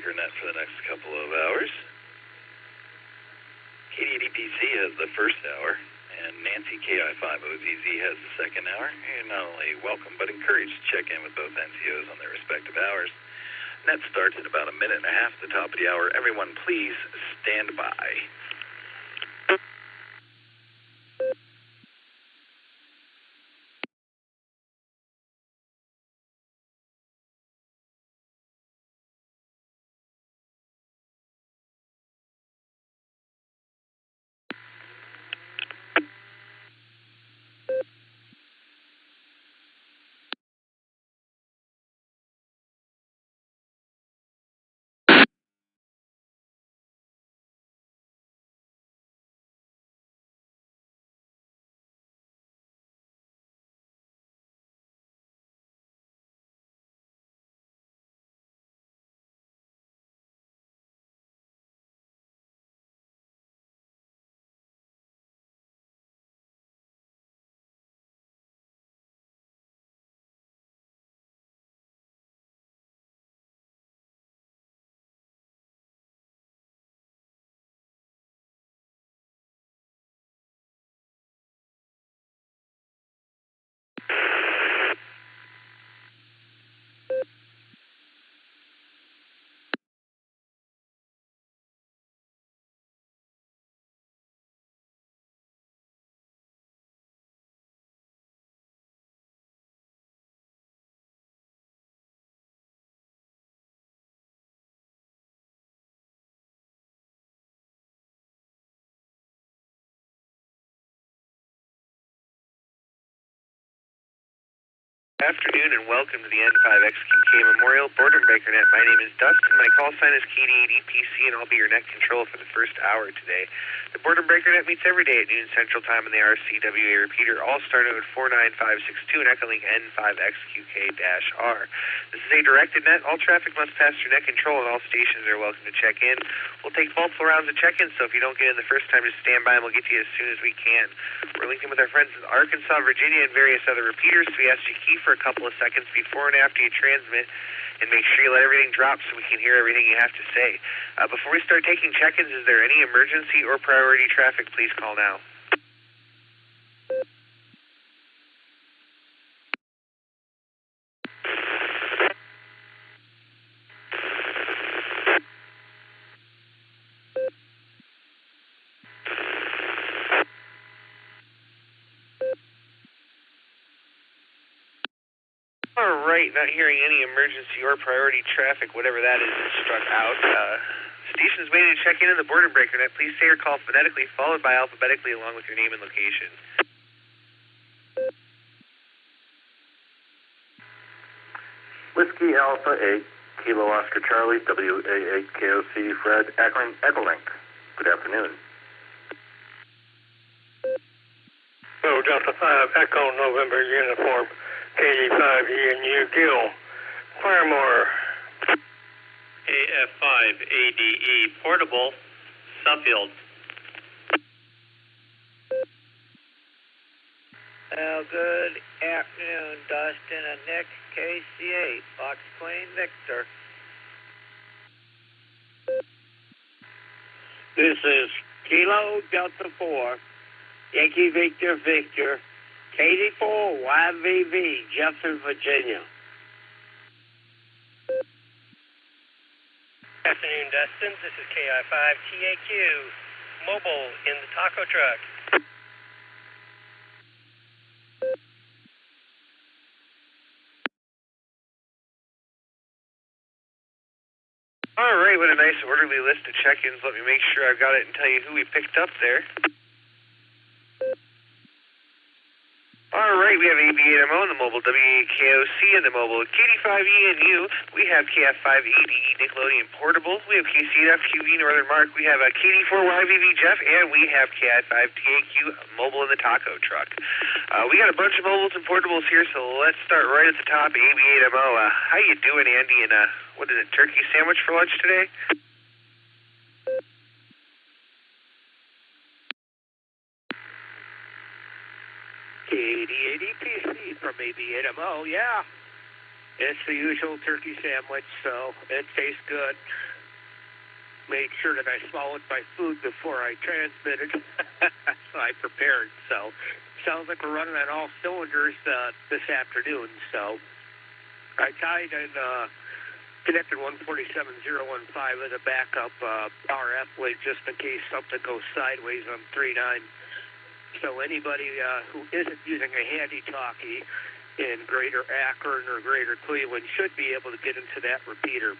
Breaker Net for the next couple of hours. KD80PC has the first hour, and Nancy KI5OZZ has the second hour. You're not only welcome, but encouraged to check in with both NCOs on their respective hours. Net starts in about a minute and a half at the top of the hour. Everyone, please stand by. Afternoon and welcome to the N5XQK Memorial Boredom Breaker Net. My name is Dustin. My call sign is KD80PC, and I'll be your net control for the first hour today. The Boredom Breaker Net meets every day at noon Central Time on the RCWA repeater, Allstar node 49562 and Echolink N5XQK-R. This is a directed net. All traffic must pass through net control, and all stations are welcome to check in. We'll take multiple rounds of check-in, so if you don't get in the first time, just stand by and we'll get to you as soon as we can. We're linked in with our friends in Arkansas, Virginia, and various other repeaters, so we ask you to key for a couple of seconds before and after you transmit, and make sure you let everything drop so we can hear everything you have to say. Before we start taking check-ins, is there any emergency or priority traffic? Please call now. All right, not hearing any emergency or priority traffic, whatever that is, struck out. Stations waiting to check in the Boredom Breaker Net. Please say your call phonetically, followed by alphabetically, along with your name and location. Whiskey Alpha 8, Kilo Oscar Charlie, WA8 KOC, Fred, Echolink. Good afternoon. Oh, Delta 5, Echo November Uniform, KD5ENU, Gill, Firemoor. AF5 ADE, Portable, Suffield. Well, good afternoon, Dustin and Nick, KC8, Fox Queen Victor. This is Kilo Delta 4, Yankee Victor Victor, KD4 YVV, Jefferson, Virginia. Afternoon, Dustin. This is KI5 TAQ, mobile in the taco truck. All right, what a nice orderly list of check-ins. Let me make sure I've got it and tell you who we picked up there. All right, we have AB8MO and the mobile WAKOC and the mobile KD5ENU. We have KF5ADE Nickelodeon Portable. We have KC8FQV Northern Mark. We have a KD4YVV Jeff, and we have KI5TAQ mobile in the taco truck. We got a bunch of mobiles and portables here, so let's start right at the top. AB8MO. How you doing, Andy? And what is it, turkey sandwich for lunch today? KD80PC from AB8MO, yeah. It's the usual turkey sandwich, so it tastes good. made sure that I swallowed my food before I transmitted, so I prepared. So sounds like we're running on all cylinders this afternoon. So I tied and connected 147.015 as a backup RF link just in case something goes sideways on 3.9. So anybody who isn't using a handy-talkie in Greater Akron or Greater Cleveland should be able to get into that repeater.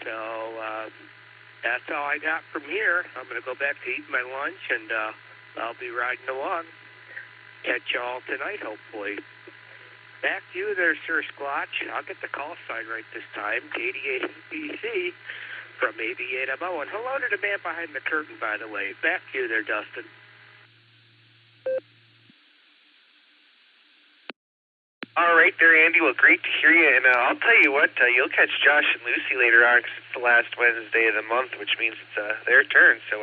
So that's all I got from here. I'm going to go back to eat my lunch, and I'll be riding along. Catch y'all tonight, hopefully. Back to you there, Sir Squatch. I'll get the call sign right this time, KD8BC from AB8MO. And hello to the man behind the curtain, by the way. Back to you there, Dustin. All right there, Andy. Well, great to hear you. And I'll tell you what, you'll catch Josh and Lucy later on because it's the last Wednesday of the month, which means it's their turn. So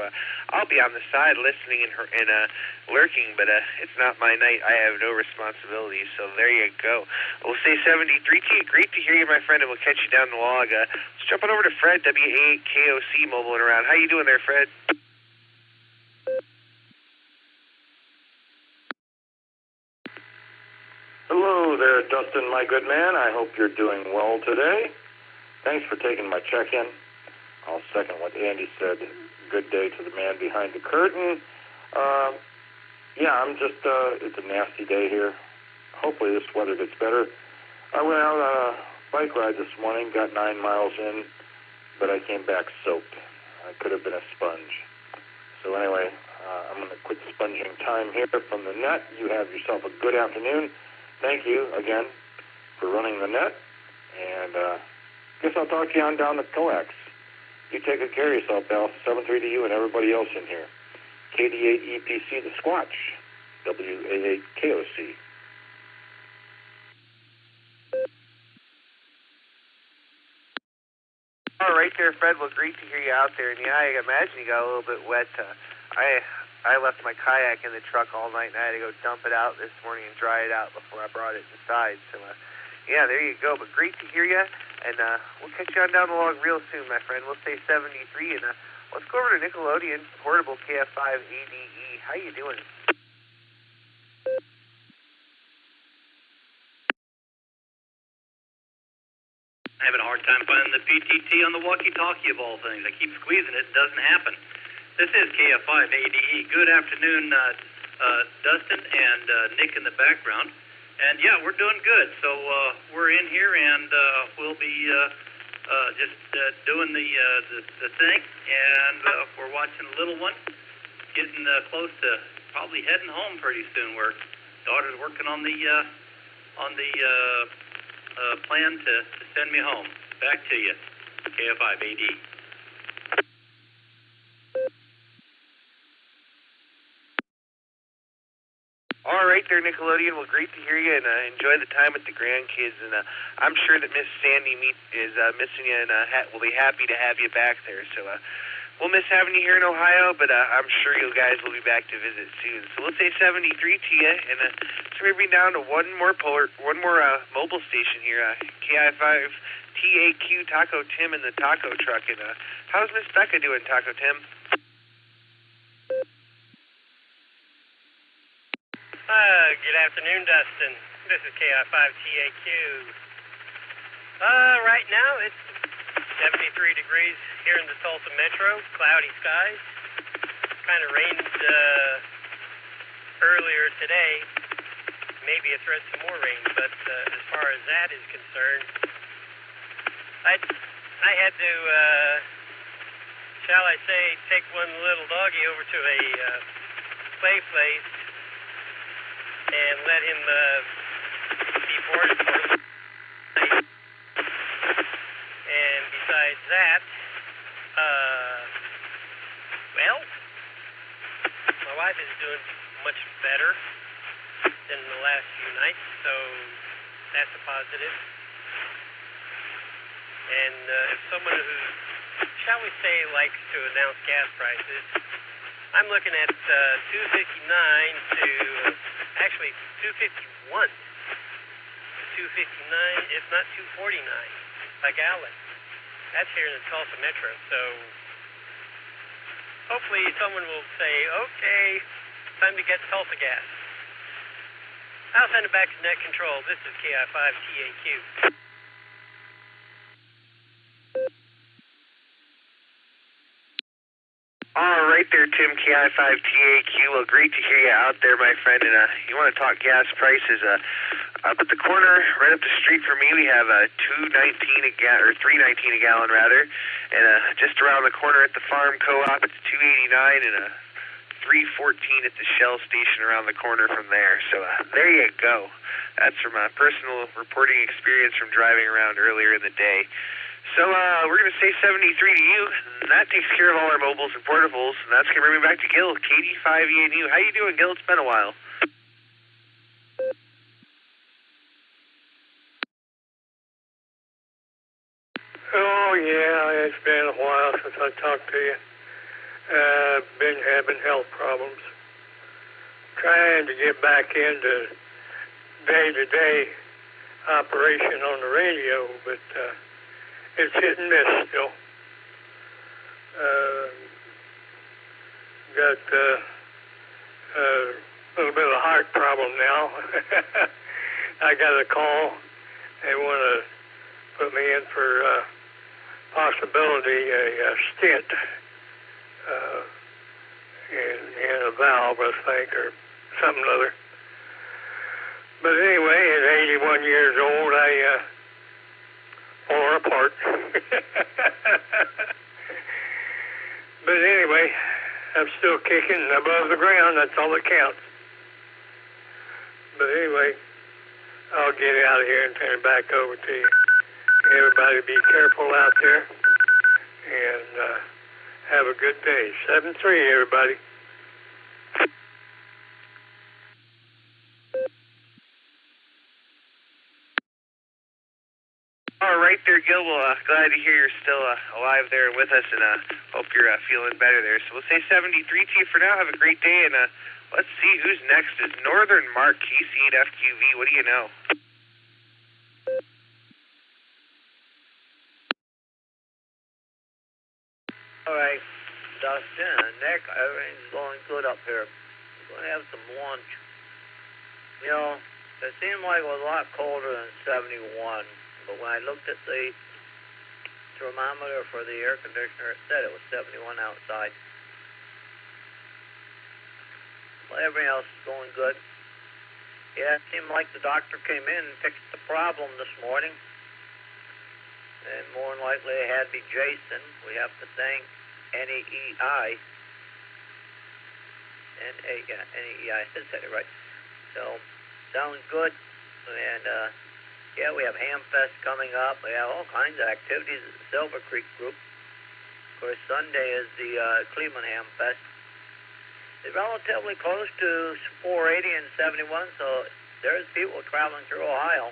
I'll be on the side listening and lurking, but it's not my night. I have no responsibilities. So there you go. We'll say 73 to you. Great to hear you, my friend, and we'll catch you down the log. Let's jump on over to Fred, WA8KOC, mobile and around. How you doing there, Fred? Hello there, Dustin, my good man. I hope you're doing well today. Thanks for taking my check-in. I'll second what Andy said. Good day to the man behind the curtain. I'm just, it's a nasty day here. Hopefully this weather gets better. I went out on a bike ride this morning, got 9 miles in, but I came back soaked. I could have been a sponge. So anyway, I'm going to quit sponging time here from the net. You have yourself a good afternoon. Thank you again for running the net, and guess I'll talk to you on down the coax. You take good care of yourself, pal. 7-3 to you and everybody else in here. KD8EPC, the Squatch, WA8KOC. All right there, Fred. Well, great to hear you out there. And yeah, I imagine you got a little bit wet. I left my kayak in the truck all night, and I had to go dump it out this morning and dry it out before I brought it inside. So, yeah, there you go. But great to hear you, and we'll catch you on down the log real soon, my friend. We'll say 73, and let's go over to Nickelodeon, portable KF5 ADE. How you doing? Having a hard time finding the PTT on the walkie-talkie of all things. I keep squeezing it. It doesn't happen. This is KF5 ADE. Good afternoon, Dustin and Nick in the background. And yeah, we're doing good. So we're in here, and we'll be just doing the thing. And we're watching the little one getting close to probably heading home pretty soon. Where daughter's working on the plan to send me home. Back to you, KF5 ADE. All right there, Nickelodeon. Well, great to hear you, and enjoy the time with the grandkids. And I'm sure that Miss Sandy is missing you, and will be happy to have you back there. So we'll miss having you here in Ohio, but I'm sure you guys will be back to visit soon. So let's say 73 to you, and so we're bring down to one more mobile station here, KI5 TAQ Taco Tim in the taco truck. And how's Miss Becca doing, Taco Tim? Good afternoon, Dustin. This is KI5TAQ. Right now it's 73 degrees here in the Tulsa Metro, cloudy skies. Kind of rained earlier today. Maybe a threat some more rain, but as far as that is concerned, I had to, shall I say, take one little doggy over to a play place and let him be boarded for the night. And besides that, well, my wife is doing much better than the last few nights, so that's a positive. And if someone who, shall we say, likes to announce gas prices, I'm looking at $2.59 to actually $2.51. $2.59, if not $2.49 a gallon. That's here in the Tulsa Metro. So hopefully someone will say, okay, time to get Tulsa gas. I'll send it back to Net Control. This is KI5TAQ. All right there, Tim, KI5TAQ. Well, great to hear you out there, my friend. And you want to talk gas prices? Up at the corner, right up the street from me, we have $2.19 a gallon, or $3.19 a gallon rather. And just around the corner at the Farm Co-op, it's $2.89, and $3.14 at the Shell station around the corner from there. So there you go. That's from a personal reporting experience from driving around earlier in the day. So we're going to say 73 to you, and that takes care of all our mobiles and portables, and that's going to bring me back to Gil, KD5ENU. How you doing, Gil? It's been a while. Oh, yeah, it's been a while since I talked to you. I've been having health problems. Trying to get back into day-to-day operation on the radio, but it's hit and miss still. Got a little bit of a heart problem now. I got a call. They want to put me in for possibility a stent in a valve, I think, or something or other. But anyway, at 81 years old, I fall apart. But anyway, I'm still kicking above the ground. That's all that counts. But anyway, I'll get out of here and turn it back over to you. Everybody be careful out there, and have a good day. 7-3, everybody. All right there, Gil. Well, glad to hear you're still alive there with us, and hope you're feeling better there. So we'll say 73 to you for now. Have a great day, and let's see who's next. Is Northern Mark, KC8FQV. What do you know? All right, Dustin and Nick, everything's going good up here. We're going to have some lunch. You know, it seemed like it was a lot colder than 71, but when I looked at the thermometer for the air conditioner, it said it was 71 outside. Well, everything else is going good. Yeah, it seemed like the doctor came in and fixed the problem this morning. And more than likely it had to be Jason. We have to thank NEI. NEI, I said it right. So, sounds good. And, yeah, we have Hamfest coming up. We have all kinds of activities at the Silver Creek Group. Of course, Sunday is the Cleveland Hamfest. It's relatively close to 480 and 71, so there's people traveling through Ohio.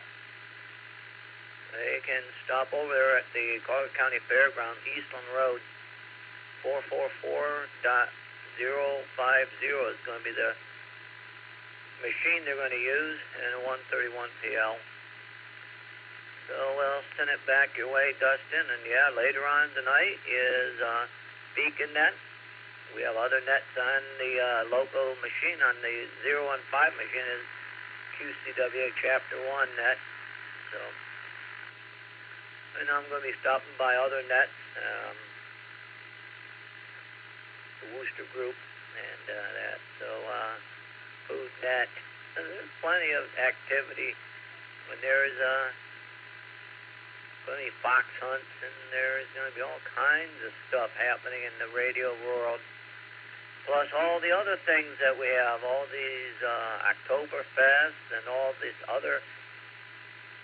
They can stop over there at the Collier County Fairgrounds, Eastland Road. 444.050 is going to be the machine they're going to use, and a 131 PL. So we'll send it back your way, Dustin. And yeah, later on tonight is Beacon Net. We have other nets on the local machine. On the 015 machine is QCWA Chapter 1 net. So, and I'm going to be stopping by other nets, the Wooster Group, and that. So, Food Net. So there's plenty of activity when there is going to be fox hunts, and there's going to be all kinds of stuff happening in the radio world. Plus all the other things that we have, all these Oktoberfests and all this other,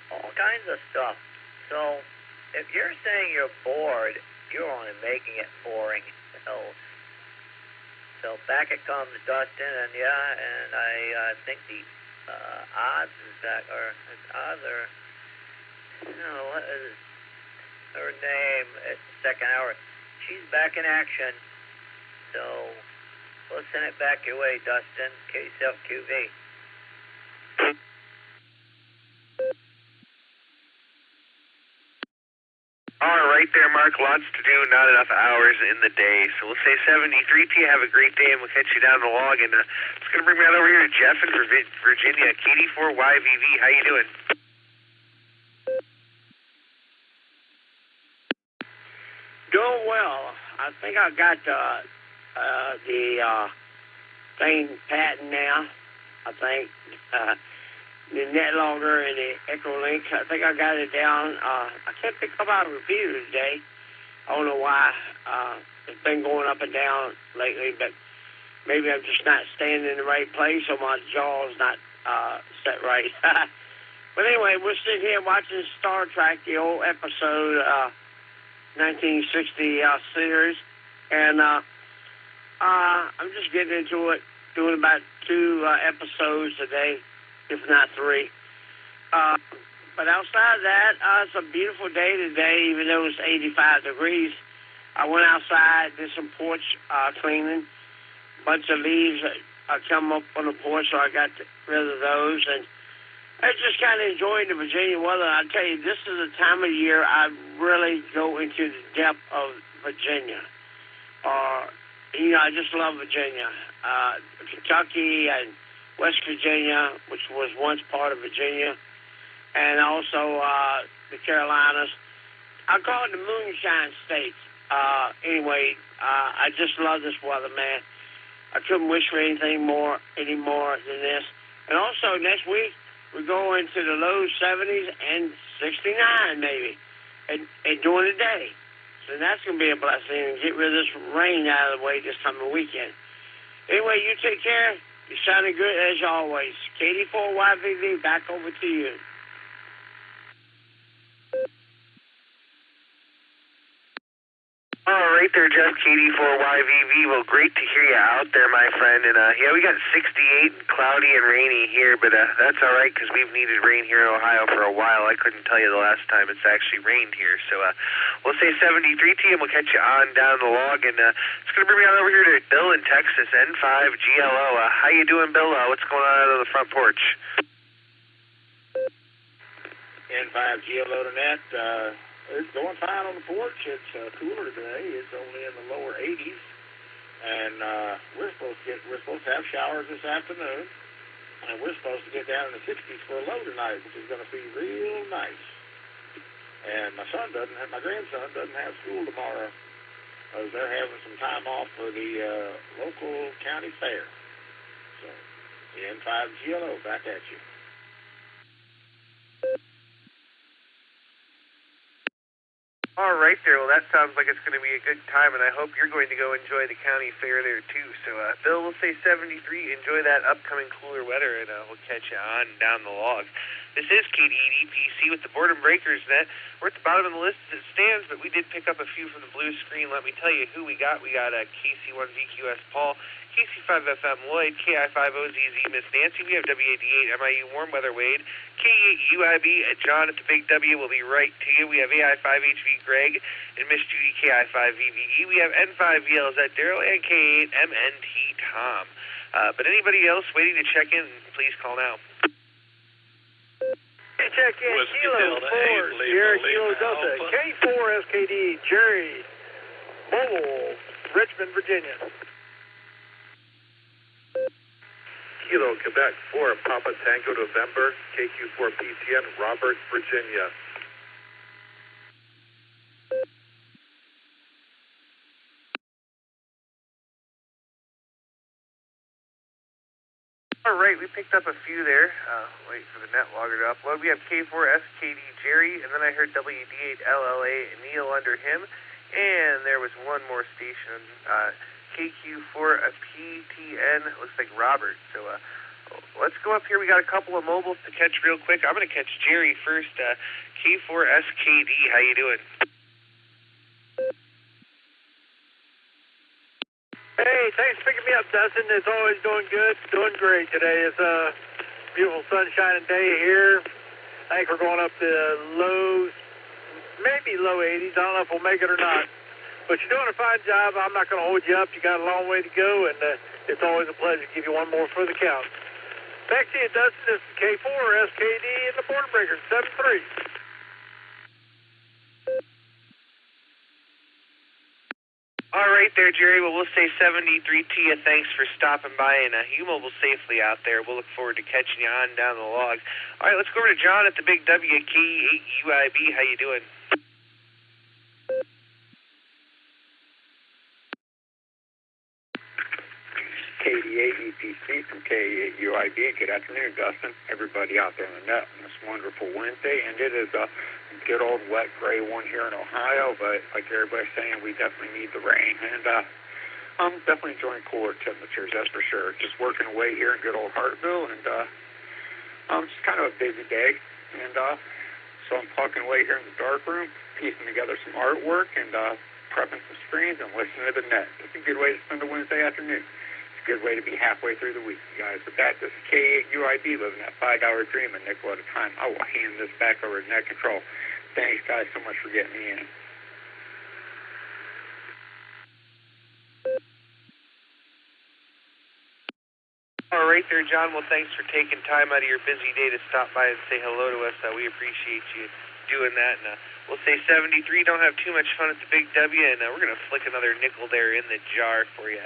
all kinds of stuff. So if you're saying you're bored, you're only making it boring. So back it comes, Dustin, and yeah, and I think the odds is that, or odds are, what is her name at the second hour? She's back in action. So we'll send it back your way, Dustin. KCFQV. All right there, Mark. Mark. Lots to do, not enough hours in the day. So we'll say 73 to you. Have a great day, and we'll catch you down the log. And it's going to bring me on over here to Jeff in Virginia. KD4YVV, how you doing? Doing well. I think I got the thing patent now. I think the Netlogger and the Echolink. I think I got it down. I can't pick up out a repeater today. I don't know why. It's been going up and down lately, but maybe I'm just not standing in the right place or my jaw's not set right. But anyway, we're sitting here watching Star Trek, the old episode 1960 series, and I'm just getting into it, doing about 2 episodes a day, if not 3. But outside of that, it's a beautiful day today, even though it's 85 degrees. I went outside, did some porch cleaning. A bunch of leaves come up on the porch, so I got rid of those, and I just kind of enjoying the Virginia weather. I tell you, this is the time of year I really go into the depth of Virginia. I just love Virginia. Kentucky and West Virginia, which was once part of Virginia, and also the Carolinas. I call it the Moonshine States. Anyway, I just love this weather, man. I couldn't wish for anything more than this. And also, next week, we're going to the low 70s and 69 maybe, and during the day. So that's going to be a blessing and get rid of this rain out of the way this coming weekend. Anyway, you take care. You're sounding good as always. KD4YVV, back over to you. All right there, Jeff, KD4YVV. Well, great to hear you out there, my friend. And, we got 68, cloudy and rainy here, but that's all right because we've needed rain here in Ohio for a while. I couldn't tell you the last time it's actually rained here. So we'll say 73 to you, and we'll catch you on down the log. And it's going to bring me on over here to Bill in Texas, N5GLO. How you doing, Bill? What's going on out of the front porch? N5GLO to net. It's going fine on the porch. It's cooler today. It's only in the lower 80s, and we're supposed to have showers this afternoon, and we're supposed to get down in the 60s for a low tonight, which is going to be real nice. And my grandson doesn't have school tomorrow, as they're having some time off for the local county fair. So, the N5GLO back at you. All right there. Well, that sounds like it's going to be a good time, and I hope you're going to go enjoy the county fair there, too. So, Bill, we'll say 73. Enjoy that upcoming cooler weather, and we'll catch you on down the log. This is KD8EPC with the Boredom Breakers Net. We're at the bottom of the list as it stands, but we did pick up a few from the blue screen. Let me tell you who we got. We got KC1VQS Paul, KC5FM Lloyd, KI5OZZ Miss Nancy. We have WAD8 MIU Warm Weather Wade, K8UIB John at the Big W will be right to you. We have AI5HV Greg and Miss Judy KI5VVE. We have N5VLZ Daryl and K8MNT Tom. But anybody else waiting to check in, please call now. Check in, Kilo 4, Sierra Kilo Delta, K4 SKD, Jerry, Mobile, Richmond, Virginia. Kilo Quebec 4, Papa Tango November, KQ4 PTN, Robert, Virginia. All right, we picked up a few there. Wait for the Netlogger to upload. We have K4SKD Jerry, and then I heard WD8LLA Neil under him. And there was one more station, KQ4PTN, looks like Robert. So let's go up here. We got a couple of mobiles to catch real quick. I'm going to catch Jerry first. K4SKD, how you doing? Hey, thanks for picking me up, Dustin. It's always doing good, doing great today. It's a beautiful sunshiny day here. I think we're going up to maybe low 80s. I don't know if we'll make it or not. But you're doing a fine job. I'm not going to hold you up. You got a long way to go, and it's always a pleasure to give you one more for the count. Back to you, Dustin. This is K4, SKD, and the Boredom Breakers, 7-3. All right there, Jerry. Well, we'll say 73 to you. Thanks for stopping by, and you mobile safely out there. We'll look forward to catching you on down the log. All right, let's go over to John at the Big W, K8UIB. How you doing? KD8 EPC from K8UIB. Good afternoon, Dustin. Everybody out there on the net on this wonderful Wednesday. And it is a good old wet gray one here in Ohio, but like everybody's saying, we definitely need the rain. And I'm definitely enjoying cooler temperatures, that's for sure. Just working away here in good old Hartville, and just kind of a busy day. And so I'm plugging away here in the dark room, piecing together some artwork, and prepping some screens and listening to the net. It's a good way to spend a Wednesday afternoon. It's a good way to be halfway through the week, you guys. With that, this is K8UIB living that 5-hour dream a nickel at a time. I will hand this back over to Net Control. Thanks, guys, so much for getting me in. All right there, John. Well, thanks for taking time out of your busy day to stop by and say hello to us. We appreciate you doing that. And we'll say 73. Don't have too much fun at the Big W, and we're going to flick another nickel there in the jar for you.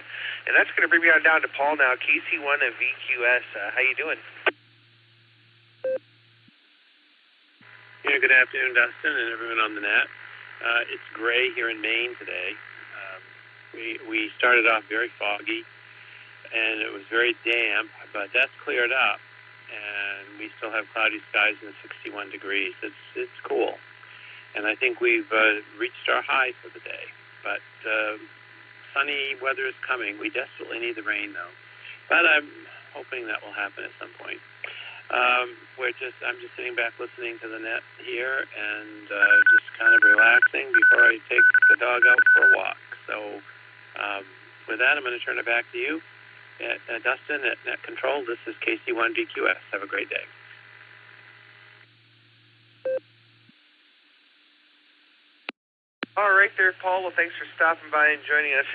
And that's going to bring me on down to Paul now, KC1 at VQS. How you doing? Yeah, good afternoon, Dustin, and everyone on the net. It's gray here in Maine today. We started off very foggy, and it was very damp, but that's cleared up, and we still have cloudy skies in the 61 degrees. It's cool, and I think we've reached our high for the day. But sunny weather is coming. We desperately need the rain, though. But I'm hoping that will happen at some point. I'm just sitting back listening to the net here and just kind of relaxing before I take the dog out for a walk. So with that, I'm going to turn it back to you, Dustin at Net Control. This is KC1VQS. Have a great day. All right there, Paul. Well, thanks for stopping by and joining us.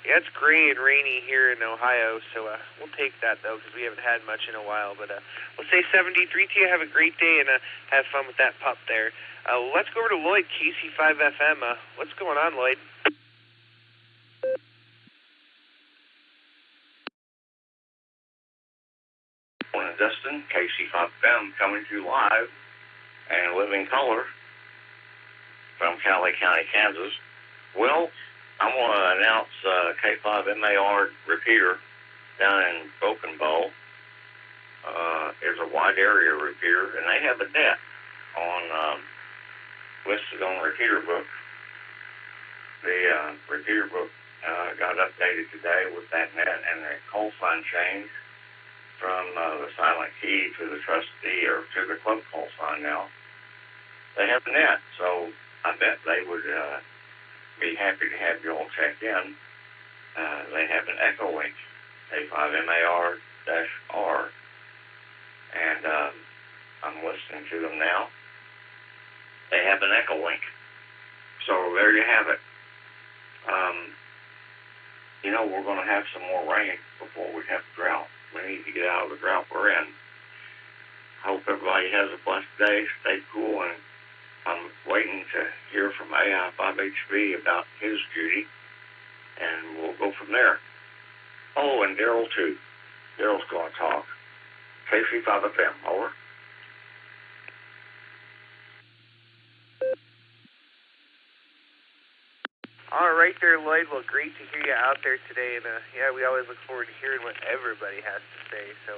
It's gray and rainy here in Ohio, so we'll take that, though, because we haven't had much in a while. But we'll say 73 to you. Have a great day and have fun with that pup there. Let's go over to Lloyd, KC5FM. What's going on, Lloyd? Morning, Dustin. KC5FM coming to you live and living color from Cowley County, Kansas. Well, I want to announce K5MAR repeater down in Broken Bow. It's a wide area repeater, and they have a net on listed on the repeater book. The repeater book got updated today with that net and the call sign change from the silent key to the trustee or to the club call sign now. They have a net, so I bet they would be happy to have you all check in. They have an Echolink, A5MAR-R, and I'm listening to them now. They have an Echolink. So there you have it. We're going to have some more rain before we have drought. We need to get out of the drought we're in. Hope everybody has a blessed day. Stay cool, and I'm waiting to hear from AI5HV about his duty, and we'll go from there. Oh, and Daryl, too. Daryl's going to talk. KC5FM, over. All right there, Lloyd. Well, great to hear you out there today. And, we always look forward to hearing what everybody has to say. So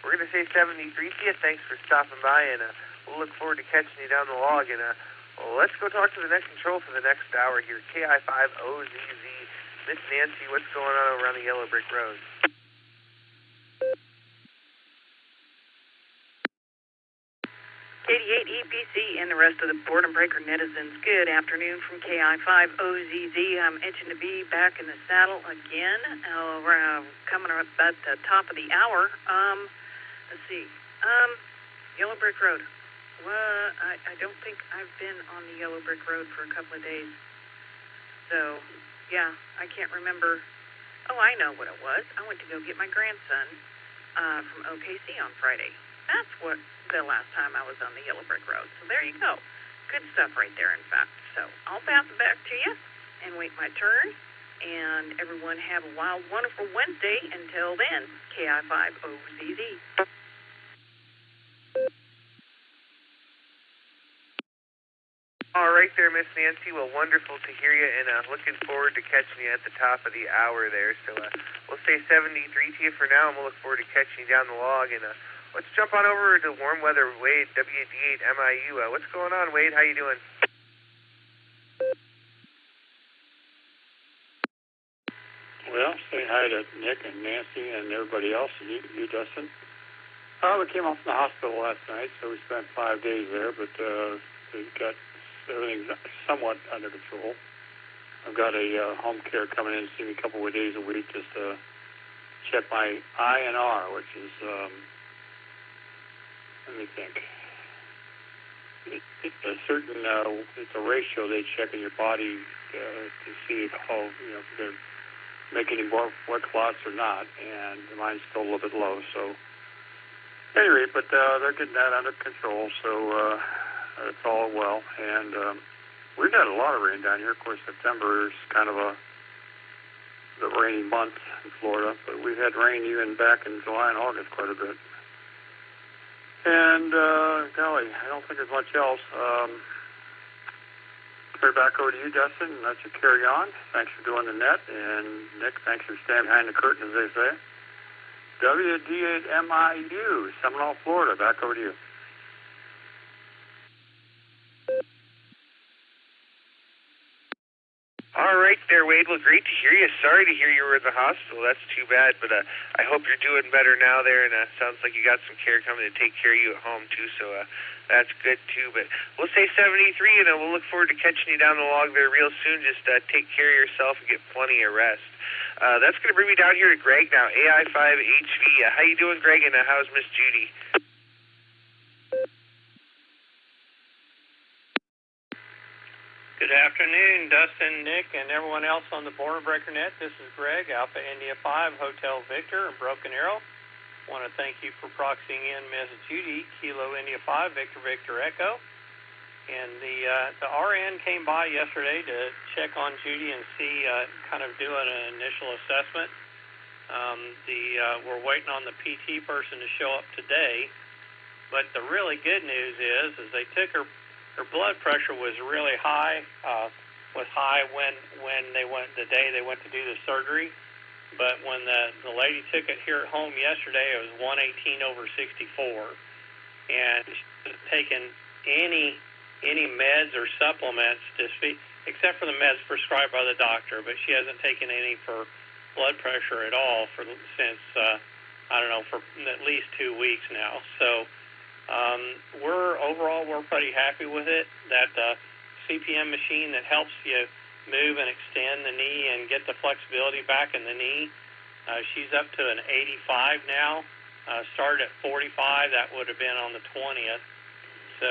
we're going to say 73 to you. Thanks for stopping by, and we'll look forward to catching you down the log. And let's go talk to the Net Control for the next hour here. KI5OZZ. Miss Nancy, what's going on around the Yellow Brick Road? KD8 EPC and the rest of the Boredom Breaker netizens, good afternoon from KI5OZZ. I'm itching to be back in the saddle again. We're coming up at the top of the hour. Let's see. Yellow Brick Road. Well, I don't think I've been on the Yellow Brick Road for a couple of days. So, yeah, I can't remember. Oh, I know what it was. I went to go get my grandson from OKC on Friday. That's what the last time I was on the Yellow Brick Road. So there you go. Good stuff right there, in fact. So I'll pass it back to you and wait my turn. And everyone have a wild, wonderful Wednesday. Until then, KI5OZZ. All right there, Miss Nancy. Well, wonderful to hear you, and looking forward to catching you at the top of the hour there. So we'll say 73 to you for now, and we'll look forward to catching you down the log. And let's jump on over to warm weather, Wade, WD8MIU. What's going on, Wade? How you doing? Well, say hi to Nick and Nancy and everybody else, and you Dustin. We came off from the hospital last night, so we spent 5 days there, but we got everything somewhat under control. I've got a home care coming in to see me a couple of days a week just to check my INR, which is, let me think. It's a certain, it's a ratio they check in your body to see how, if they're making any more blood clots or not, and mine's still a little bit low, so anyway, but they're getting that under control, so it's all well, and we've had a lot of rain down here. Of course, September is kind of the rainy month in Florida, but we've had rain even back in July and August quite a bit. And, golly, I don't think there's much else. Turn it back over to you, Dustin, and let you carry on. Thanks for doing the net, and Nick, thanks for standing behind the curtain, as they say. WD8MIU, Seminole, Florida. Back over to you. All right there, Wade. Well, great to hear you. Sorry to hear you were in the hospital. That's too bad, but I hope you're doing better now there, and sounds like you got some care coming to take care of you at home, too, so that's good, too. But we'll say 73, and we'll look forward to catching you down the log there real soon. Just take care of yourself and get plenty of rest. That's going to bring me down here to Greg now, AI5HV. How you doing, Greg, and how's Miss Judy? Good afternoon, Dustin, Nick, and everyone else on the Boredom Breaker Net. This is Greg, Alpha India 5, Hotel Victor, and Broken Arrow. I want to thank you for proxying in Ms. Judy, Kilo India 5, Victor Victor Echo. And the RN came by yesterday to check on Judy and see, kind of do an initial assessment. We're waiting on the PT person to show up today. But the really good news is they took her blood pressure was really high, when they went, the day they went to do the surgery. But when the lady took it here at home yesterday, it was 118/64. And she hasn't taken any meds or supplements to speak, except for the meds prescribed by the doctor, but she hasn't taken any for blood pressure at all since, for at least 2 weeks now. So we're pretty happy with it. That CPM machine that helps you move and extend the knee and get the flexibility back in the knee, she's up to an 85 now. Started at 45, that would have been on the 20th. So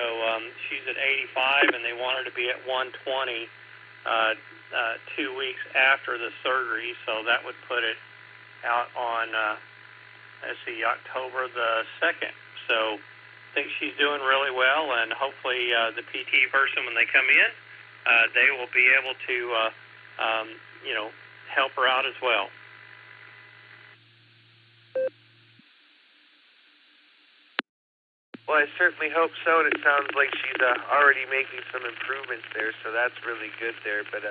she's at 85, and they want her to be at 120 2 weeks after the surgery. So that would put it out on, October the 2nd. So I think she's doing really well, and hopefully the PT person, when they come in, they will be able to, help her out as well. Well, I certainly hope so, and it sounds like she's already making some improvements there, so that's really good there. But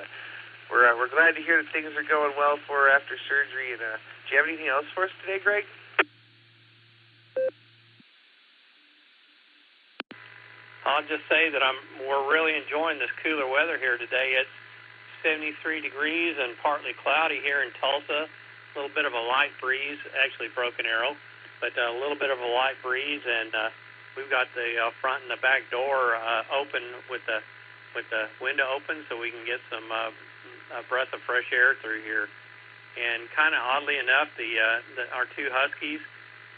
we're glad to hear that things are going well for her after surgery. And do you have anything else for us today, Greg? I'll just say that we're really enjoying this cooler weather here today. It's 73 degrees and partly cloudy here in Tulsa. A little bit of a light breeze, actually Broken Arrow, but a little bit of a light breeze, and we've got the front and the back door open with the window open, so we can get some a breath of fresh air through here. And kind of oddly enough, our two Huskies,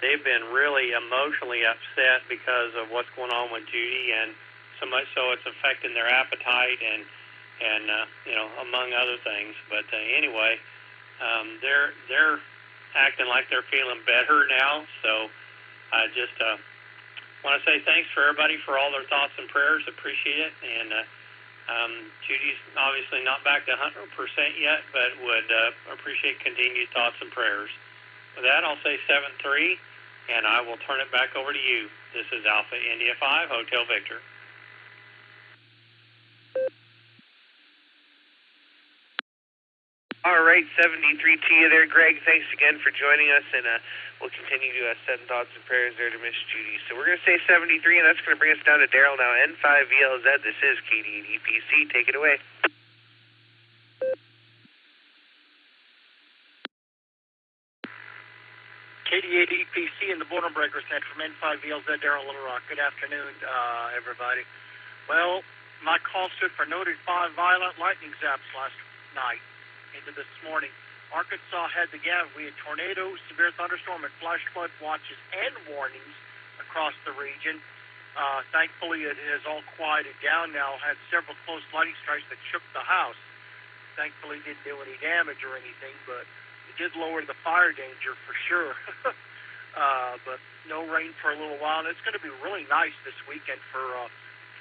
they've been really emotionally upset because of what's going on with Judy, and so much so it's affecting their appetite and among other things. But anyway, they're acting like they're feeling better now. So I just want to say thanks for everybody for all their thoughts and prayers. Appreciate it, and Judy's obviously not back to 100% yet, but would appreciate continued thoughts and prayers. With that, I'll say 7-3, and I will turn it back over to you. This is Alpha India 5, Hotel Victor. All right, 73 to you there, Greg. Thanks again for joining us, and we'll continue to send thoughts and prayers there to Miss Judy. So we're going to say 73, and that's going to bring us down to Daryl now. N5VLZ, this is KD8EPC. Take it away. KD8EPC and the Boredom Breakers net from N5VLZ, Daryl Little Rock. Good afternoon, everybody. Well, my call stood for noted 5 violent lightning zaps last night into this morning. Arkansas had the gamut. We had tornado, severe thunderstorm, and flash flood watches and warnings across the region. Thankfully, it has all quieted down now. Had several close lightning strikes that shook the house. Thankfully, didn't do any damage or anything, but it did lower the fire danger for sure. But no rain for a little while, and it's going to be really nice this weekend for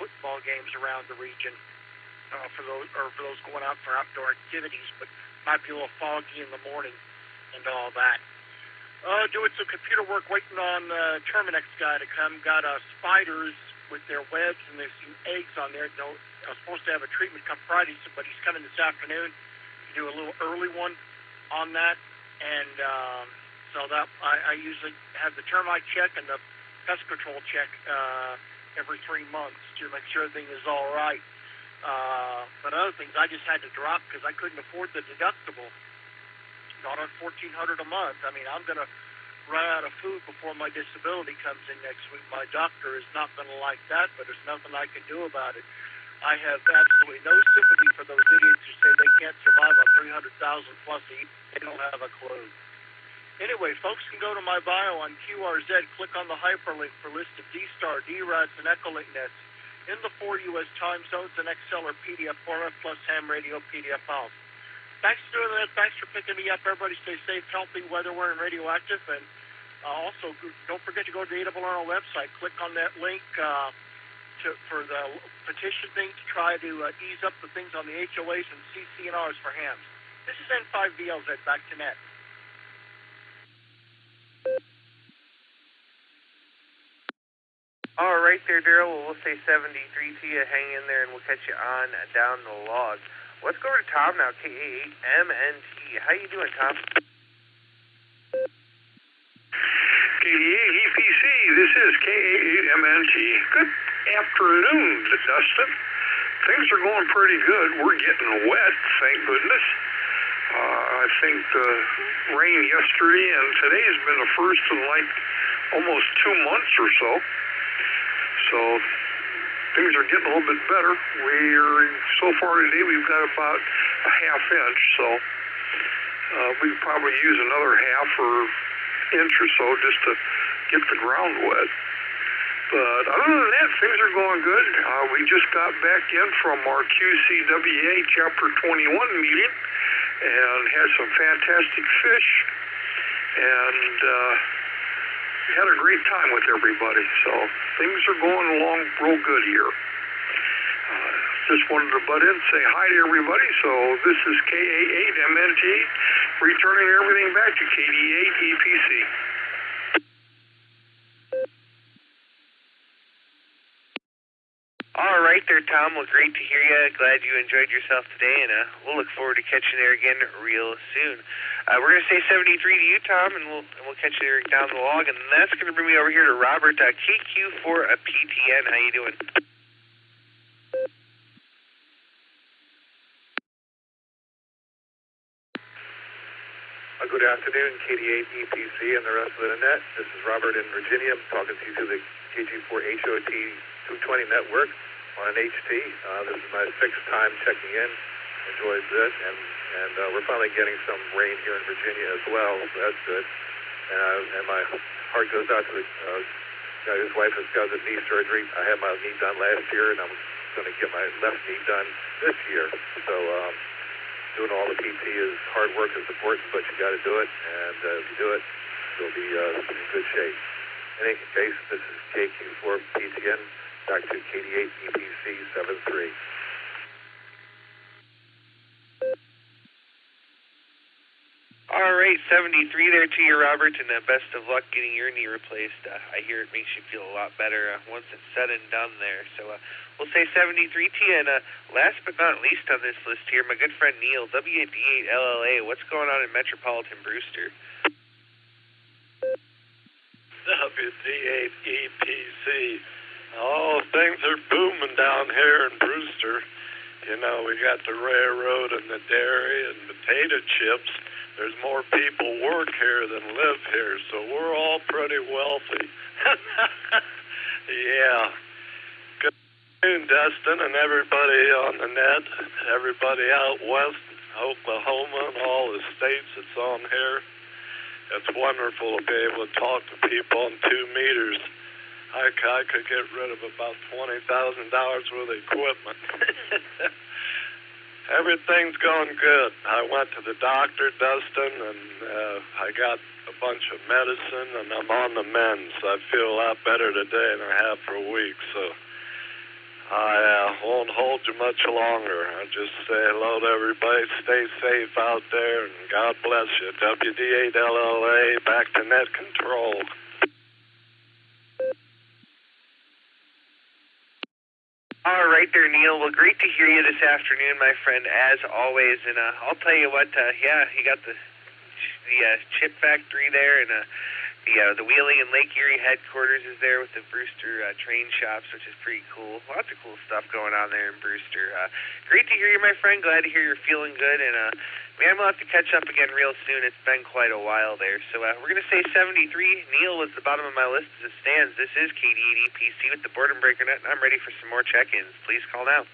football games around the region. For those going out for outdoor activities, but might be a little foggy in the morning and all that. Doing some computer work, waiting on Terminex guy to come. Got spiders with their webs, and there's some eggs on there. I was supposed to have a treatment come Friday, but he's coming this afternoon to do a little early one on that. And so that I usually have the termite check and the pest control check every 3 months to make sure everything is all right. But other things I just had to drop because I couldn't afford the deductible. Not on $1,400 a month. I mean, I'm going to run out of food before my disability comes in next week. My doctor is not going to like that, but there's nothing I can do about it. I have absolutely no sympathy for those idiots who say they can't survive on $300,000 plus a year. They don't have a clue. Anyway, folks can go to my bio on QRZ, click on the hyperlink for a list of D-Star, D-Rads, and Echolink nets in the 4 U.S. time zones and XL or PDF format plus ham radio PDF files. Thanks for doing that. Thanks for picking me up. Everybody stay safe, healthy, weather-wearing, radioactive. And also, don't forget to go to the ARRL website. Click on that link for the petition thing to try to ease up the things on the HOAs and CC&Rs for hams. This is N5VLZ. Back to net. All right there, Daryl. Well, we'll say 73 to you. Hang in there, and we'll catch you on down the log. Let's go over to Tom now, KA8MNT. How you doing, Tom? KD8EPC, this is KA8MNT. Good afternoon, Dustin. Things are going pretty good. We're getting wet, thank goodness. I think the rain yesterday and today has been the first in like almost 2 months or so. So things are getting a little bit better. So far today we've got about a ½ inch, so we could probably use another half or inch or so just to get the ground wet. But other than that, things are going good. We just got back in from our QCWA Chapter 21 meeting and had some fantastic fish and had a great time with everybody. So things are going along real good here. Just wanted to butt in and say hi to everybody. So this is KA8MNT, returning everything back to KD8EPC. All right there, Tom. Well, great to hear you. Glad you enjoyed yourself today, and we'll look forward to catching you there again real soon. We're going to say 73 to you, Tom, and we'll catch you there down the log, and that's going to bring me over here to Robert, KQ4PTN. How you doing? Good afternoon, KD8EPC and the rest of the net. This is Robert in Virginia. I'm talking to you through the KG4HOT 220 network on an HT. This is my 6th time checking in. Enjoyed this, and we're finally getting some rain here in Virginia as well, so that's good. And my heart goes out to the guy whose wife has got the knee surgery. I had my knee done last year, and I'm going to get my left knee done this year. So doing all the PT is hard work, is important, but you got to do it, and if you do it, you'll be in good shape. In any case, this is KQ4PTN, back to KD8EPC 73. All right, 73 there to you, Robert, and best of luck getting your knee replaced. I hear it makes you feel a lot better once it's said and done there. So we'll say 73 to you, and last but not least on this list here, my good friend Neil, WD8LLA. What's going on in Metropolitan Brewster? WD8EPC. Oh, things are booming down here in Brewster. You know, we got the railroad and the dairy and potato chips. There's more people work here than live here, so we're all pretty wealthy. Yeah. Good afternoon, Dustin, and everybody on the net, everybody out west, Oklahoma, and all the states that's on here. It's wonderful to be able to talk to people on 2 meters. I could get rid of about $20,000 worth of equipment. Everything's going good. I went to the doctor, Dustin, and I got a bunch of medicine, and I'm on the mend, so I feel a lot better today than I have for a week. So I won't hold you much longer. I'll just say hello to everybody. Stay safe out there, and God bless you. WD8LLA, back to net control. All right there, Neil. Well, great to hear you this afternoon, my friend, as always. And I'll tell you what, you got the chip factory there, and the Wheeling and Lake Erie headquarters is there with the Brewster train shops, which is pretty cool. Lots of cool stuff going on there in Brewster. Great to hear you, my friend. Glad to hear you're feeling good. And, man, we'll have to catch up again real soon. It's been quite a while there. So we're going to say 73. Neil was the bottom of my list as it stands. This is KD8EPC with the Boredom Breaker Net, and I'm ready for some more check-ins. Please call now.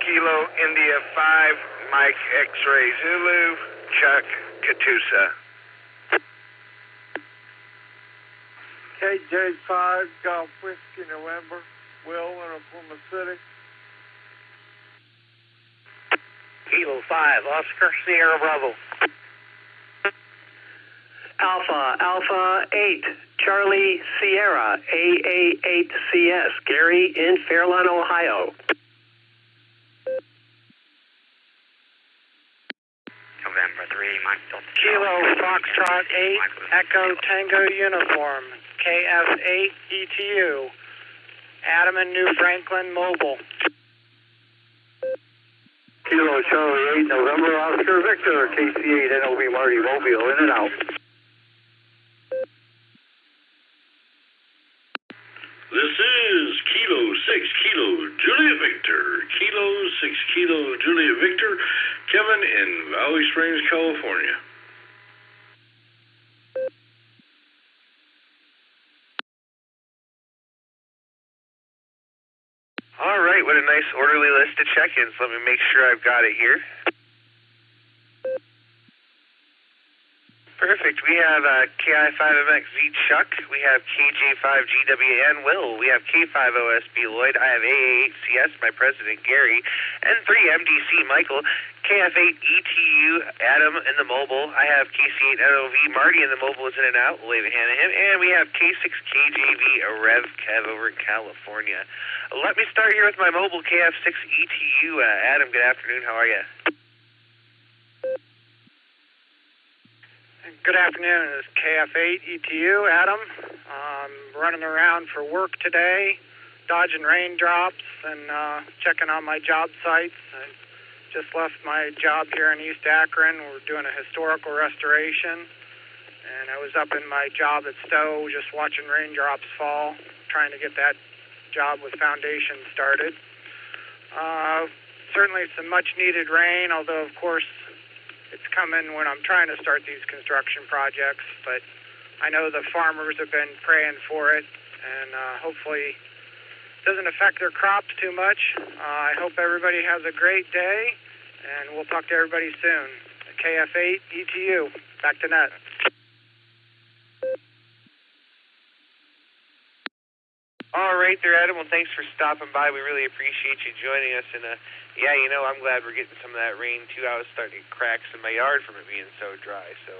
Kilo India 5, Mike X-Ray Zulu, Chuck Katusa. KJ5, Golf Whiskey November, Will in Oklahoma City. Kilo 5, Oscar Sierra Bravo. Alpha 8, Charlie Sierra, AA8CS, Gary in Fairlawn, Ohio. November 3, Mike Delta. Kilo Foxtrot 8, Echo Tango Uniform, KF8 ETU, Adam in New Franklin Mobile. Kilo Charlie 8, November Oscar Victor, KC8 NOV Marty Mobile, in and out. This is Kilo 6 Kilo Julia Victor, Kilo 6 Kilo Julia Victor, Kevin in Valley Springs, California. All right, what a nice orderly list of check-ins. Let me make sure I've got it here. Perfect. We have KI5MXZ Chuck. We have KJ5GWN Will. We have K5OSB Lloyd. I have AA8CS, my president Gary. N3MDC Michael. KF8ETU Adam in the mobile. I have KC8NOV Marty in the mobile is in and out. We'll wave a hand at him. And we have K6KJV Rev Kev over in California. Let me start here with my mobile KF6ETU. Adam, good afternoon. How are you? Good afternoon. This is KF8 ETU, Adam. I'm running around for work today, dodging raindrops and checking on my job sites. I just left my job here in East Akron. We're doing a historical restoration, and I was up in my job at Stowe just watching raindrops fall, trying to get that job with foundation started. Certainly some much-needed rain, although, of course, it's coming when I'm trying to start these construction projects, but I know the farmers have been praying for it, and hopefully it doesn't affect their crops too much. I hope everybody has a great day, and we'll talk to everybody soon. KF8 ETU, back to net. All right there, Adam. Well, thanks for stopping by. We really appreciate you joining us. And, yeah, you know, I'm glad we're getting some of that rain, too. I was starting to get cracks in my yard from it being so dry. So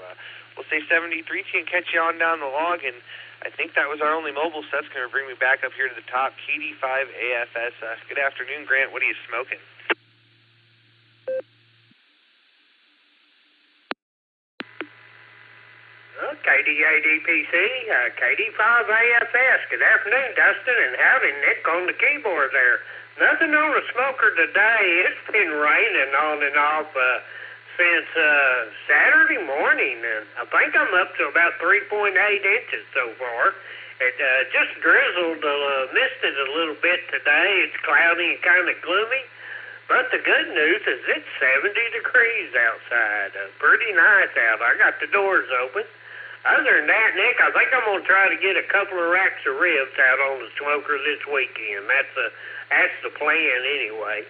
we'll say 73 and catch you on down the log. And I think that was our only mobile, so that's going to bring me back up here to the top. KD5 AFS. Good afternoon, Grant. What are you smoking? KD8EPC, KD5AFS. Good afternoon, Dustin, and howdy, Nick on the keyboard there. Nothing on the smoker today. It's been raining on and off since Saturday morning, and I think I'm up to about 3.8 inches so far. It just drizzled, misted a little bit today. It's cloudy and kind of gloomy. But the good news is it's 70 degrees outside. Pretty nice out. I got the doors open. Other than that, Nick, I think I'm going to try to get a couple of racks of ribs out on the smoker this weekend. That's the plan anyway.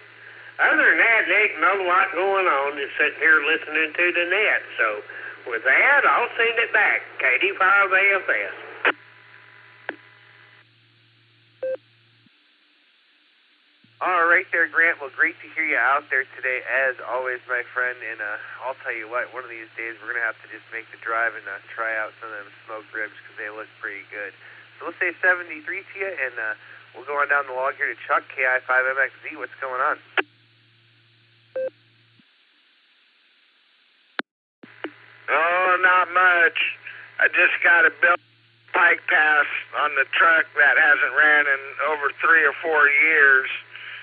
Other than that, Nick, not a lot going on. Just sitting here listening to the net. So with that, I'll send it back. KD5AFS. All right there, Grant. Well, great to hear you out there today, as always, my friend. And I'll tell you what, one of these days we're going to have to just make the drive and try out some of them smoked ribs because they look pretty good. So let's say 73 to you, and we'll go on down the log here to Chuck, KI5MXZ. What's going on? Oh, not much. I just got a bill pike pass on the truck that hasn't ran in over 3 or 4 years.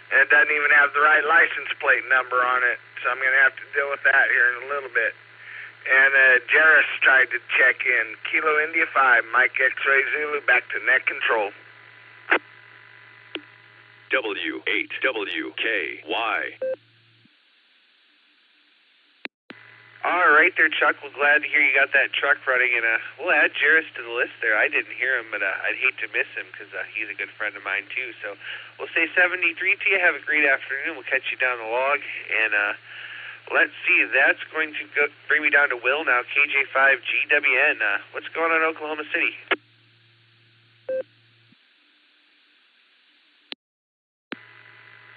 And it doesn't even have the right license plate number on it, so I'm going to have to deal with that here in a little bit. And Jarris tried to check in. Kilo India 5, Mike X-Ray Zulu, back to net control. W8WKY. All right there, Chuck. Well, glad to hear you got that truck running, and we'll add Jarris to the list there. I didn't hear him, but I'd hate to miss him because he's a good friend of mine, too. So we'll say 73 to you. Have a great afternoon. We'll catch you down the log, and let's see. That's going to bring me down to Will now, KJ5GWN. What's going on in Oklahoma City?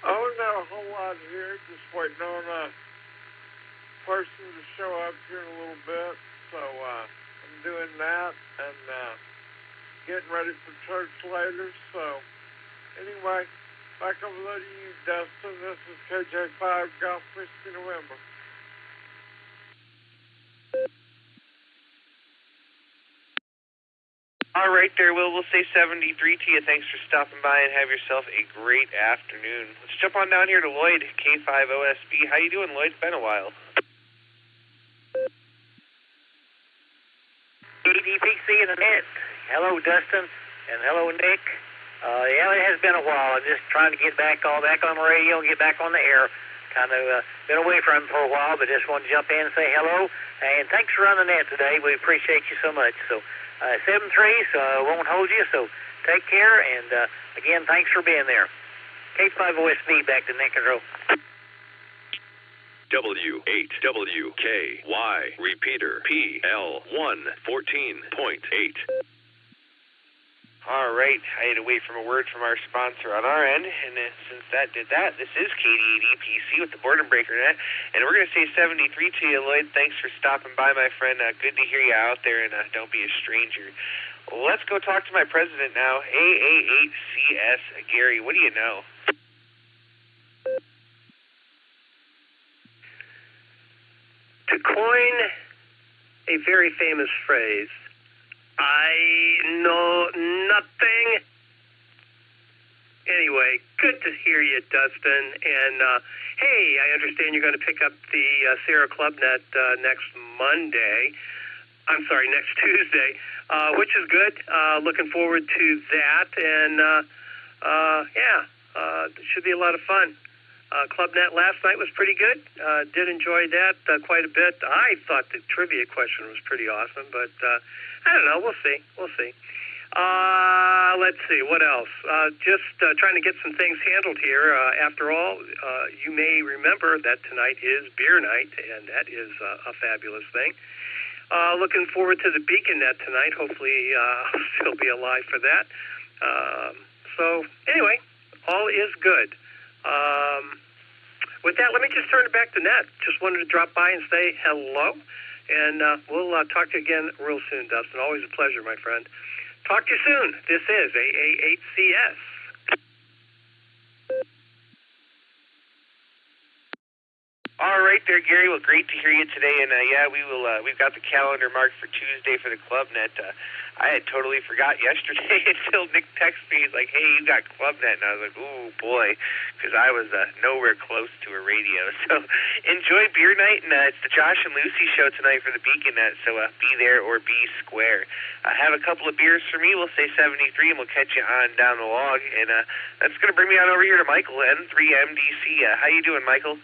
Oh, not a whole lot here. Just waiting on a person to show up here in a little bit. So I'm doing that and getting ready for church later. So anyway, back over to you, Dustin. This is KJ5 Golf Whiskey November. All right there, Will. We'll say 73 to you. Thanks for stopping by and have yourself a great afternoon. Let's jump on down here to Lloyd, K5OSB. How you doing, Lloyd? It's been a while. KDPC in the net. Hello, Dustin, and hello, Nick. Yeah, it has been a while. I'm just trying to get back on the radio and get back on the air. Kind of been away from it for a while, but just wanted to jump in and say hello. And thanks for running the net today. We appreciate you so much. So 7-3, so I won't hold you. So take care, and again, thanks for being there. K5OSB back to net control. W8WKY, repeater, PL114.8. All right, I had to wait for a word from our sponsor on our end, and since that did that, this is KD8EPC with the Boredom Breaker Net, and we're going to say 73 to you, Lloyd. Thanks for stopping by, my friend. Good to hear you out there, and don't be a stranger. Let's go talk to my president now, AA8CS, Gary. What do you know? To coin a very famous phrase, I know nothing. Anyway, good to hear you, Dustin. And, hey, I understand you're going to pick up the SARA ClubNet next Tuesday, which is good. Looking forward to that. And, it should be a lot of fun. ClubNet last night was pretty good. Did enjoy that quite a bit. I thought the trivia question was pretty awesome, but I don't know. We'll see. Let's see. What else? Just trying to get some things handled here. After all, you may remember that tonight is beer night, and that is a fabulous thing. Looking forward to the Beacon Net tonight. Hopefully I'll still be alive for that. So anyway, all is good. With that, let me just turn it back to Ned. Just wanted to drop by and say hello, and we'll talk to you again real soon, Dustin. Always a pleasure, my friend. Talk to you soon. This is AA8CS. All right there, Gary. Well, great to hear you today. And yeah, we've got the calendar marked for Tuesday for the ClubNet. I had totally forgot yesterday until Nick texted me. He's like, "Hey, you got ClubNet?" And I was like, "Ooh, boy," because I was nowhere close to a radio. So enjoy beer night, and it's the Josh and Lucy show tonight for the BeaconNet. So be there or be square. Have a couple of beers for me. We'll say 73, and we'll catch you on down the log. And that's going to bring me on over here to Michael, N3MDC. How you doing, Michael?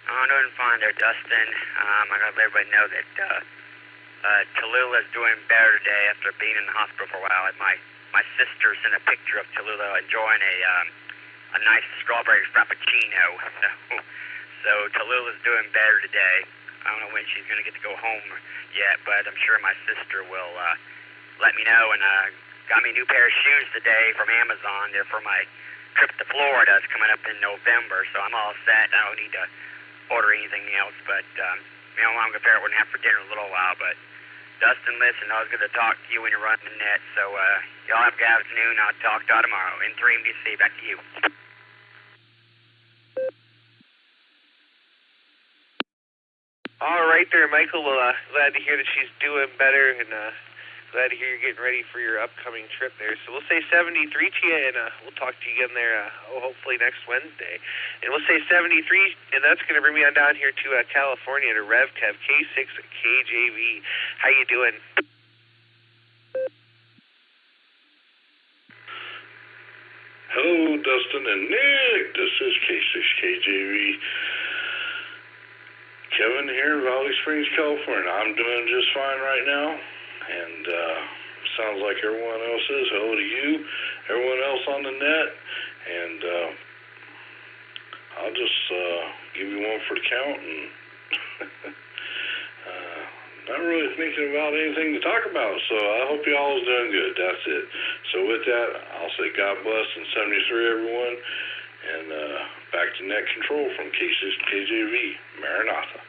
I'm doing fine there, Dustin. I gotta let everybody know that Tallulah's doing better today after being in the hospital for a while. My sister sent a picture of Tallulah enjoying a nice strawberry frappuccino. So Tallulah's doing better today. I don't know when she's gonna get to go home yet, but I'm sure my sister will let me know. And got me a new pair of shoes today from Amazon. They're for my trip to Florida. It's coming up in November, so I'm all set. I don't need to order anything else, but me and Mom and Parrot wouldn't have for dinner in a little while. But Dustin, listen, I was going to talk to you when you're running the net, so y'all have a good afternoon. I'll talk to you tomorrow. N3MDC, back to you. All right there, Michael. Well, glad to hear that she's doing better, and glad to hear you're getting ready for your upcoming trip there. So we'll say 73 to you, and we'll talk to you again there hopefully next Wednesday. And we'll say 73, and that's going to bring me on down here to California to RevKev, K6 KJV. How you doing? Hello, Dustin and Nick. This is K6 KJV. Kevin here in Valley Springs, California. I'm doing just fine right now. And sounds like everyone else is. Hello to you, everyone else on the net, and I'll just give you one for the count, and not really thinking about anything to talk about, so I hope you all is doing good. That's it. So with that, I'll say God bless and 73 everyone, and back to net control from K6 KJV, Maranatha.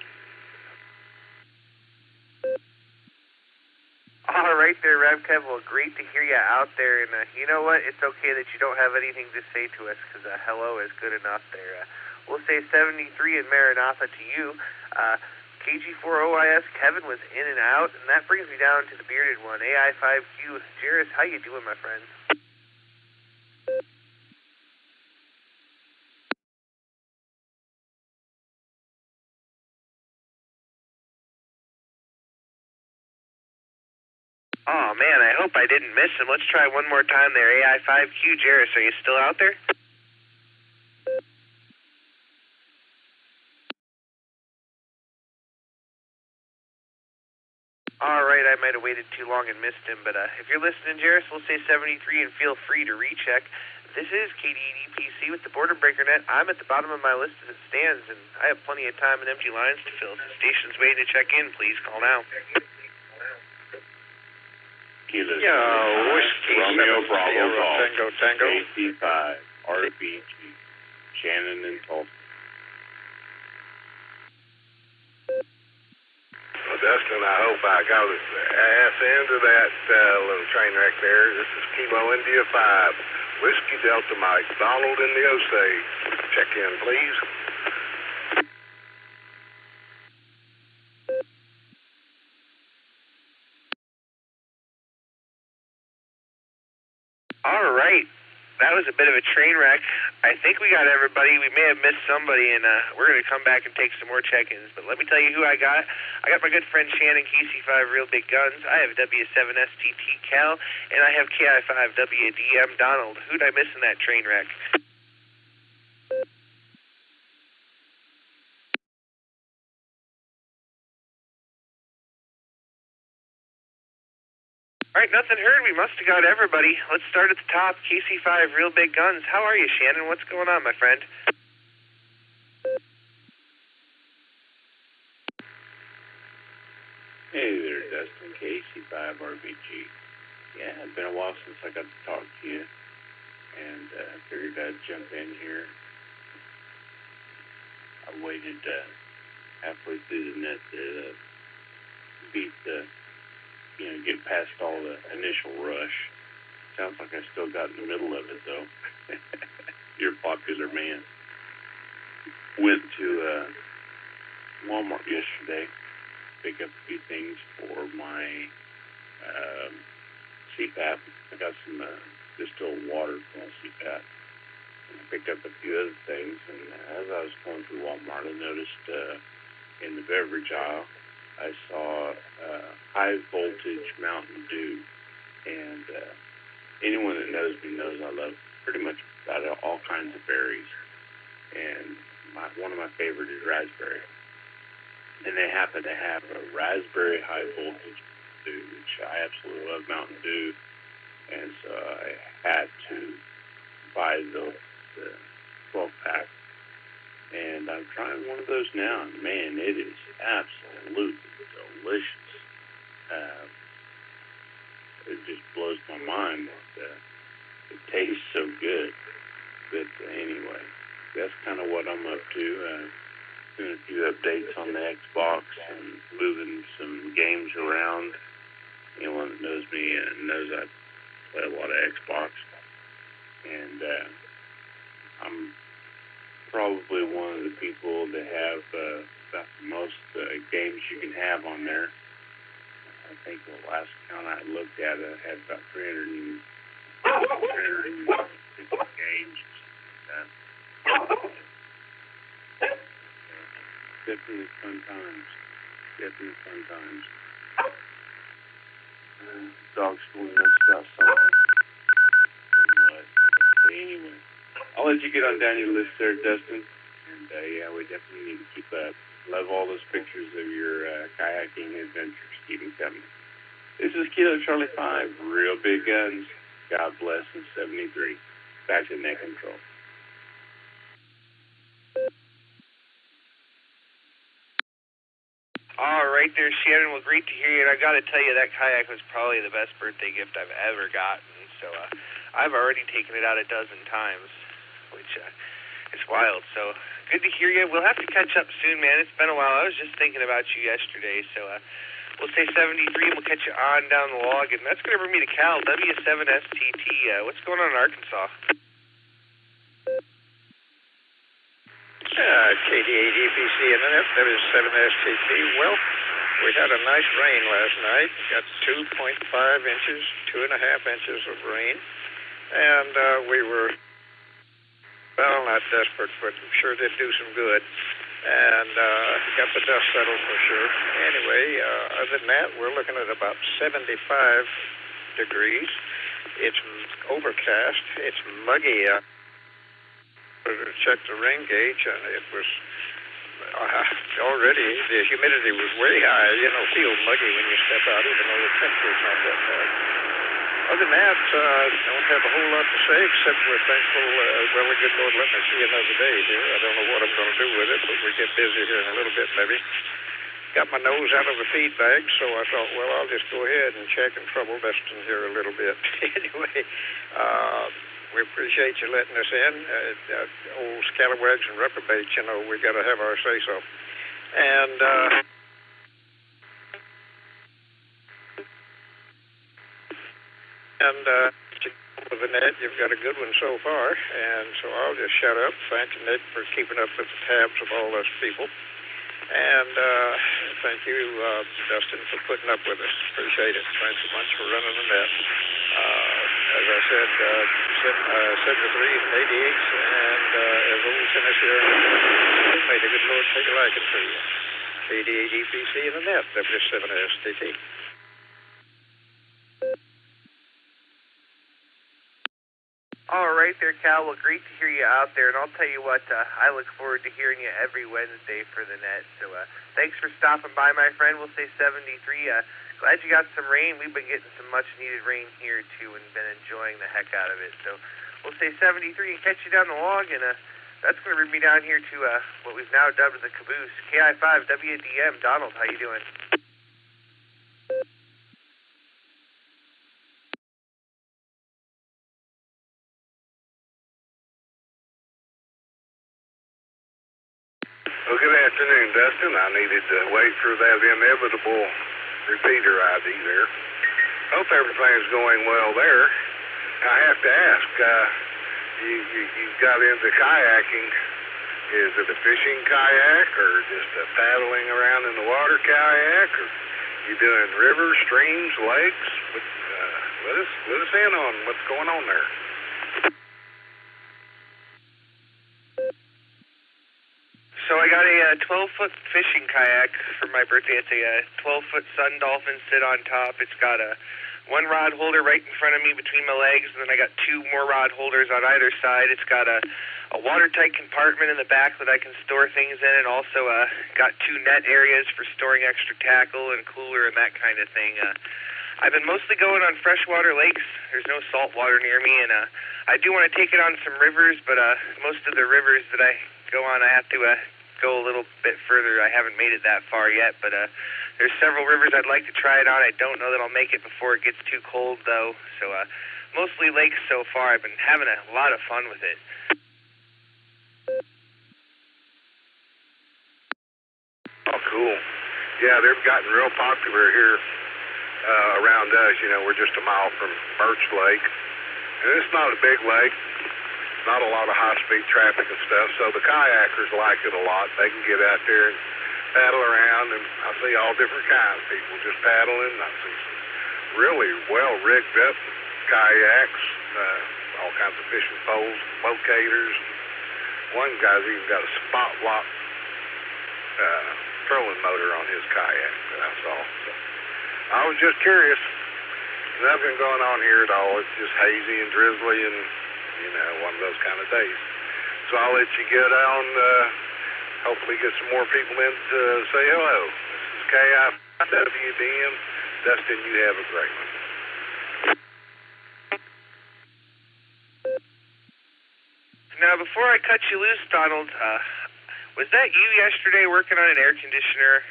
All right there, RevKev. Well, great to hear you out there. And you know what? It's okay that you don't have anything to say to us because hello is good enough there. We'll say 73 in Maranatha to you. KG4OIS, Kevin was in and out. And that brings me down to the bearded one, AI5Q. Jairus, how you doing, my friend? Oh, man, I hope I didn't miss him. Let's try one more time there. AI5Q, Jairus, are you still out there? All right, I might have waited too long and missed him, but if you're listening, Jairus, we'll say 73 and feel free to recheck. This is KD8EPC with the Boredom Breaker Net. I'm at the bottom of my list as it stands, and I have plenty of time and empty lines to fill. The station's waiting to check in. Please call now. Whiskey Romeo Bravo Golf Tango AC5 RBG Shannon and Tulsa. Well, Dustin, I hope I got the ass end of that little train wreck there. This is Kilo India 5, Whiskey Delta Mike, Donald in the Osage. Check in, please. All right. That was a bit of a train wreck. I think we got everybody. We may have missed somebody, and we're going to come back and take some more check-ins. But let me tell you who I got. I got my good friend Shannon, KC5 Real Big Guns. I have W7STT Cal, and I have KI5 WDM Donald. Who'd I miss in that train wreck? All right, nothing heard. We must have got everybody. Let's start at the top. KC5 Real Big Guns. How are you, Shannon? What's going on, my friend? Hey there, Dustin. KC5 RBG. Yeah, it's been a while since I got to talk to you, and figured I'd jump in here. I waited halfway through the net to beat the, get past all the initial rush. Sounds like I still got in the middle of it, though. You're a popular man. Went to Walmart yesterday, pick up a few things for my CPAP. I got some distilled water for my CPAP. And I picked up a few other things, and as I was going through Walmart, I noticed in the beverage aisle, I saw high voltage Mountain Dew. And anyone that knows me knows I love pretty much about all kinds of berries. And one of my favorite is raspberry. And they happen to have a raspberry high voltage Dew, which I absolutely love Mountain Dew. And so I had to buy the 12-pack. And I'm trying one of those now. And man, it is absolutely delicious. It just blows my mind that it tastes so good. But anyway, that's kind of what I'm up to. Doing a few updates on the Xbox and moving some games around. Anyone that knows me knows I play a lot of Xbox. And I'm probably one of the people that have about the most games you can have on there. I think the last count I looked at, I had about 350 games. Definitely fun times. Definitely fun times. Dog's going nuts about something. But anyway, I'll let you get on down your list there, Dustin. And yeah, we definitely need to keep up. Love all those pictures of your kayaking adventures. Keep them coming. This is Kilo Charlie 5, real big guns. God bless in 73. Back to net control. All right there, Shannon. Well, great to hear you. And I got to tell you, that kayak was probably the best birthday gift I've ever gotten. So I've already taken it out a dozen times, which is wild. So good to hear you. We'll have to catch up soon, man. It's been a while. I was just thinking about you yesterday. So we'll say 73, and we'll catch you on down the log. And that's going to bring me to Cal, W7STT. What's going on in Arkansas? KD8EPC Internet, W7STT. Well, we had a nice rain last night. Got 2.5 inches, 2.5 inches of rain. And we were, well, not desperate, but sure did do some good. And got the dust settled for sure. Anyway, other than that, we're looking at about 75 degrees. It's overcast. It's muggy out. Checked the rain gauge, and it was already, the humidity was way high. You know, feel muggy when you step out, even though the temperature's not that high. Other than that, I don't have a whole lot to say, except we're thankful, well, the good Lord let me see another day here. I don't know what I'm going to do with it, but we'll get busy here in a little bit, maybe. Got my nose out of the feed bag, so I thought, well, I'll just go ahead and check and trouble Dustin here a little bit. Anyway, we appreciate you letting us in. Old scalawags and reprobates, you know, we got to have our say-so. And with the net, you've got a good one so far. And so I'll just shut up. Thank you, Nick, for keeping up with the tabs of all us people. And thank you, Dustin, for putting up with us. Appreciate it. Thanks so much for running the net. As I said, 73s and 88s, and as old Tennis here, may the good Lord take a liking to you. 88 EPC in the net, W7STT. All right there, Cal. Well, great to hear you out there. And I'll tell you what, I look forward to hearing you every Wednesday for the net. So thanks for stopping by, my friend. We'll say 73. Glad you got some rain. We've been getting some much-needed rain here, too, and been enjoying the heck out of it. So we'll say 73 and catch you down the log. And that's going to bring me down here to what we've now dubbed the caboose. KI5 WDM. Donald, how you doing? Well, good afternoon, Dustin. I needed to wait for that inevitable repeater ID there. Hope everything's going well there. I have to ask, you got into kayaking. Is it a fishing kayak or just a paddling around in the water kayak? Or you doing rivers, streams, lakes? Let us in on what's going on there. So I got a 12-foot fishing kayak for my birthday. It's a 12-foot Sun Dolphin sit on top. It's got a one rod holder right in front of me between my legs, and then I got two more rod holders on either side. It's got a watertight compartment in the back that I can store things in, and also got two net areas for storing extra tackle and cooler and that kind of thing. I've been mostly going on freshwater lakes. There's no salt water near me, and I do want to take it on some rivers, but most of the rivers that I go on, I have to go a little bit further. I haven't made it that far yet, but there's several rivers I'd like to try it on. I don't know that I'll make it before it gets too cold, though. So mostly lakes so far. I've been having a lot of fun with it. Oh, cool. Yeah, they've gotten real popular here around us. You know, we're just a mile from Birch Lake. And it's not a big lake. Not a lot of high-speed traffic and stuff, so the kayakers like it a lot. They can get out there and paddle around, and I see all different kinds of people just paddling. I see some really well-rigged up kayaks, all kinds of fishing poles, locators. One guy's even got a spot lock trolling motor on his kayak that I saw. So I was just curious. Nothing going on here at all. It's just hazy and drizzly and, you know, one of those kind of days. So I'll let you get on, hopefully get some more people in to say hello. This is KIWDM. Dustin, you have a great one. Now, before I cut you loose, Donald, was that you yesterday working on an air conditioner?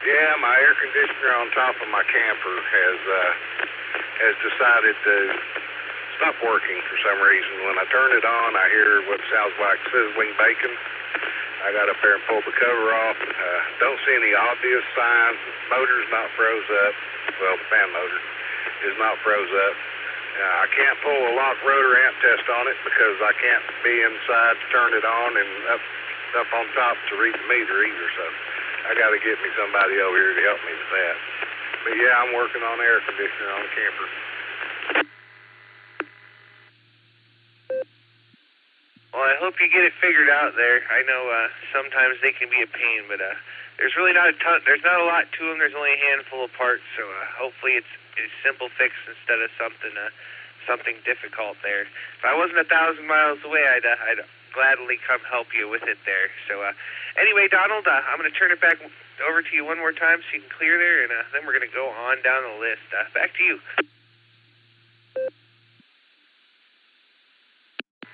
Yeah, my air conditioner on top of my camper has decided to stop working for some reason. When I turn it on, I hear what sounds like sizzling bacon. I got up there and pulled the cover off. Don't see any obvious signs. The motor's not froze up. Well, the fan motor is not froze up. I can't pull a lock rotor amp test on it because I can't be inside to turn it on and up on top to read the meter either. So I got to get me somebody over here to help me with that. But yeah, I'm working on air conditioner on the camper. Well, I hope you get it figured out there. I know sometimes they can be a pain, but there's really not a ton. There's not a lot to them. There's only a handful of parts, so hopefully it's a simple fix instead of something difficult there. If I wasn't 1,000 miles away, I'd gladly come help you with it there. So anyway, Donald, I'm going to turn it back over to you one more time so you can clear there, and then we're going to go on down the list. Back to you.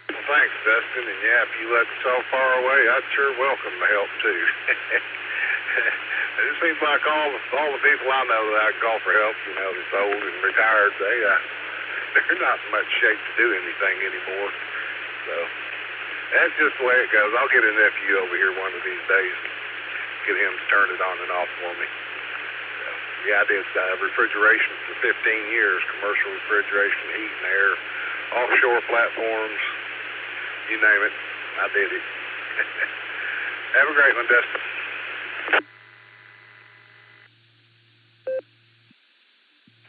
Well, thanks, Dustin. And yeah, if you look so far away, I'd sure welcome the help too. It seems like all the people I know that I call for help, you know, that's old and retired, they're not in much shape to do anything anymore. So that's just the way it goes. I'll get a nephew over here one of these days, get him to turn it on and off for me. So, yeah, I did refrigeration for 15 years, commercial refrigeration, heat and air, offshore platforms, you name it, I did it. Have a great one, Dustin.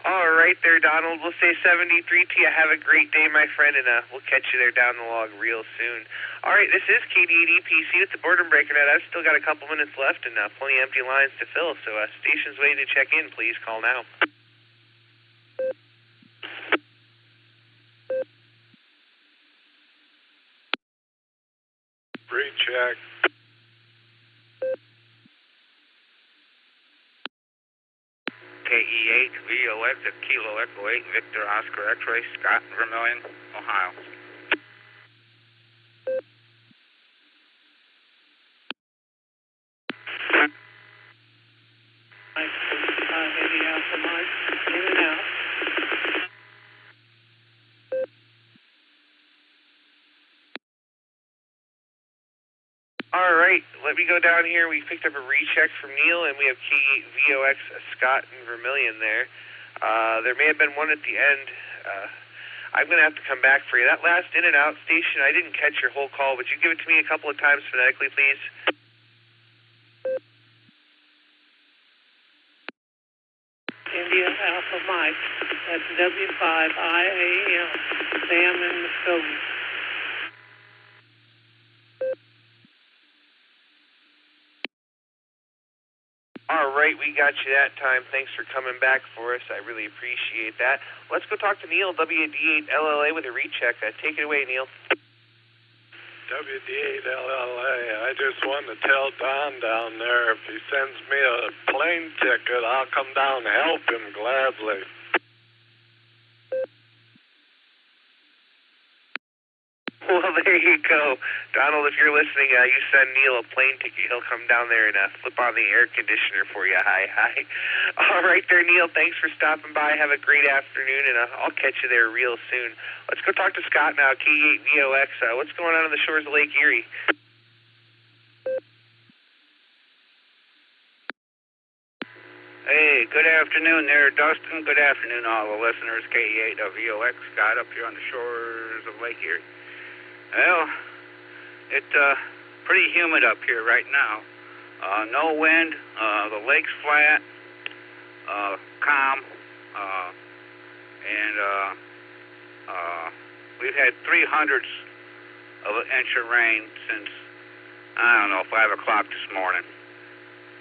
All right there, Donald. We'll say 73 to you. Have a great day, my friend, and we'll catch you there down the log real soon. All right, this is KD8EPC with the Boredom Breaker Net. I've still got a couple minutes left and plenty of empty lines to fill, so stations waiting to check in. Please call now. Recheck. KE8, VOX at Kilo Echo 8, Victor Oscar X-Ray, Scott, Vermilion, Ohio. Heavy Alpha Mike, in and out. All right, let me we go down here, we picked up a recheck from Neil, and we have K8VOX Scott and Vermilion there. There may have been one at the end. I'm going to have to come back for you. That last in and out station, I didn't catch your whole call. Would you give it to me a couple of times phonetically, please? India Alpha Mike, that's W5IAM, Sam in Muskogee. All right, we got you that time. Thanks for coming back for us. I really appreciate that. Let's go talk to Neil, WD8LLA, with a recheck. Take it away, Neil. WD8LLA, I just want to tell Don down there if he sends me a plane ticket, I'll come down and help him gladly. Well, there you go. Donald, if you're listening, you send Neil a plane ticket. He'll come down there and flip on the air conditioner for you. Hi. All right there, Neil. Thanks for stopping by. Have a great afternoon, and I'll catch you there real soon. Let's go talk to Scott now, K8VOX. What's going on the shores of Lake Erie? Hey, good afternoon there, Dustin. Good afternoon, all the listeners. K8VOX, Scott, up here on the shores of Lake Erie. Well, it's pretty humid up here right now. No wind, the lake's flat, calm, and we've had 3/100 of an inch of rain since, I don't know, 5 o'clock this morning.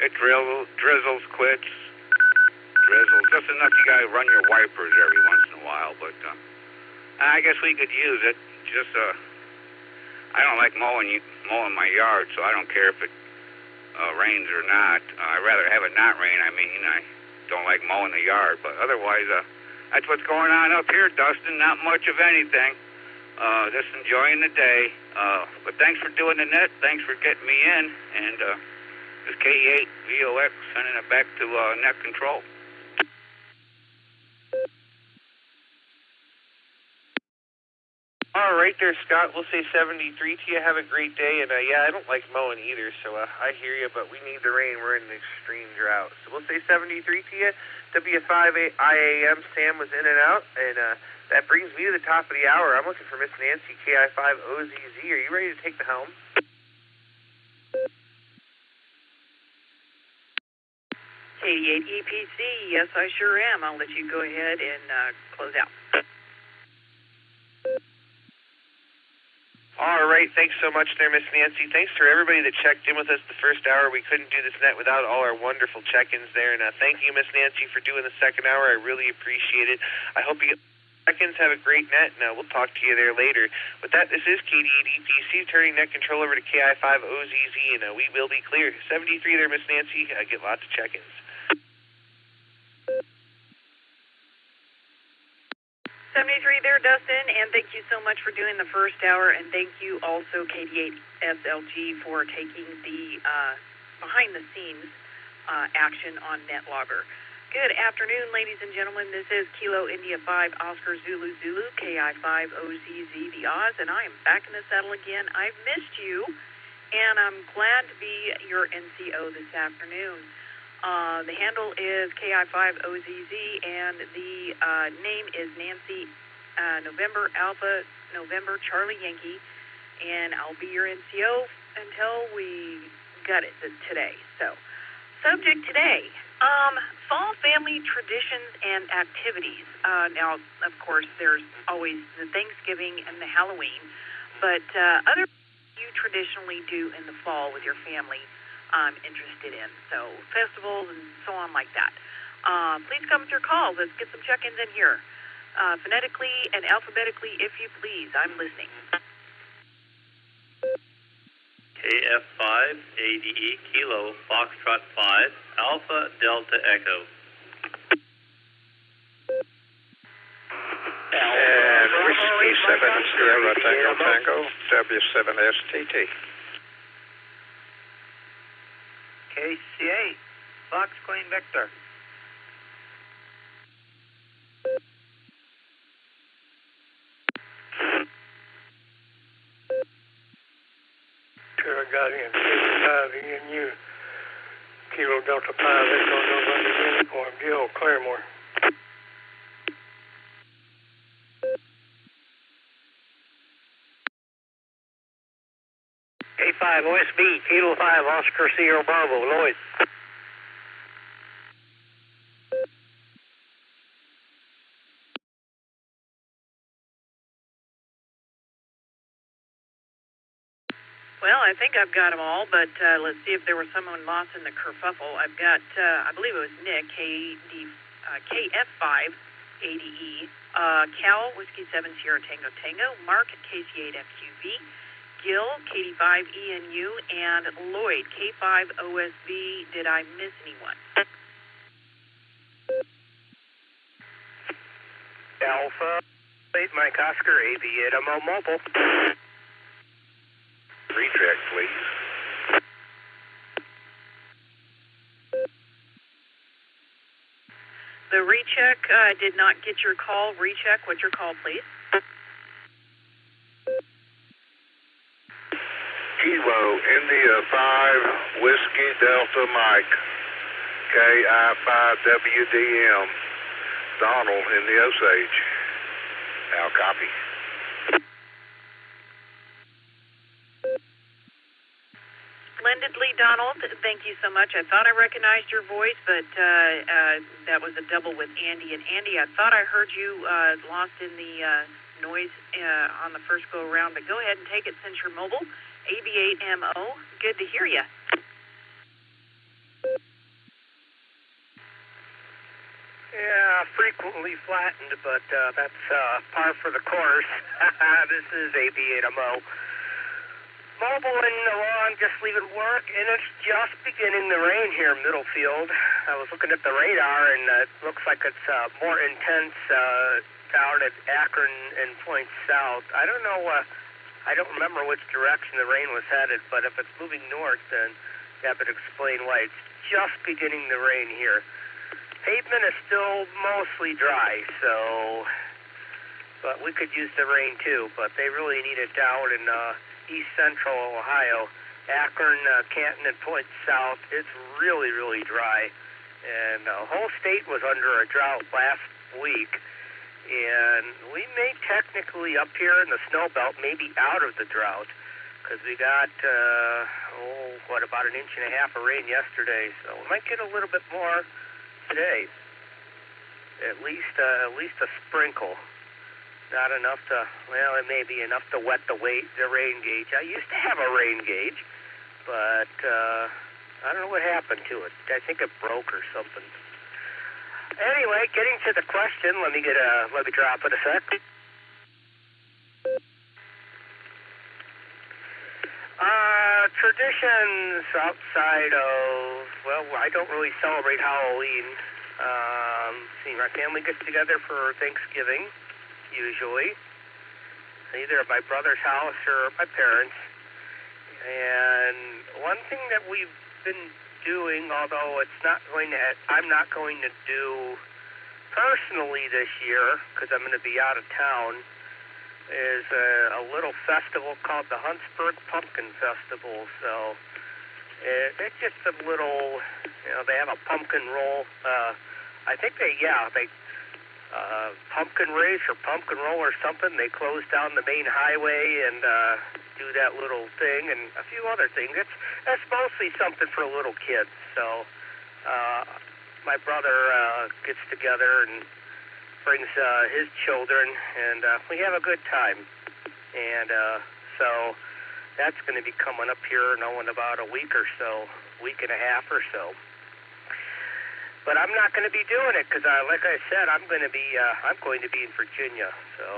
It drizzles, quits, drizzles, just enough you gotta run your wipers every once in a while, but I guess we could use it. Just I don't like mowing my yard, so I don't care if it rains or not. I'd rather have it not rain. I don't like mowing the yard, but otherwise, that's what's going on up here, Dustin. Not much of anything. Just enjoying the day. But thanks for doing the net. Thanks for getting me in. And this K8VOX sending it back to net control. All right there, Scott. We'll say 73 to you. Have a great day. And, yeah, I don't like mowing either, so I hear you, but we need the rain. We're in an extreme drought. So we'll say 73 to you. W5IAM, Sam was in and out, and that brings me to the top of the hour. I'm looking for Miss Nancy, KI5OZZ. Are you ready to take the helm? K8EPC, yes, I sure am. I'll let you go ahead and close out. All right, thanks so much there, Miss Nancy. Thanks for everybody that checked in with us the first hour. We couldn't do this net without all our wonderful check-ins there, and thank you, Miss Nancy, for doing the second hour. I really appreciate it. I hope you get check-ins. Have a great net, and we'll talk to you there later. With that, this is KD8EPC, turning net control over to KI5OZZ, and we will be clear. 73 there, Miss Nancy. Get lots of check-ins. There, Dustin, and thank you so much for doing the first hour, and thank you also, KD8SLG, for taking the behind-the-scenes action on Netlogger. Good afternoon, ladies and gentlemen. This is Kilo India 5 Oscar Zulu Zulu, KI5OZZ, the Oz, and I am back in the saddle again. I've missed you, and I'm glad to be your NCO this afternoon. The handle is KI5OZZ, and the name is Nancy November Alpha November Charlie Yankee, and I'll be your NCO until we got it today. So, subject today, fall family traditions and activities. Now, of course, there's always the Thanksgiving and the Halloween, but other you traditionally do in the fall with your family, I'm interested in. So festivals and so on like that. Please come with your calls. Let's get some check-ins in here. Phonetically and alphabetically, if you please. I'm listening. KF5, ADE, Kilo, Foxtrot 5, Alpha, Delta, Echo. And Whiskey 7, Sierra Tango Tango, W7STT. KCA, Fox Queen Victor. sure I got in. 55 ENU, Kilo Delta 5, Echo November Uniform, Gil, Claremore. K5 OSB, Kilo 5, Oscar Sierra Bravo, Lloyd. Well, I think I've got them all, but let's see if there was someone lost in the kerfuffle. I've got, I believe it was Nick, KF5 ADE, Cal, Whiskey 7 Sierra Tango Tango, Mark, KC8FQV, Gil, KD5 ENU, and Lloyd, K5 OSB. Did I miss anyone? Alpha, 8 Mike Oscar, AV8MO Mobile. Recheck, please. The recheck, did not get your call. Recheck, what's your call, please? Kilo, India 5, Whiskey Delta Mike, KI5WDM, Donald in the Osage. Now copy. Splendidly, Donald. Thank you so much. I thought I recognized your voice, but that was a double with Andy. And Andy, I thought I heard you lost in the noise on the first go-around, but go ahead and take it since you're mobile. AB8MO, good to hear you. Yeah, frequently flattened, but that's par for the course. This is AB8MO. Mobiling along, just leaving work, and it's just beginning to rain here in Middlefield. I was looking at the radar, and it looks like it's more intense down at Akron and points south. I don't know, I don't remember which direction the rain was headed, but if it's moving north, then that would explain why it's just beginning to rain here. Pavement is still mostly dry, so, but we could use the rain too, but they really need it down in east central Ohio. Akron, Canton, and Point South, it's really, really dry. And the whole state was under a drought last week. And we may technically, up here in the snow belt, maybe out of the drought. Because we got, about an inch and a half of rain yesterday. So we might get a little bit more today. At least a sprinkle. Not enough to, well, it may be enough to wet the rain gauge. I used to have a rain gauge, but I don't know what happened to it. I think it broke or something. Anyway, getting to the question, let me drop it a sec. Traditions outside of, well, I don't really celebrate Halloween. My family gets together for Thanksgiving. Usually, either at my brother's house or my parents. And one thing that we've been doing, although I'm not going to do personally this year because I'm going to be out of town, is a little festival called the Huntsburg Pumpkin Festival. So it's just a little, they have a pumpkin roll. I think they pumpkin race or pumpkin roll or something. They close down the main highway and do that little thing and a few other things. It's mostly something for little kids. So my brother gets together and brings his children, and we have a good time. And so that's going to be coming up here in about a week or so, week and a half or so. But I'm not going to be doing it because, like I said, I'm going to be in Virginia. So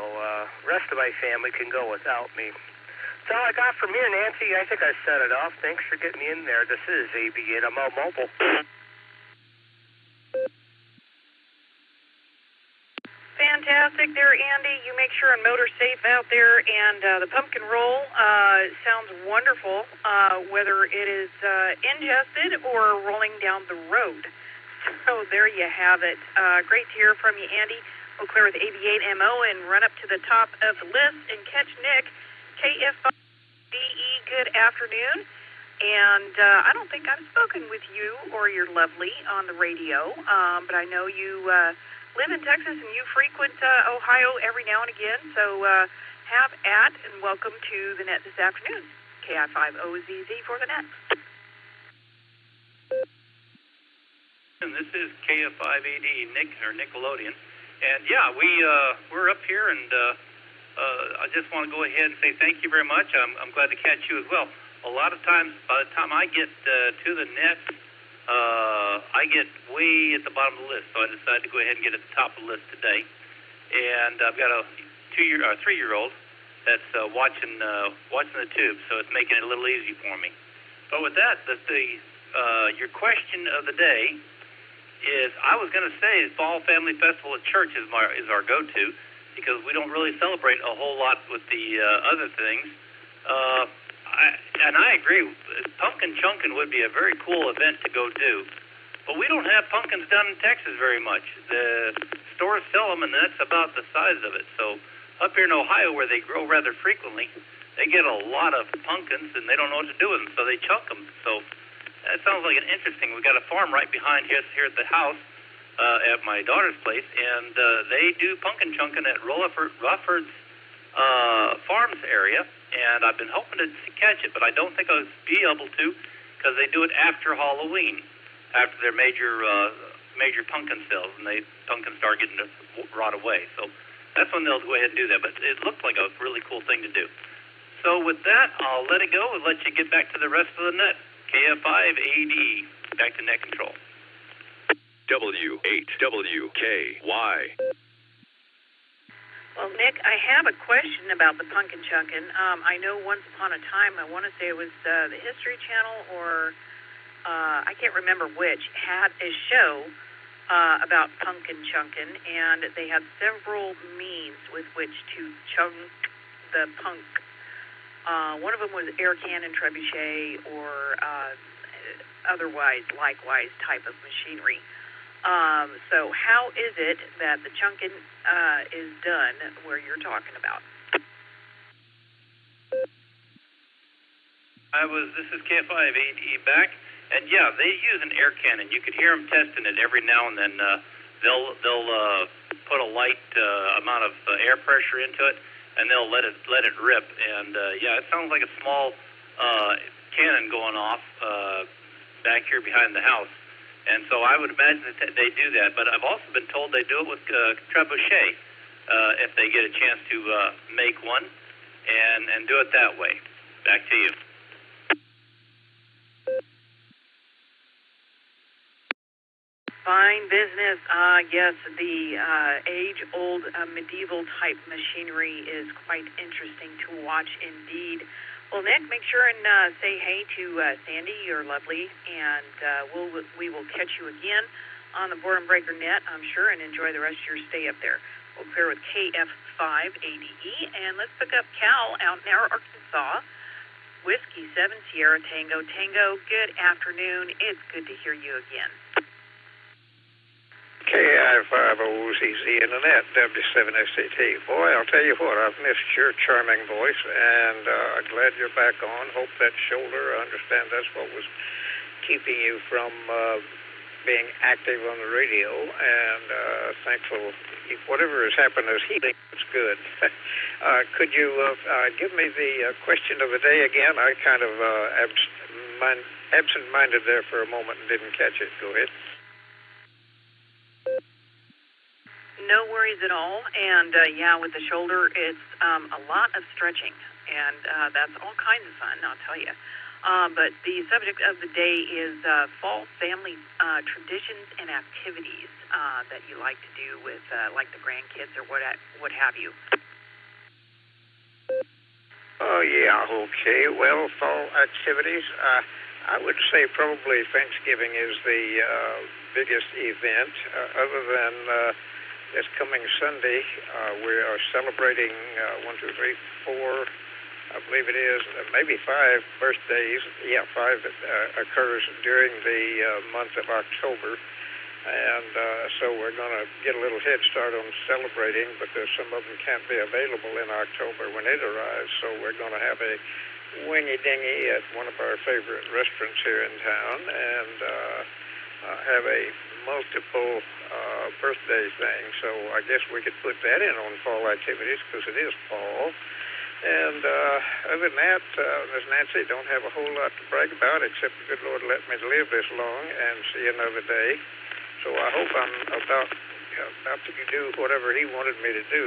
rest of my family can go without me. That's all I got from here, Nancy. I think I set it off. Thanks for getting me in there. This is AB8MO Mobile. Fantastic there, Andy. You make sure and motor safe out there. And the pumpkin roll sounds wonderful, whether it is ingested or rolling down the road. So there you have it. Great to hear from you, Andy. We'll clear with AB8MO and run up to the top of the list and catch Nick, KF5DE. good afternoon. And I don't think I've spoken with you or your lovely on the radio, but I know you live in Texas and you frequent Ohio every now and again. So have at and welcome to the net this afternoon. KI5OZZ for the net. And this is KF5AD Nickelodeon. And yeah, we're up here, and I just want to go ahead and say thank you very much. I'm glad to catch you as well. A lot of times, by the time I get to the net, I get way at the bottom of the list. So I decided to go ahead and get at the top of the list today. And I've got a 3-year-old that's watching the tube, so it's making it a little easy for me. But with that, your question of the day is, I was going to say Fall Family Festival at church is our go-to, because we don't really celebrate a whole lot with the other things. And I agree, pumpkin chunkin' would be a very cool event to go do. But we don't have pumpkins down in Texas very much. The stores sell them, and that's about the size of it. So up here in Ohio, where they grow rather frequently, they get a lot of pumpkins, and they don't know what to do with them, so they chunk them. So that sounds like an interesting. We've got a farm right behind here at the house at my daughter's place, and they do pumpkin chunkin' at Rufford's Farms area. And I've been hoping to catch it, but I don't think I'll be able to, because they do it after Halloween, after their major pumpkin sales, and pumpkins start getting to rot away. So that's when they'll go ahead and do that. But it looked like a really cool thing to do. So with that, I'll let it go and let you get back to the rest of the net. KF5AD, back to net control. W8WKY. Well, Nick, I have a question about the pumpkin chunkin'. I know once upon a time, I want to say it was the History Channel or I can't remember which, had a show about pumpkin chunkin', and they had several means with which to chunk the punk. One of them was air cannon, trebuchet, or likewise type of machinery. So how is it that the chunkin' is done where you're talking about? This is KF5AD back, and yeah, they use an air cannon. You could hear them testing it every now and then. They'll put a light amount of air pressure into it, and they'll let it rip. And yeah, it sounds like a small cannon going off back here behind the house. And so I would imagine that they do that. But I've also been told they do it with trebuchet if they get a chance to make one and do it that way. Back to you. Fine business. Yes, the age-old medieval-type machinery is quite interesting to watch indeed. Well, Nick, make sure and say hey to Sandy, your lovely, and we will catch you again on the Boredom Breaker net, I'm sure, and enjoy the rest of your stay up there. We'll clear with KF5ADE, and let's pick up Cal out in Arkansas. Whiskey 7 Sierra Tango Tango. Good afternoon. It's good to hear you again. KI5OZZ Internet, W7SAT. Boy, I'll tell you what, I've missed your charming voice, and I'm glad you're back on. Hope that shoulder, I understand that's what was keeping you from being active on the radio, and thankful whatever has happened is healing. It's good. Could you give me the question of the day again? I kind of absent-minded there for a moment and didn't catch it. Go ahead. No worries at all, and yeah, with the shoulder, it's a lot of stretching, and that's all kinds of fun, I'll tell you. But the subject of the day is fall family traditions and activities that you like to do with, like the grandkids or what have you. Oh, yeah, okay. Well, fall activities, I would say probably Thanksgiving is the biggest event, other than this coming Sunday. We are celebrating 1, 2, 3, 4, I believe it is, maybe 5 birthdays. Yeah, 5 occurs during the month of October. And so we're going to get a little head start on celebrating because some of them can't be available in October when it arrives. So we're going to have a Wingy Dingy at one of our favorite restaurants here in town, and have a multiple birthday thing. So I guess we could put that in on fall activities because it is fall. And other than that, Miss Nancy, don't have a whole lot to brag about except the good Lord let me live this long and see another day. So I hope I'm about to do whatever he wanted me to do,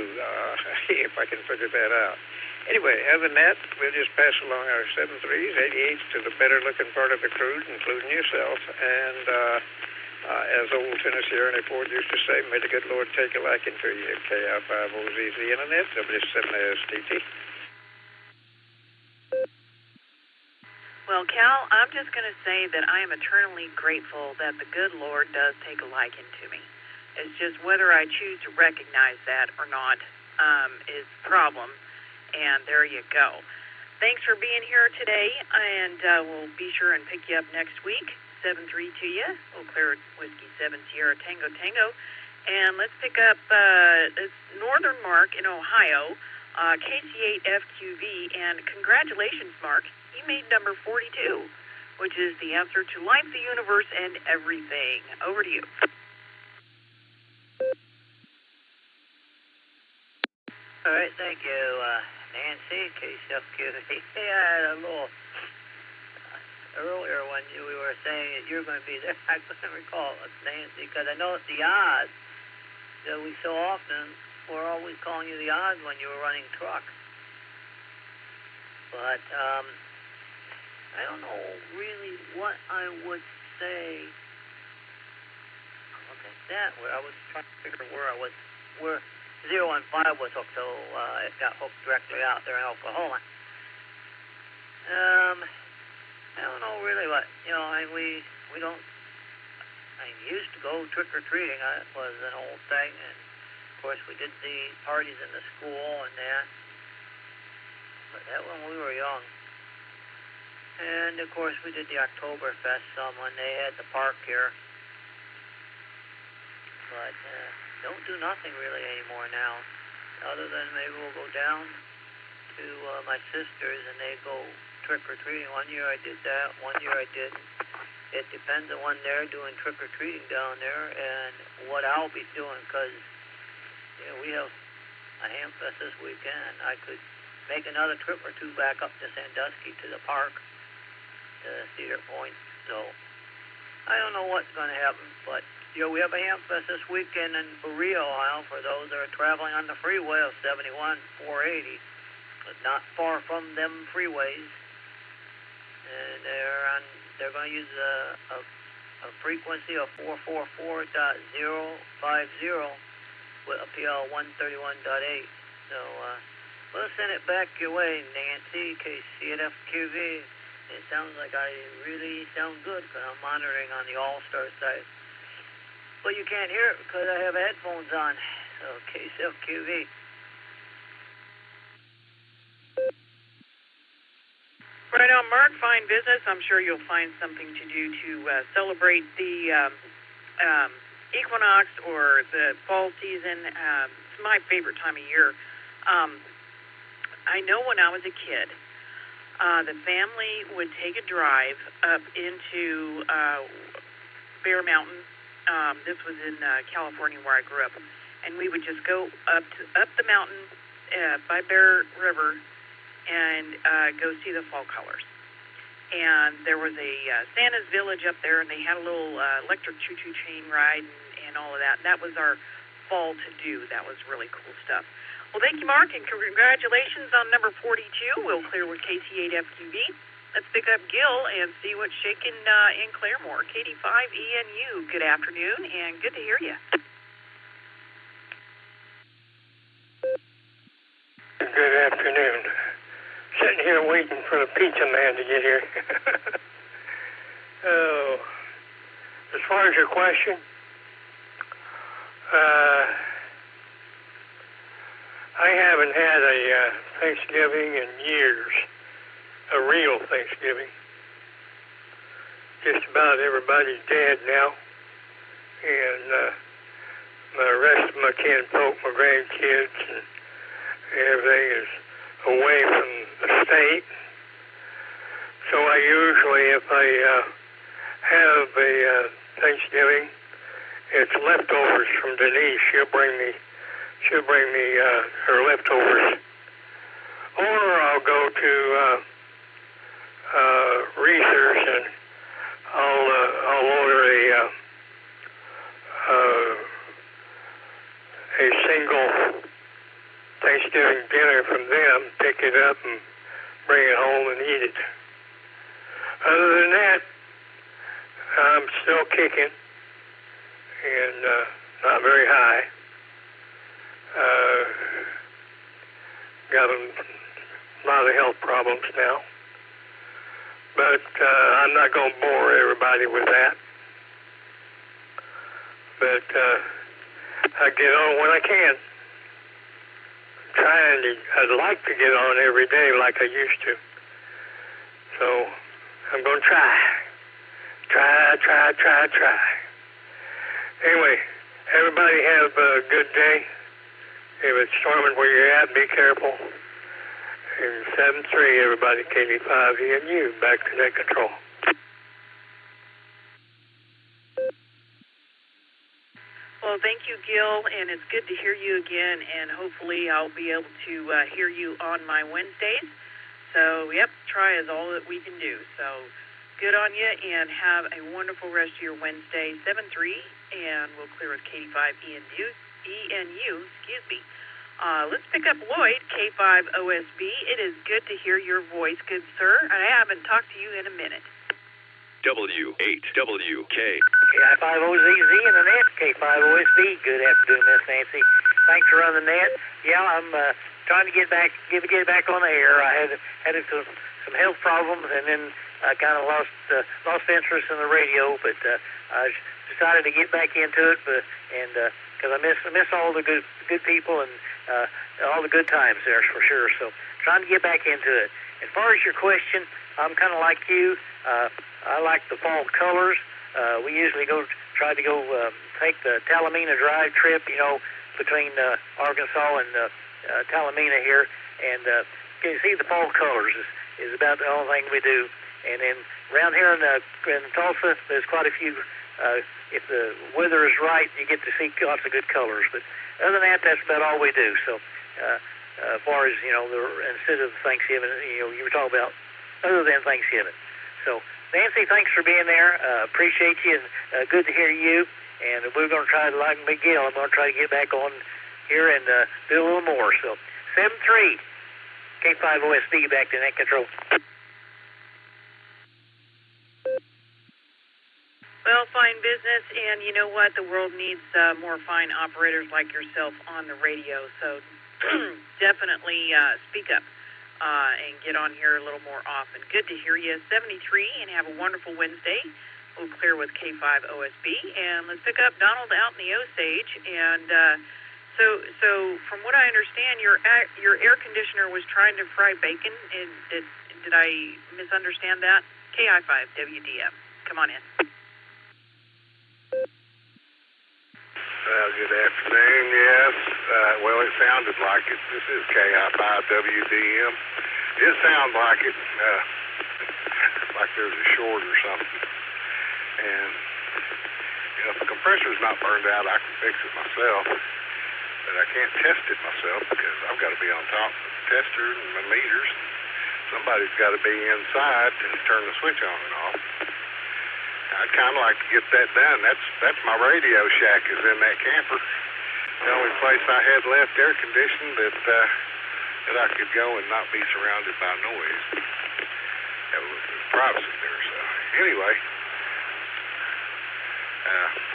if I can figure that out. Anyway, other than that, we'll just pass along our 73s, 88s to the better-looking part of the crew, including yourself. And as old Tennessee Ernie Ford used to say, may the good Lord take a liking to you. KI5OZZ Internet, W7STT. Well, Cal, I'm just going to say that I am eternally grateful that the good Lord does take a liking to me. It's just whether I choose to recognize that or not is the problem. And there you go. Thanks for being here today, and we'll be sure and pick you up next week. 7-3 to you. We'll clear Whiskey 7 Sierra Tango Tango. And let's pick up Northern Mark in Ohio, KC8FQV. And congratulations, Mark. You made number 42, which is the answer to life, the universe, and everything. Over to you. All right, thank you, Nancy, KCFQV. Hey, I had a little earlier when we were saying that you're going to be there. I couldn't recall it, Nancy, because I know the odds that we so often were always calling you the odds when you were running trucks. But I don't know really what I would say. Okay, that where I was trying to figure where I was, where 015 was hooked, so it got hooked directly out there in Oklahoma. I don't know really what, we don't, used to go trick-or-treating. It was an old thing, and of course we did the parties in the school and that. But that when we were young. And of course we did the Oktoberfest some when they had the park here. But don't do nothing really anymore now, other than maybe we'll go down to my sister's and they go trick-or-treating. One year I did that, one year I didn't. It depends on when they're doing trick-or-treating down there and what I'll be doing, because we have a Hamfest this weekend. I could make another trip or two back up to Sandusky to the park, to Cedar Point. So I don't know what's going to happen, but we have a Hamfest this weekend in Berea, Ohio, for those that are traveling on the freeway of 71, 480. But not far from them freeways. And they're going to use a frequency of 444.050 with a PL 131.8. So we'll send it back your way, Nancy, KCFQV. It sounds like I really sound good because I'm monitoring on the Allstar site. But you can't hear it because I have headphones on. So KCFQV. Right on, Mark. Fine business. I'm sure you'll find something to do to celebrate the equinox or the fall season. It's my favorite time of year. I know when I was a kid, the family would take a drive up into Bear Mountain. This was in California where I grew up. And we would just go up the mountain by Bear River and go see the fall colors. And there was a Santa's Village up there, and they had a little electric choo-choo train ride and all of that. That was our fall to-do. That was really cool stuff. Well, thank you, Mark, and congratulations on number 42. We'll clear with KC8FQV. Let's pick up Gil and see what's shaking in Claremore. KD5ENU, good afternoon, and good to hear you. Good afternoon. Sitting here waiting for the pizza man to get here. Oh, as far as your question, I haven't had a Thanksgiving in years, a real Thanksgiving. Just about everybody's dead now, and the rest of my kinfolk, my grandkids, and everything is away from the state. So I usually, if I have a Thanksgiving, it's leftovers from Denise. She'll bring me her leftovers. Or I'll go to Reese's and I'll order a single Thanksgiving dinner from them, pick it up and bring it home and eat it. Other than that, I'm still kicking and not very high. Got a lot of health problems now. But I'm not going to bore everybody with that. But I get on when I can. I'd like to get on every day like I used to. So I'm going to try. Try. Anyway, everybody have a good day. If it's storming where you're at, be careful. And 7-3, everybody, KD5, ENU, back to net control. Well, thank you, Gil, and it's good to hear you again, and hopefully I'll be able to hear you on my Wednesdays. So, yep, try is all that we can do. So, good on you, and have a wonderful rest of your Wednesday, 7-3, and we'll clear with KD5 ENU, excuse me. Let's pick up Lloyd, K5OSB. It is good to hear your voice, good sir. I haven't talked to you in a minute. W8WK. KI5OZZ in the net, K5OSB. Good afternoon, Miss Nancy. Thanks for running the net. Yeah, I'm trying to get back on the air. I had some health problems, and then I kind of lost interest in the radio, but I decided to get back into it, and because I miss all the good people and all the good times there for sure. So trying to get back into it. As far as your question, I'm kind of like you. I like the fall colors. We usually try to go take the Talamina Drive trip, between Arkansas and Talamina here, and you see the fall colors is about the only thing we do. And then around here in Tulsa, there's quite a few. If the weather is right, you get to see lots of good colors. But other than that, that's about all we do. So as far as instead of Thanksgiving, you were talking about other than Thanksgiving. So Nancy, thanks for being there. Appreciate you, and good to hear you. And we're going to try to, like Miguel, I'm going to try to get back on here and do a little more. So 7-3, K5OSB back to net control. Well, fine business, and you know what? The world needs more fine operators like yourself on the radio. So definitely speak up. And get on here a little more often. Good to hear you. 73, and have a wonderful Wednesday. We'll clear with K5OSB, and let's pick up Donald out in the Osage. And so from what I understand, your air conditioner was trying to fry bacon. And did I misunderstand that? KI5WDM. Come on in. Good afternoon, yes. Well, it sounded like it. This is KI5WDM. It sounds like it, like there's a short or something. And if the compressor's not burned out, I can fix it myself. But I can't test it myself because I've got to be on top of the tester and the meters. Somebody's got to be inside to turn the switch on and off. I'd kind of like to get that done. That's my radio shack is in that camper. The only place I had left air conditioned that I could go and not be surrounded by noise. Have a little bit of privacy there. So anyway,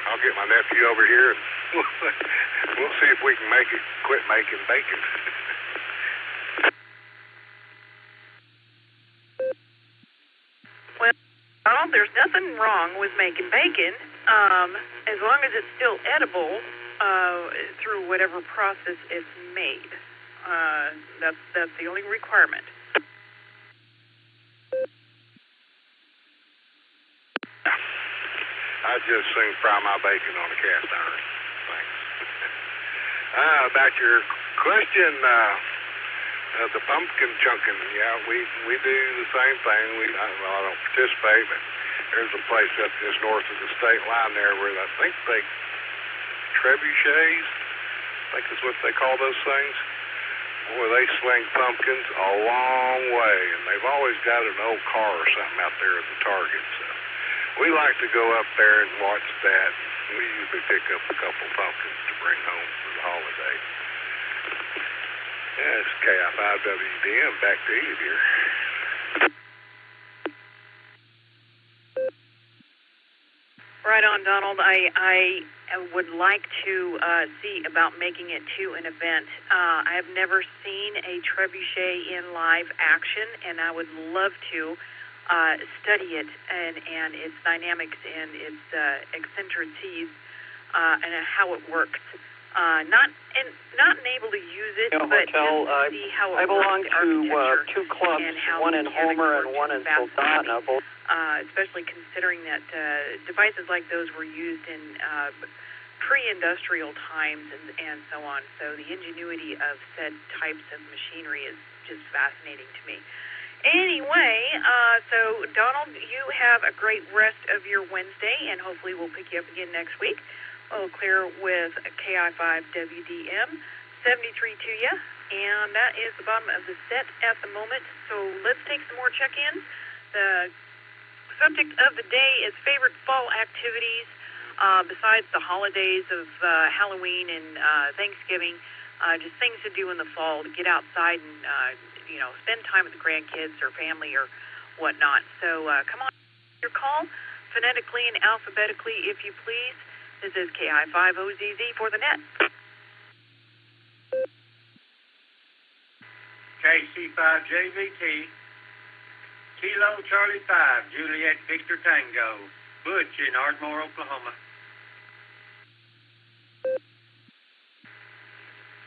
I'll get my nephew over here and we'll see if we can make it quit making bacon. Well, there's nothing wrong with making bacon, as long as it's still edible through whatever process it's made. That's the only requirement. I'd just soon fry my bacon on a cast iron. Thanks. About your question, The pumpkin chunking, yeah, we do the same thing. I don't participate, but there's a place up just north of the state line there where I think trebuchets, I think is what they call those things. Boy, they swing pumpkins a long way, and they've always got an old car or something out there at the target. So we like to go up there and watch that. We usually pick up a couple pumpkins to bring home for the holiday. Yeah, it's KI5WDM. Back to you, dear. Right on, Donald. I would like to see about making it to an event. I have never seen a trebuchet in live action, and I would love to study it and its dynamics and its eccentricities and how it works. Not able to use it, but Hotel, just see how it I belong works, to two clubs, one in Homer and one in Sultana. Especially considering that devices like those were used in pre-industrial times and so on. So the ingenuity of said types of machinery is just fascinating to me. Anyway, so Donald, you have a great rest of your Wednesday, and hopefully we'll pick you up again next week. We'll clear with KI5WDM 73 to you, and that is the bottom of the set at the moment. So let's take some more check-ins. The subject of the day is favorite fall activities besides the holidays of Halloween and Thanksgiving, just things to do in the fall to get outside and spend time with the grandkids or family or whatnot. So come on, your call phonetically and alphabetically, if you please. This is KI5OZZ for the net. KC5JVT, Kilo Charlie 5, Juliet Victor Tango, Butch in Ardmore, Oklahoma.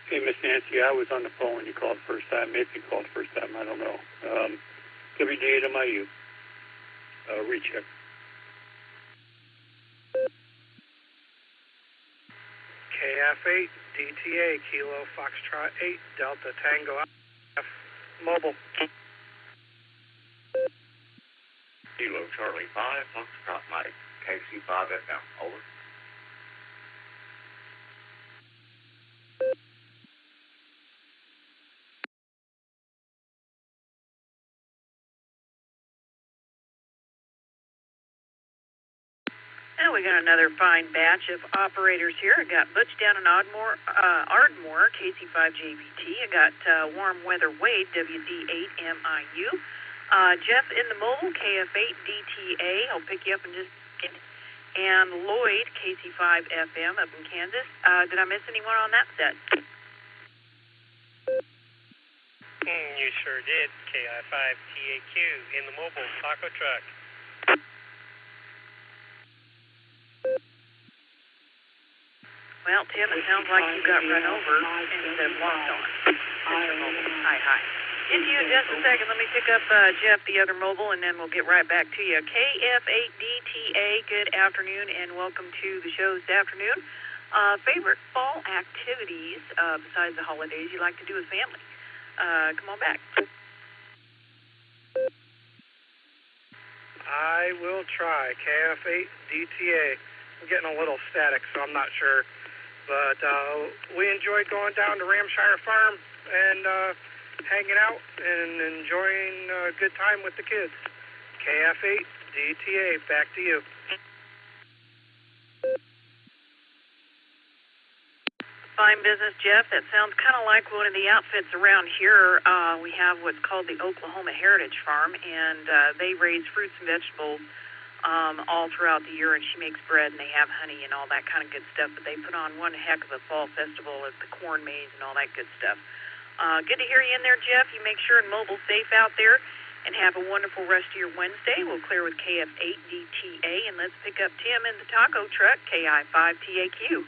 Hey, Miss Nancy, I was on the phone when you called first time. Maybe you called first time, I don't know. WD8MIU, recheck. KF8, DTA, Kilo Foxtrot 8, Delta Tango F, mobile. Kilo Charlie 5, Foxtrot Mike, KC5FM, over. Now we got another fine batch of operators here. I got Butch down in Ardmore, KC5JVT. I got Warm Weather Wade, WD8MIU. Jeff in the mobile, KF8DTA. I'll pick you up in just a second. And Lloyd, KC5FM up in Kansas. Did I miss anyone on that set? You sure did. KI5TAQ in the mobile, taco truck. Well, Tim, it sounds like you got run over instead of walked on. Hi. Into you in just a second. Let me pick up Jeff, the other mobile, and then we'll get right back to you. KF8DTA, good afternoon, and welcome to the show this afternoon. Favorite fall activities besides the holidays you like to do with family? Come on back. I will try. KF8DTA. I'm getting a little static, so I'm not sure. But we enjoyed going down to Ramshire Farm and hanging out and enjoying a good time with the kids. KF8DTA, back to you. Fine business, Jeff. That sounds kind of like one of the outfits around here. We have what's called the Oklahoma Heritage Farm, and they raise fruits and vegetables all throughout the year, and she makes bread, and they have honey and all that kind of good stuff. But they put on one heck of a fall festival at the corn maze and all that good stuff. Good to hear you in there, Jeff. You make sure and mobile safe out there, and have a wonderful rest of your Wednesday. We'll clear with KF8DTA, and let's pick up Tim in the taco truck, KI5TAQ.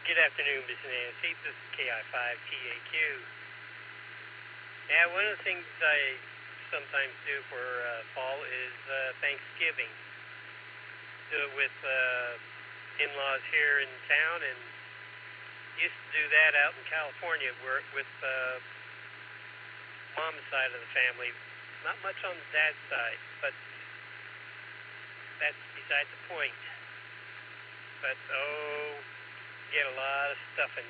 Good afternoon, Miss Nancy. This is KI5TAQ. Yeah, one of the things I sometimes do for fall is Thanksgiving. Do it with in-laws here in town, and used to do that out in California with Mom's side of the family. Not much on the dad's side, but that's beside the point. But, get a lot of stuffing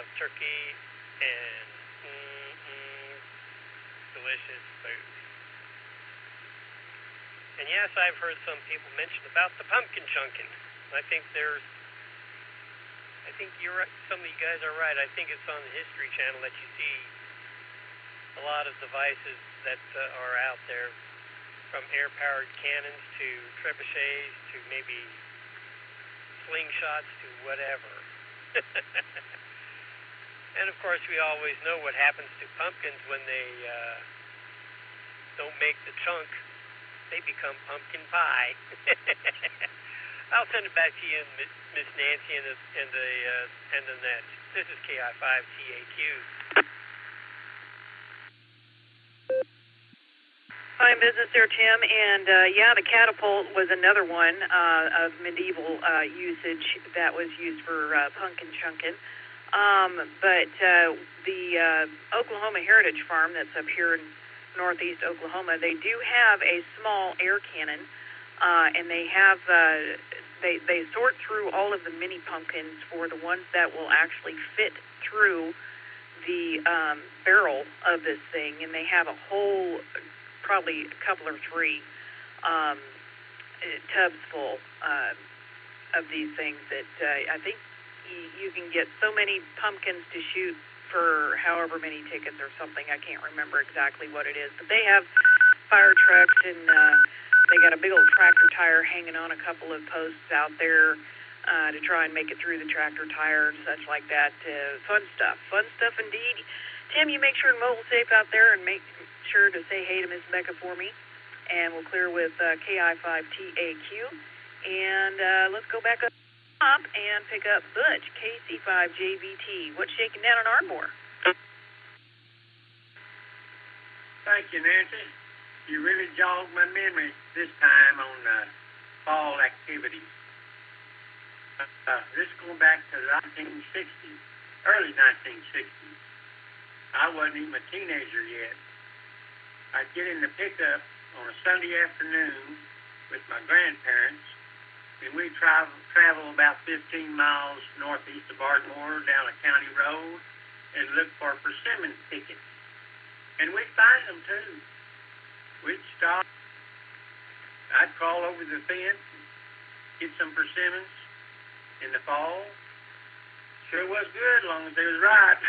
of turkey and delicious food. And yes, I've heard some people mention about the pumpkin chunking. I think you're right. Some of you guys are right. I think it's on the History Channel that you see a lot of devices that are out there, from air-powered cannons to trebuchets to maybe slingshots to whatever. And of course, we always know what happens to pumpkins when they don't make the chunk. They become pumpkin pie. I'll send it back to you, Miss Nancy, and the net. This is KI5TAQ. Fine business there, Tim. And yeah, the catapult was another one of medieval usage that was used for pumpkin chunking. But the Oklahoma Heritage Farm that's up here in northeast Oklahoma, they do have a small air cannon, and they have they sort through all of the mini pumpkins for the ones that will actually fit through the barrel of this thing, and they have a whole, probably a couple or three tubs full of these things that I think you can get so many pumpkins to shoot for however many tickets or something. I can't remember exactly what it is, but they have fire trucks, and they got a big old tractor tire hanging on a couple of posts out there to try and make it through the tractor tire and such like that. Fun stuff indeed. Tim, you make sure and mobile safe out there, and make sure to say hey to Miss Becca for me, and we'll clear with KI5TAQ, and let's go back up and pick up Butch, KC5JVT. What's shaking down in Ardmore? Thank you, Nancy. You really jogged my memory this time on fall activities. This is going back to the 1960s, early 1960s. I wasn't even a teenager yet. I'd get in the pickup on a Sunday afternoon with my grandparents, and we'd travel about 15 miles northeast of Ardmore down a county road and look for persimmon thickets. And we'd find them, too. We'd stop. I'd crawl over the fence, get some persimmons in the fall. Sure was good as long as they was ripe.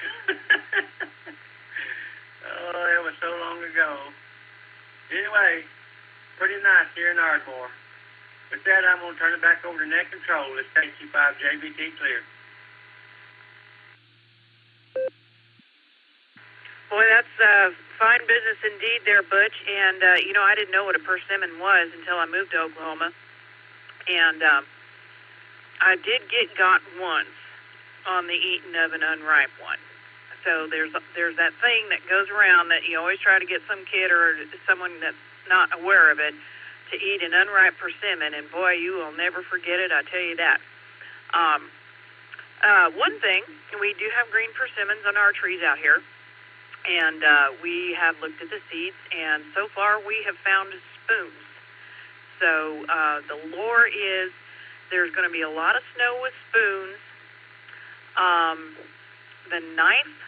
Oh, that was so long ago. Anyway, pretty nice here in Ardmore. With that, I'm going to turn it back over to Net Control. Let's take KC5JVT clear. Boy, that's fine business indeed there, Butch. And, I didn't know what a persimmon was until I moved to Oklahoma. And I did get got once on the eating of an unripe one. So there's that thing that goes around that you always try to get some kid or someone that's not aware of it to eat an unripe persimmon, and boy, you will never forget it, I tell you that. One thing, we do have green persimmons on our trees out here, and we have looked at the seeds, and so far we have found spoons. So the lore is there's going to be a lot of snow with spoons. The knife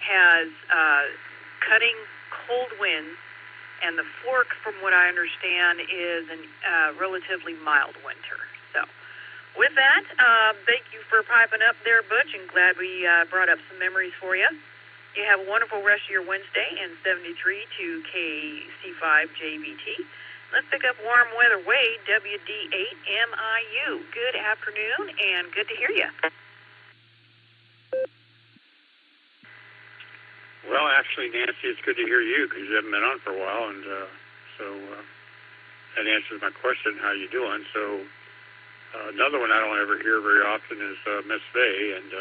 has cutting cold winds, and the fork, from what I understand, is a relatively mild winter. So with that, thank you for piping up there, Butch, and glad we brought up some memories for you. You have a wonderful rest of your Wednesday, and 73 to KC5JVT. Let's pick up Warm Weather Wade, WD8MIU. Good afternoon, and good to hear you. Well, actually, Nancy, it's good to hear you because you haven't been on for a while, and so that answers my question, how you doing. So another one I don't ever hear very often is Miss Faye, and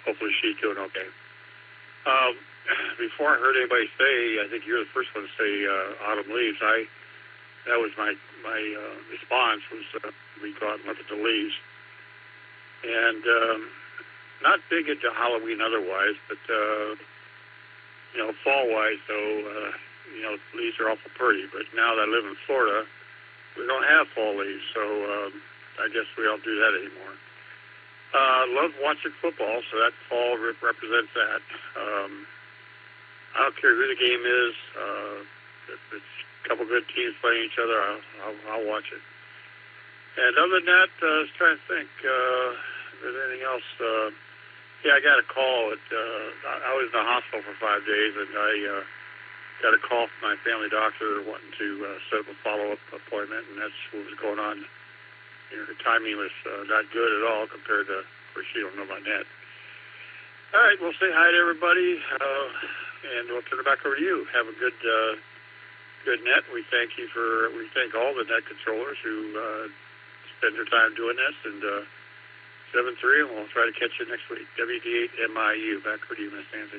hopefully she's doing okay. Before I heard anybody say, I think you're the first one to say autumn leaves. That was my response was we go out and look at the leaves. And not big into Halloween otherwise, but fall-wise, though, leaves are awful pretty. But now that I live in Florida, we don't have fall leaves, so I guess we don't do that anymore. Love watching football, so that fall represents that. I don't care who the game is. If it's a couple good teams playing each other, I'll watch it. And other than that, I was trying to think if there's anything else. I got a call. I was in the hospital for 5 days, and I got a call from my family doctor wanting to set up a follow-up appointment, and that's what was going on. The timing was not good at all compared to, of course, you don't know about net. All right, we'll say hi to everybody, and we'll turn it back over to you. Have a good net. We thank all the net controllers who spend their time doing this, and 7-3, and we'll try to catch you next week. WD8MIU. Back over to you, Miss Nancy.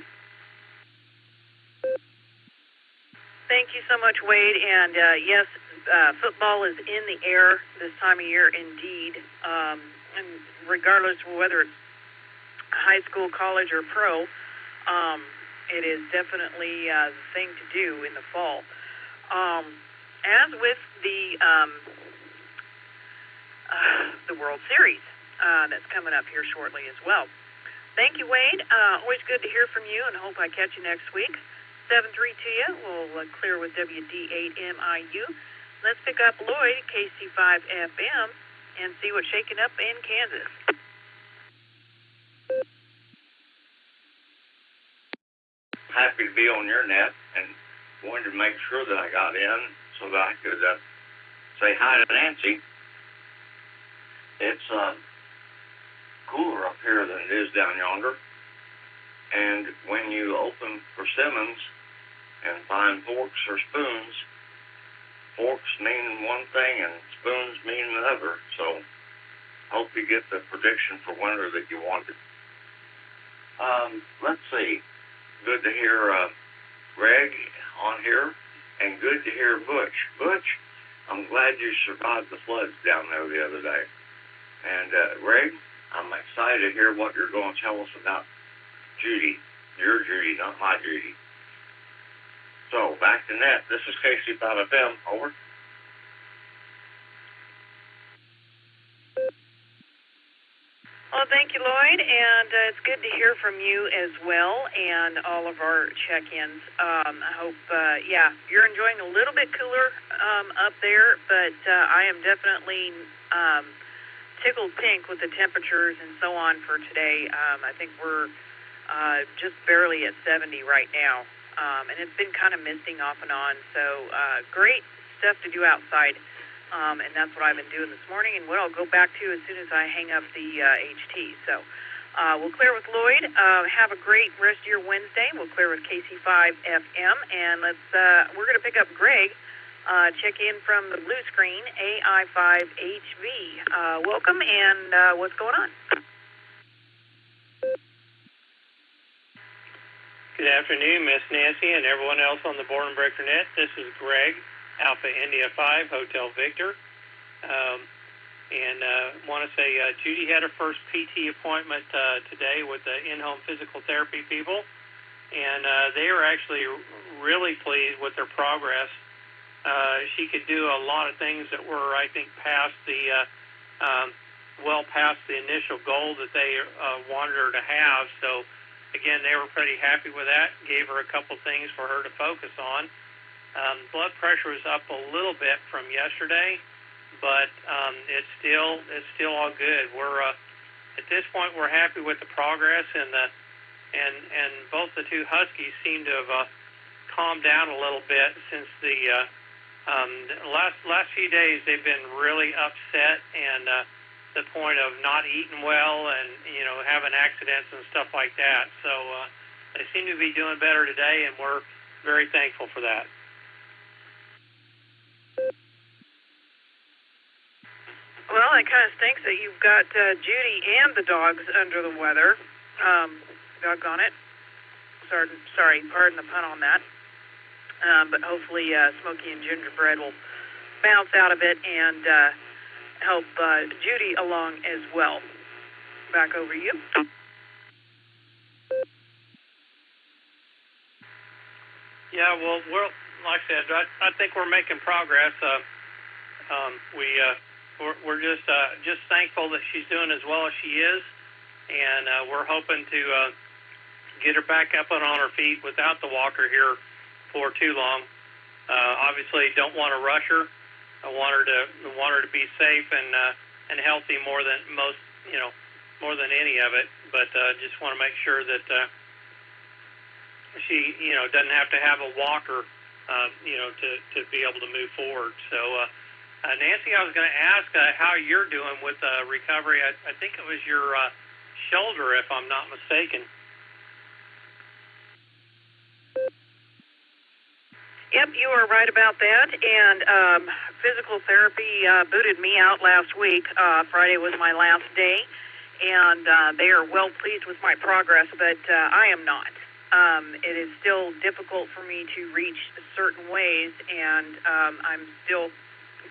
Thank you so much, Wade. And yes, football is in the air this time of year, indeed. And regardless of whether it's high school, college, or pro, it is definitely the thing to do in the fall. As with the World Series that's coming up here shortly as well. Thank you, Wade. Always good to hear from you, and hope I catch you next week. 7-3 to you. We'll clear with WD8MIU. Let's pick up Lloyd, KC5FM, and see what's shaking up in Kansas. Happy to be on your net, and wanted to make sure that I got in so that I could say hi to Nancy. It's cooler up here than it is down yonder, and when you open persimmons and find forks or spoons, forks mean one thing and spoons mean another, so hope you get the prediction for winter that you wanted. Let's see. Good to hear Greg on here, and good to hear Butch. Butch, I'm glad you survived the floods down there the other day. And Greg, I'm excited to hear what you're going to tell us about Judy. Your Judy, not my Judy. So, back to net. This is KC5FM. Over. Well, thank you, Lloyd, and it's good to hear from you as well, and all of our check-ins. I hope, you're enjoying a little bit cooler up there, but I am definitely tickled pink with the temperatures and so on for today. I think we're just barely at 70 right now, and it's been kind of misting off and on, so great stuff to do outside. And that's what I've been doing this morning, and what I'll go back to as soon as I hang up the HT. So we'll clear with Lloyd. Have a great rest of your Wednesday. We'll clear with KC5FM, and we're going to pick up Greg. Check in from the blue screen, AI5HV. Welcome, and what's going on? Good afternoon, Miss Nancy, and everyone else on the Boredom Breaker Net. This is Greg, Alpha India 5, Hotel Victor. And want to say Judy had her first PT appointment today with the in-home physical therapy people, and they were actually really pleased with their progress. She could do a lot of things that were, I think, past the initial goal that they wanted her to have. So, again, they were pretty happy with that. Gave her a couple things for her to focus on. Blood pressure was up a little bit from yesterday, but it's still all good. We're at this point we're happy with the progress, and both the two huskies seem to have calmed down a little bit since the last few days. They've been really upset and the point of not eating well and having accidents and stuff like that. So they seem to be doing better today, and we're very thankful for that. Well, it kind of stinks that you've got Judy and the dogs under the weather. Doggone it. Sorry, pardon the pun on that. But hopefully Smokey and Gingerbread will bounce out of it and help Judy along as well. Back over to you. Yeah, well, like I said, I think we're making progress. We're just thankful that she's doing as well as she is, and we're hoping to get her back up and on her feet without the walker here for too long. Obviously, don't want to rush her. I want her to be safe and healthy more than any of it. But just want to make sure that she doesn't have to have a walker to be able to move forward. So Nancy, I was going to ask how you're doing with recovery. I think it was your shoulder, if I'm not mistaken. Yep, you are right about that. And physical therapy booted me out last week. Friday was my last day, and they are well pleased with my progress, but I am not. It is still difficult for me to reach certain ways, and I'm still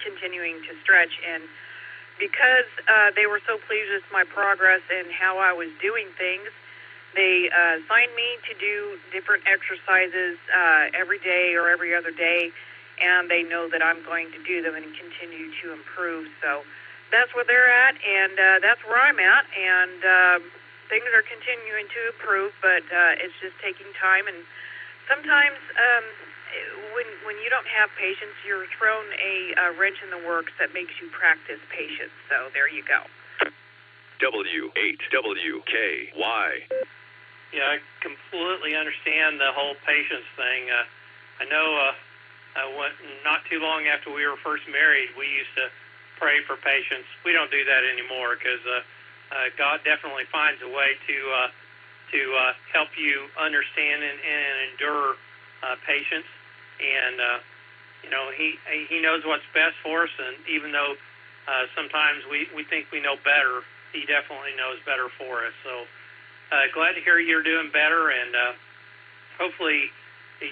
continuing to stretch. And because they were so pleased with my progress and how I was doing things, they assigned me to do different exercises every day or every other day, and they know that I'm going to do them and continue to improve. So that's where they're at, and that's where I'm at, and things are continuing to improve, but it's just taking time. And sometimes when you don't have patience, you're thrown a wrench in the works that makes you practice patience. So there you go. W8WKY. Yeah, I completely understand the whole patience thing. I know not too long after we were first married, we used to pray for patience. We don't do that anymore because God definitely finds a way to help you understand and endure patience. And He knows what's best for us. And even though sometimes we think we know better, He definitely knows better for us. So. Glad to hear you're doing better, and hopefully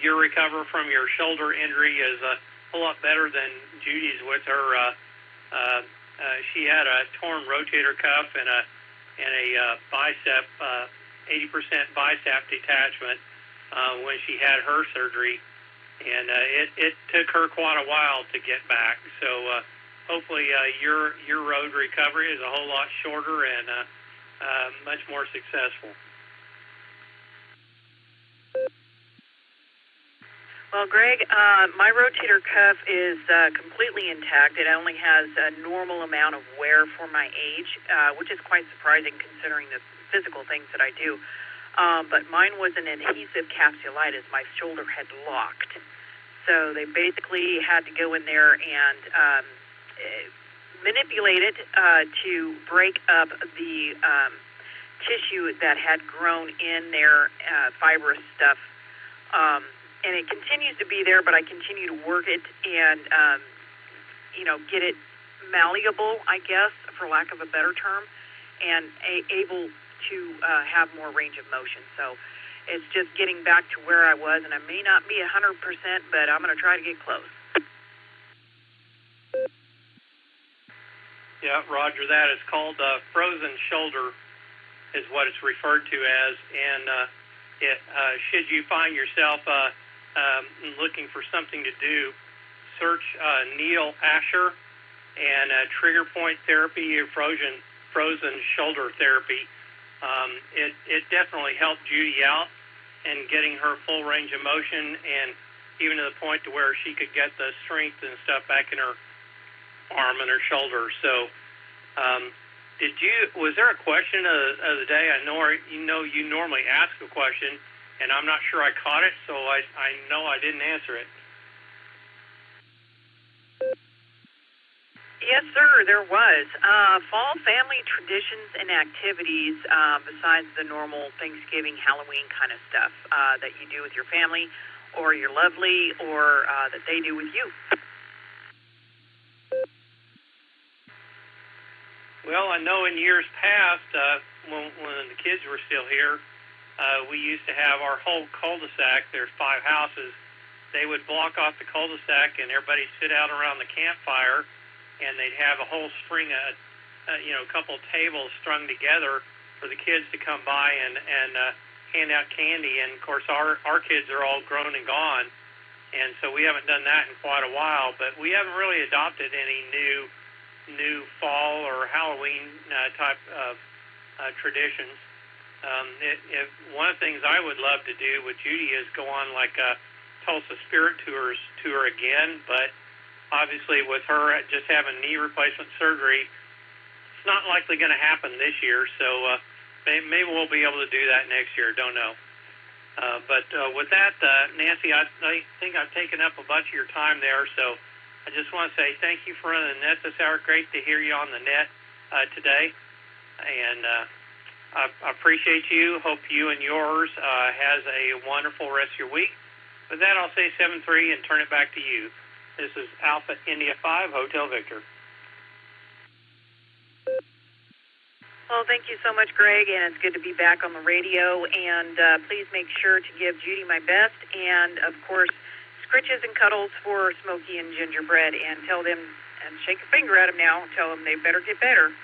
your recovery from your shoulder injury is a whole lot better than Judy's with her. She had a torn rotator cuff and a bicep, 80% bicep detachment when she had her surgery, and it took her quite a while to get back. So hopefully your road recovery is a whole lot shorter and much more successful. Well, Greg, my rotator cuff is completely intact. It only has a normal amount of wear for my age, which is quite surprising considering the physical things that I do. But mine was an adhesive capsulitis. My shoulder had locked. So they basically had to go in there and manipulate it to break up the tissue that had grown in there, fibrous stuff. And it continues to be there, but I continue to work it and, get it malleable, I guess, for lack of a better term, and able to have more range of motion. So it's just getting back to where I was, and I may not be 100%, but I'm going to try to get close. Yeah, Roger that. It's called frozen shoulder is what it's referred to as. And should you find yourself looking for something to do, search Neil Asher and trigger point therapy or frozen shoulder therapy. It definitely helped Judy out in getting her full range of motion, and even to the point to where she could get the strength and stuff back in her arm and her shoulder. So was there a question of the day? I know you normally ask a question, and I'm not sure I caught it, so I know I didn't answer it. Yes, sir, there was. Fall family traditions and activities besides the normal Thanksgiving, Halloween kind of stuff that you do with your family or your lovely or that they do with you. Well, I know in years past, when the kids were still here, we used to have our whole cul-de-sac. There's 5 houses. They would block off the cul-de-sac, and everybody sit out around the campfire, and they'd have a whole string of, a couple of tables strung together for the kids to come by and hand out candy. And of course, our kids are all grown and gone, and so we haven't done that in quite a while. But we haven't really adopted any new fall or Halloween type of traditions. One of the things I would love to do with Judy is go on like a Tulsa Spirit tour again, but obviously with her just having knee replacement surgery, it's not likely going to happen this year, so maybe we'll be able to do that next year. Don't know. But with that, Nancy, I think I've taken up a bunch of your time there, so I just want to say thank you for running the net this hour. Great to hear you on the net today, and I appreciate you. Hope you and yours has a wonderful rest of your week. With that, I'll say 7-3 and turn it back to you. This is Alpha India 5, Hotel Victor. Well, thank you so much, Greg, and it's good to be back on the radio. And please make sure to give Judy my best, and of course, scritches and cuddles for Smokey and Gingerbread, and tell them, and shake a finger at them now, tell them they better get better,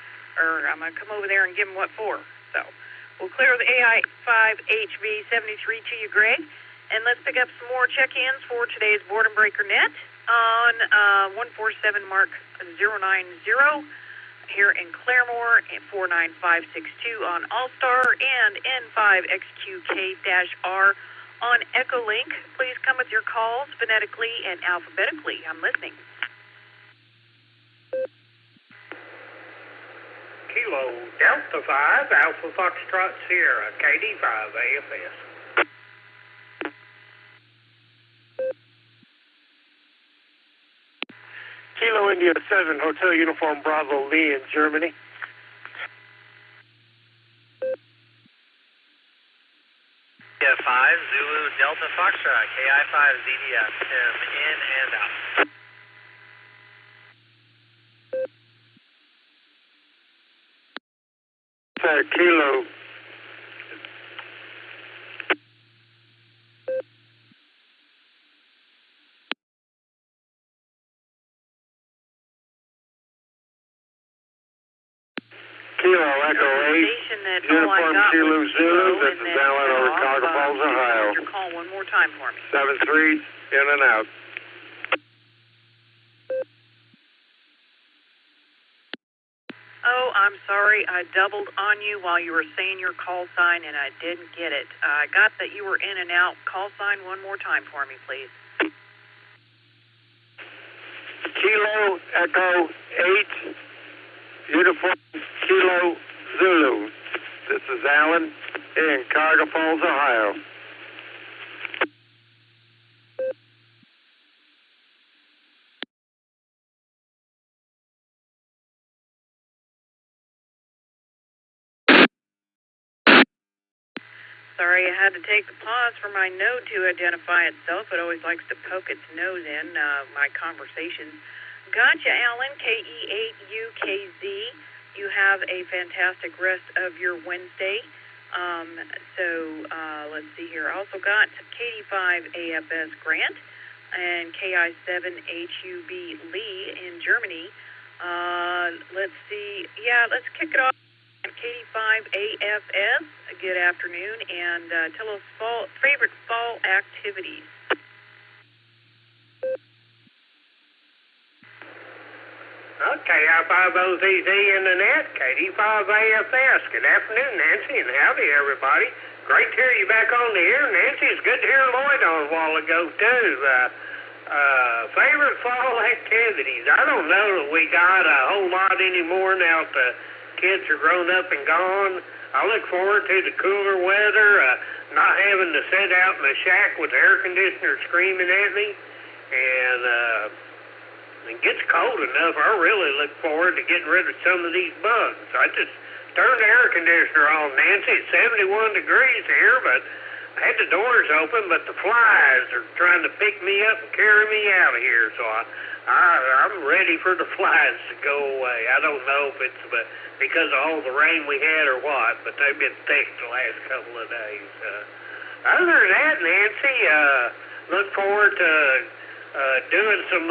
or I'm going to come over there and give them what for. So we'll clear the AI5HV73 to you, Greg, and let's pick up some more check-ins for today's Boredom Breaker Net on 147 Mark 090 here in Claremore, and 49562 on Allstar, and N5XQK-R on Echolink. Please come with your calls phonetically and alphabetically. I'm listening. Kilo Delta 5, Alpha Foxtrot Sierra, KD5 AFS. Kilo India 7, Hotel Uniform Bravo Lee in Germany. India 5, Zulu Delta Foxtrot, KI5 ZDF, Tim in and out. Kilo. Kilo Echo 8, Uniform Kilo Zulu, this is Alan over Carter Falls, Ohio. Your call one more time for me. 7-3, in and out. Oh, I'm sorry. I doubled on you while you were saying your call sign, and I didn't get it. I got that you were in and out. Call sign one more time for me, please. Kilo Echo 8, Uniform Kilo Zulu. This is Alan in Carter Falls, Ohio. Sorry, I had to take the pause for my node to identify itself. It always likes to poke its nose in my conversations. Gotcha, Alan, KE8UKZ. You have a fantastic rest of your Wednesday. Let's see here. Also got KD5AFS Grant and KI7HUB Lee in Germany. Let's see. Yeah, let's kick it off. KD5AFS, good afternoon, and tell us favorite fall activities. Okay, I5OZZ in the net, KD5AFS. Good afternoon, Nancy, and howdy, everybody. Great to hear you back on the air, Nancy. It's good to hear Lloyd on a while ago, too. Favorite fall activities? I don't know that we got a whole lot anymore now that the kids are grown up and gone. I look forward to the cooler weather, not having to sit out in the shack with the air conditioner screaming at me, and it gets cold enough. I really look forward to getting rid of some of these bugs. I just turned the air conditioner on, Nancy. It's 71 degrees here, but I had the doors open, but the flies are trying to pick me up and carry me out of here, so I'm ready for the flies to go away. I don't know if it's because of all the rain we had or what, but they've been thick the last couple of days. Other than that, Nancy, look forward to getting some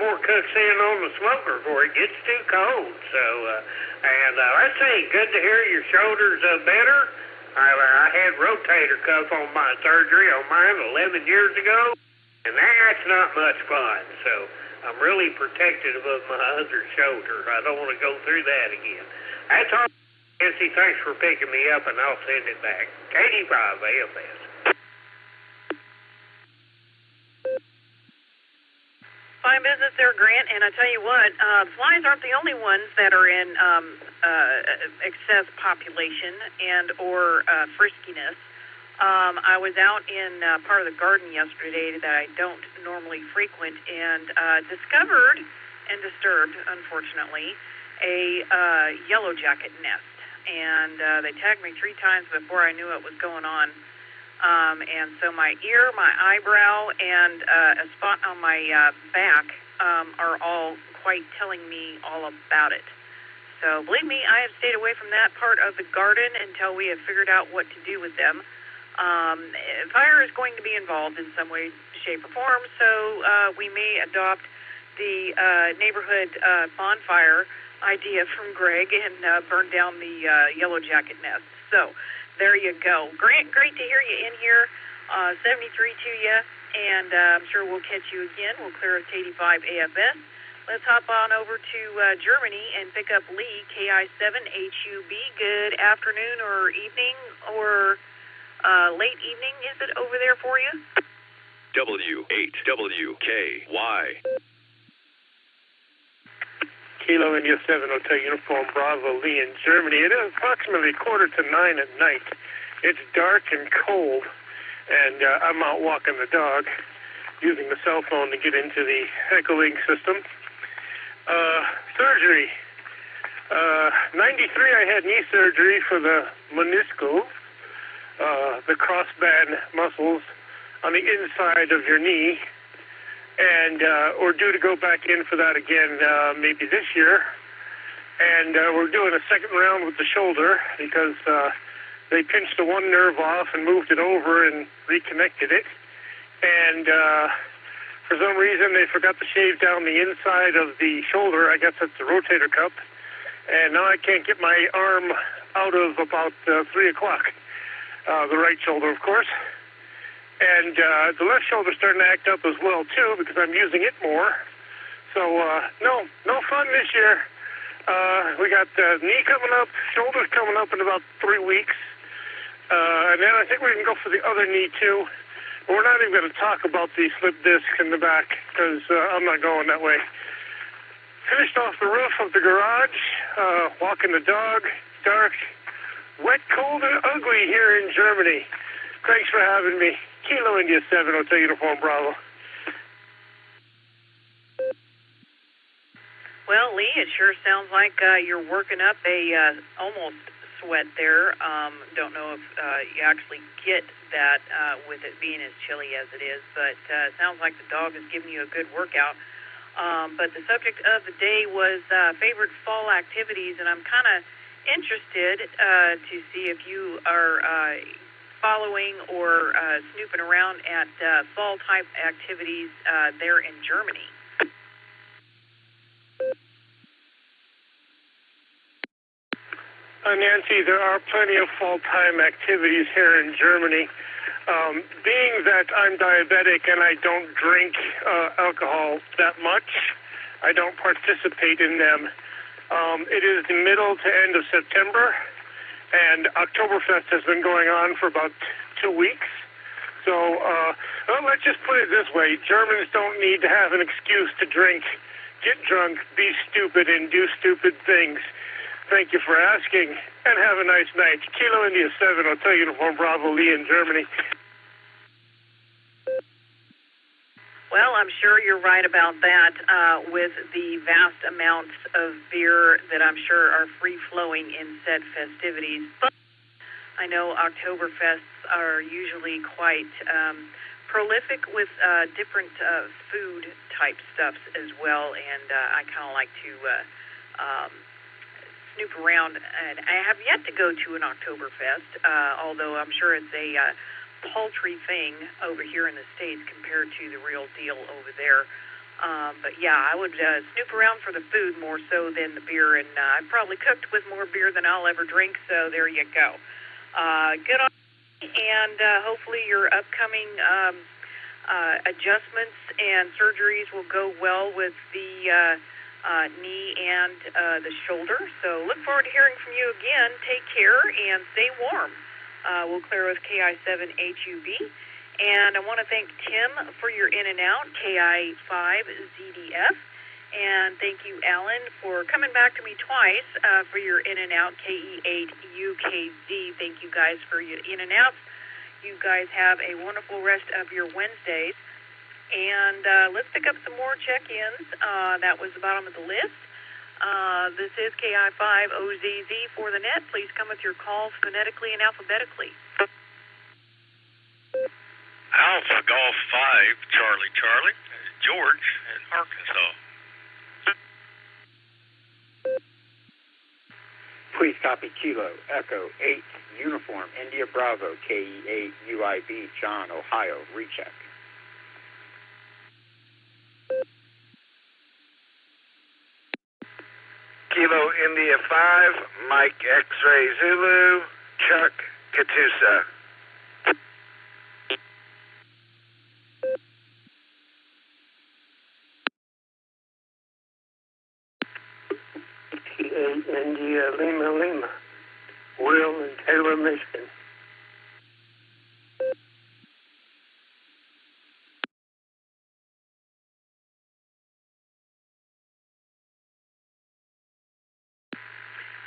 more cooks in on the smoker before it gets too cold. So, and let's see, good to hear your shoulders better. I had rotator cuff on my surgery on mine 11 years ago, and that's not much fun. So I'm really protective of my other shoulder. I don't want to go through that again. That's all. Nancy, thanks for picking me up, and I'll send it back. KD5 AFS. Fine business there, Grant, and I tell you what, flies aren't the only ones that are in excess population and or friskiness. I was out in part of the garden yesterday that I don't normally frequent and discovered and disturbed, unfortunately, a yellow jacket nest. And they tagged me 3 times before I knew what was going on. And so my ear, my eyebrow, and a spot on my back are all quite telling me all about it. So believe me, I have stayed away from that part of the garden until we have figured out what to do with them. Fire is going to be involved in some way, shape, or form, so we may adopt the neighborhood bonfire idea from Greg and burn down the yellow jacket nest. So there you go. Grant, great to hear you in here. 73 to you, and I'm sure we'll catch you again. We'll clear us 85 AFS. Let's hop on over to Germany and pick up Lee, KI7HUB. Good afternoon or evening or late evening, is it over there for you? W8WKY. Kilo India 7 Hotel Uniform Bravo Lee in Germany. It is approximately 8:45 at night. It's dark and cold, and I'm out walking the dog, using the cell phone to get into the Echolink system. Surgery. 93, I had knee surgery for the meniscus, the crossband muscles on the inside of your knee. And we're due to go back in for that again maybe this year. And we're doing a second round with the shoulder because they pinched the one nerve off and moved it over and reconnected it. And for some reason they forgot to shave down the inside of the shoulder. I guess that's the rotator cuff. And now I can't get my arm out of about 3 o'clock. The right shoulder, of course. And the left shoulder's starting to act up as well, too, because I'm using it more. So, no fun this year. We got knee coming up, shoulders coming up in about 3 weeks. And then I think we can go for the other knee, too. But we're not even going to talk about the slip disc in the back, because I'm not going that way. Finished off the roof of the garage, walking the dog, dark, wet, cold, and ugly here in Germany. Thanks for having me. Kilo India 7 Hotel Uniform Bravo. Well, Lee, it sure sounds like you're working up a almost sweat there. Don't know if you actually get that with it being as chilly as it is, but it sounds like the dog is giving you a good workout. But the subject of the day was favorite fall activities, and I'm kind of interested to see if you are following or snooping around at fall-type activities there in Germany. Nancy, there are plenty of fall-time activities here in Germany. Being that I'm diabetic and I don't drink alcohol that much, I don't participate in them. It is the middle to end of September, and Oktoberfest has been going on for about 2 weeks. So, let's just put it this way. Germans don't need to have an excuse to drink, get drunk, be stupid, and do stupid things. Thank you for asking, and have a nice night. Kilo India 7, Hotel Uniform Bravo Lee in Germany. Well, I'm sure you're right about that with the vast amounts of beer that I'm sure are free-flowing in said festivities. But I know Oktoberfests are usually quite prolific with different food-type stuffs as well, and I kind of like to snoop around. And I have yet to go to an Oktoberfest, although I'm sure it's a paltry thing over here in the States compared to the real deal over there. But yeah, I would snoop around for the food more so than the beer, and I've probably cooked with more beer than I'll ever drink, so there you go. Good on you, and hopefully your upcoming adjustments and surgeries will go well with the knee and the shoulder. So look forward to hearing from you again. Take care and stay warm. We'll clear with KI7HUB. And I want to thank Tim for your in and out, KI5ZDF. And thank you, Alan, for coming back to me twice for your in and out, KE8UKZ. Thank you guys for your in and outs. You guys have a wonderful rest of your Wednesdays. And let's pick up some more check-ins. That was the bottom of the list. This is KI5OZZ for the net. Please come with your calls phonetically and alphabetically. Alpha Golf 5, Charlie Charlie, George in Arkansas. Please copy Kilo, Echo 8, Uniform, India Bravo, KE8, UIB, John, Ohio, recheck. Kilo India 5, Mike X-Ray Zulu, Chuck Katusa. India Lima Lima, Will in Taylor, Michigan.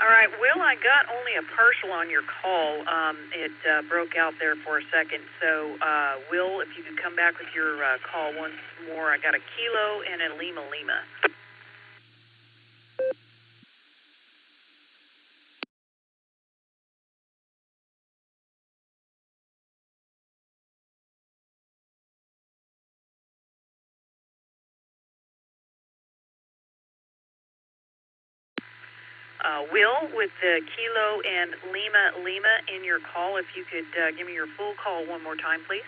All right, Will, I got only a partial on your call. It broke out there for a second. So, Will, if you could come back with your call once more. I got a Kilo and a Lima Lima. Will, with the Kilo and Lima Lima in your call, if you could give me your full call one more time, please.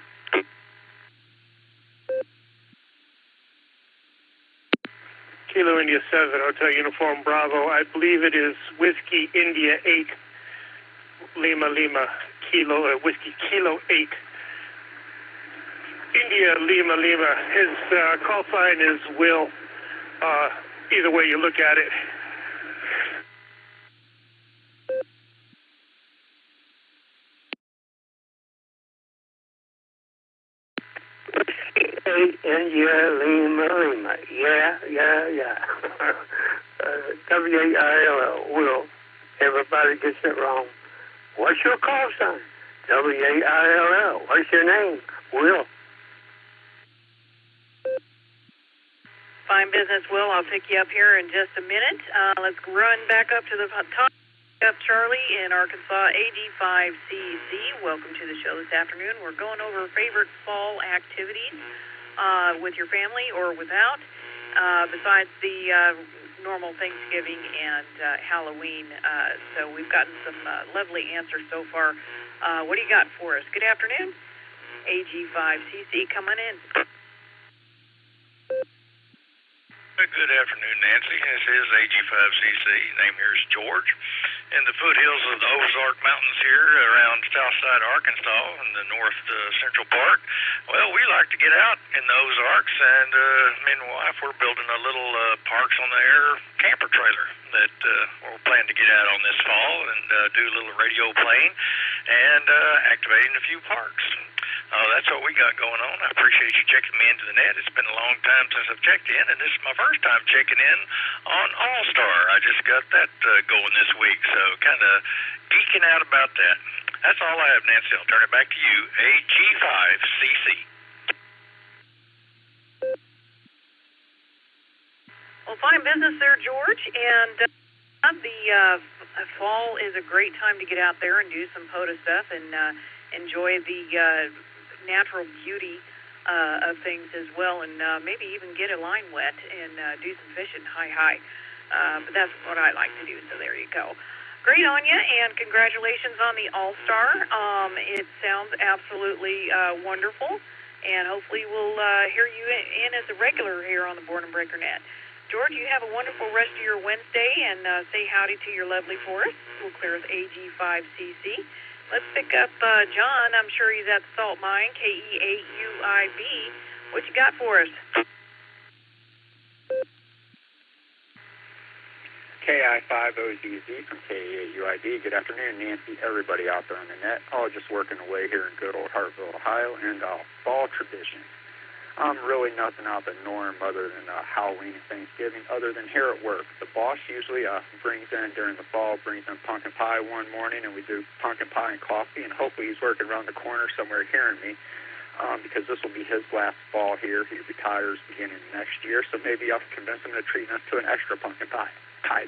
Kilo India 7, Hotel Uniform Bravo. I believe it is Whiskey India 8, Lima Lima, Kilo, Whiskey Kilo 8. India Lima Lima. His call sign is Will. Either way you look at it. India Lima Lima. Yeah. W-A-I-L-L, Will. Everybody gets it wrong. What's your call sign? W-A-I-L-L. What's your name? Will. Fine business, Will. I'll pick you up here in just a minute. Let's run back up to the top. Up Charlie in Arkansas, AG5CC. Welcome to the show this afternoon. We're going over favorite fall activities with your family or without, besides the normal Thanksgiving and Halloween. So we've gotten some lovely answers so far. What do you got for us? Good afternoon. AG5CC, coming in. Good afternoon, Nancy. This is AG5CC. Name here is George. In the foothills of the Ozark Mountains here around Southside Arkansas in the north central part. Well, we like to get out in the Ozarks, and me and my wife, we're building a little Parks on the Air camper trailer that we're planning to get out on this fall and do a little radio playing and activating a few parks. That's what we got going on. I appreciate you checking me into the net. It's been a long time since I've checked in, and this is my first time checking in on Allstar. I just got that going this week, so kind of geeking out about that. That's all I have, Nancy. I'll turn it back to you, AG5CC. Well, fine business there, George, and the fall is a great time to get out there and do some POTA stuff and enjoy the natural beauty of things as well, and maybe even get a line wet and do some fishing. Hi. But that's what I like to do, so there you go. Great on you, and congratulations on the All-Star. It sounds absolutely wonderful, and hopefully we'll hear you in as a regular here on the Boredom Breaker Net. George, you have a wonderful rest of your Wednesday, and say howdy to your lovely forest. We'll clear with AG5CC. Let's pick up John. I'm sure he's at the salt mine, KE8UIB. What you got for us? KI5OZZ from KE8UIB. Good afternoon, Nancy, everybody out there on the net. All just working away here in good old Hartville, Ohio, and fall tradition. Really nothing out the norm other than Halloween and Thanksgiving, other than here at work. The boss usually brings in, during the fall, brings in pumpkin pie one morning, and we do pumpkin pie and coffee, and hopefully he's working around the corner somewhere hearing me, because this will be his last fall here. He retires beginning next year, so maybe I'll convince him to treat us to an extra pumpkin pie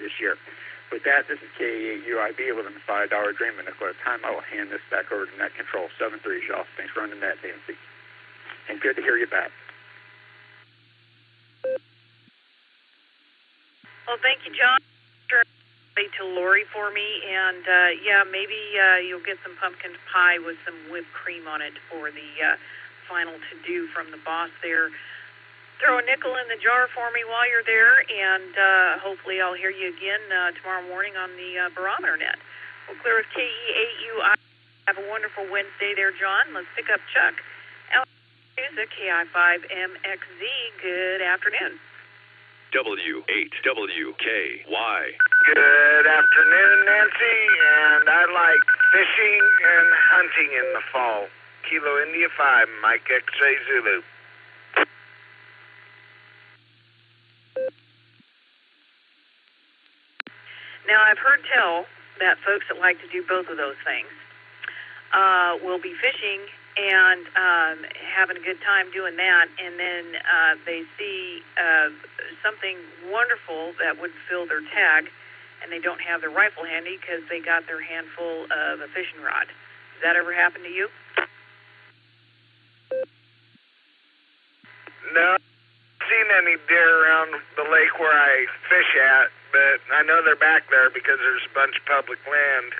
this year. With that, this is KE8UIB, living the $5 dream. And at a time, I will hand this back over to Net Control. 7-3, y'all. Thanks for running the net, Nancy. And good to hear you back. Well, thank you, John. Say to Lori for me, and yeah, maybe you'll get some pumpkin pie with some whipped cream on it for the final to-do from the boss there. Throw a nickel in the jar for me while you're there, and hopefully I'll hear you again tomorrow morning on the barometer net. We'll clear with KE8UI. Have a wonderful Wednesday there, John. Let's pick up Chuck. KI5MXZ. Good afternoon. W8WKY. Good afternoon, Nancy, and I like fishing and hunting in the fall. Kilo India 5, Mike X-Ray Zulu. Now, I've heard tell that folks that like to do both of those things will be fishing and having a good time doing that, and then they see something wonderful that would fill their tag, and they don't have their rifle handy because they got their handful of a fishing rod. Does that ever happen to you? No, I've seen any deer around the lake where I fish at, but I know they're back there because there's a bunch of public land.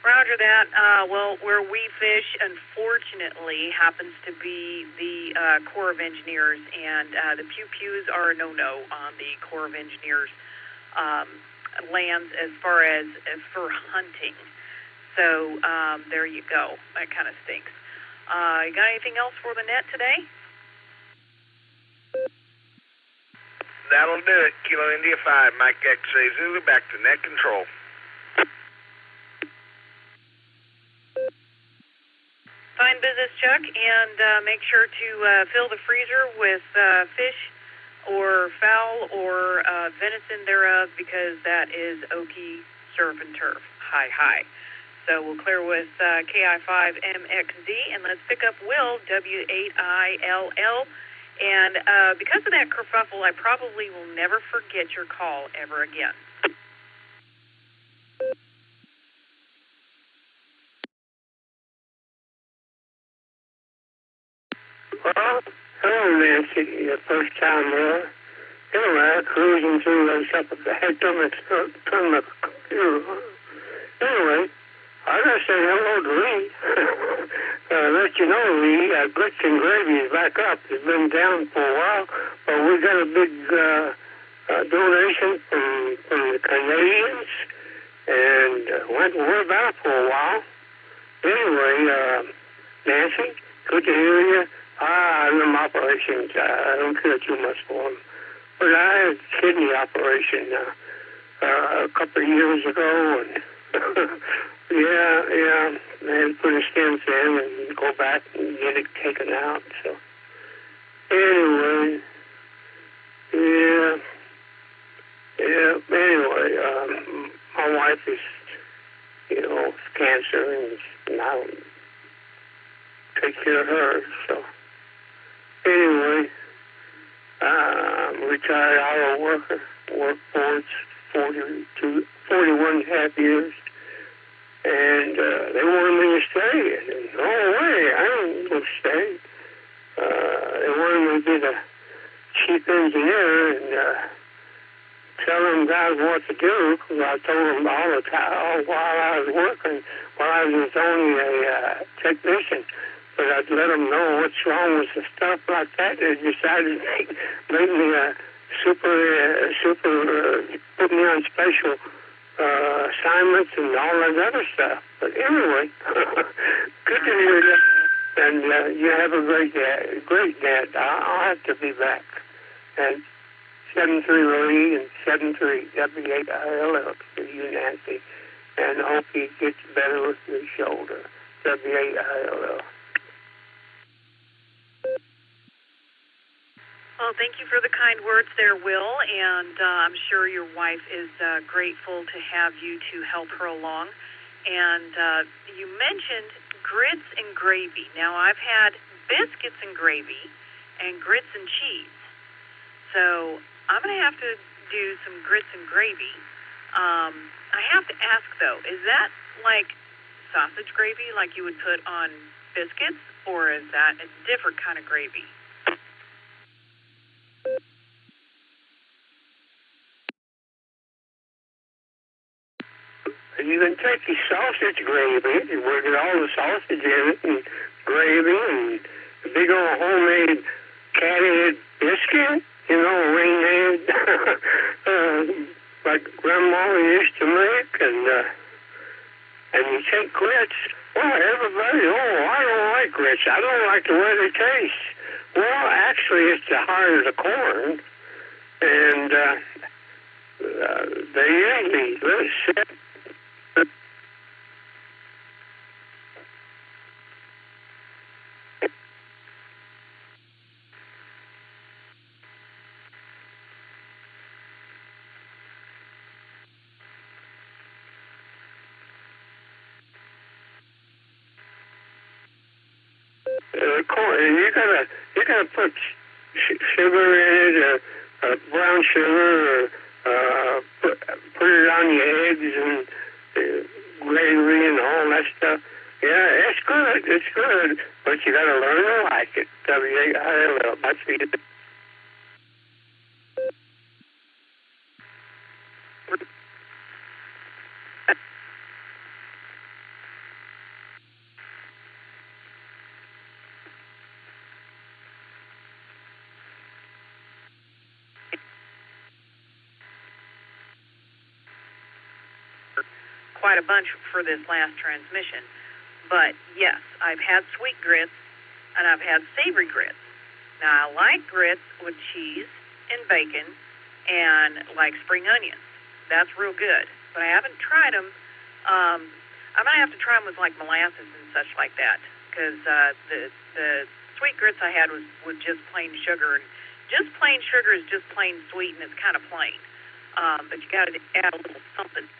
Roger that. Well, where we fish, unfortunately, happens to be the Corps of Engineers, and the pew-pews are a no-no on the Corps of Engineers lands as far as for hunting. So there you go. That kind of stinks. You got anything else for the net today? That'll do it. Kilo India 5, Mike X-Ray Zulu, back to net control. Fine business, Chuck, and make sure to fill the freezer with fish or fowl or venison thereof, because that is Okie surf and turf. Hi. So we'll clear with KI5MXZ, and let's pick up Will, W8ILL. And because of that kerfuffle, I probably will never forget your call ever again. Well, hello, Nancy. The first time there. Anyway, cruising through those up at the head and turn my computer on. Anyway, I gotta say hello to Lee. Let you know, Lee, Grits and Gravy is back up. It's been down for a while, but we got a big donation from the Canadians, and we're back for a while. Anyway, Nancy, good to hear you. I'm operations. I don't care too much for them. But I had a kidney operation a couple of years ago, and yeah, they had to put a stent in and go back and get it taken out. So anyway, anyway, my wife is, cancer, and I take care of her. So anyway, I'm a retired auto worker, worked for 41 and a half years, and they wanted me to stay. And no way, I ain't going to stay. They wanted me to be the chief engineer and tell them guys what to do, because I told them all the time while I was working, while I was only a technician. But I'd let them know what's wrong with the stuff like that. They decided to make me a put me on special special assignments and all that other stuff. But anyway, good to hear that. And you have a great net. I'll have to be back. And 73 and 73 W8ILL for you, Nancy. And I hope he gets better with his shoulder. W8ILL. Well, thank you for the kind words there, Will, and I'm sure your wife is grateful to have you to help her along. And you mentioned grits and gravy. Now, I've had biscuits and gravy and grits and cheese. So I'm going to have to do some grits and gravy. I have to ask, though, is that like sausage gravy like you would put on biscuits, or is that a different kind of gravy? You can take your sausage gravy and work all the sausage in it and gravy and a big old homemade cat head biscuit, ring head, like Grandma used to make, and you take grits. Well, everybody, I don't like grits. I don't like the way they taste. Well, actually, it's the heart of the corn, and they usually really sit. And you gotta put sugar in it, brown sugar, or put it on your eggs and gravy and all that stuff. Yeah, it's good. It's good, but you gotta learn to like it. W8ILL. That's it. Quite a bunch for this last transmission. But yes, I've had sweet grits and I've had savory grits. Now I like grits with cheese and bacon and like spring onions. That's real good. But I haven't tried them. I'm gonna have to try them with like molasses and such like that, because the sweet grits I had was with just plain sugar, and just plain sugar is just plain sweet and it's kind of plain. But you got to add a little something.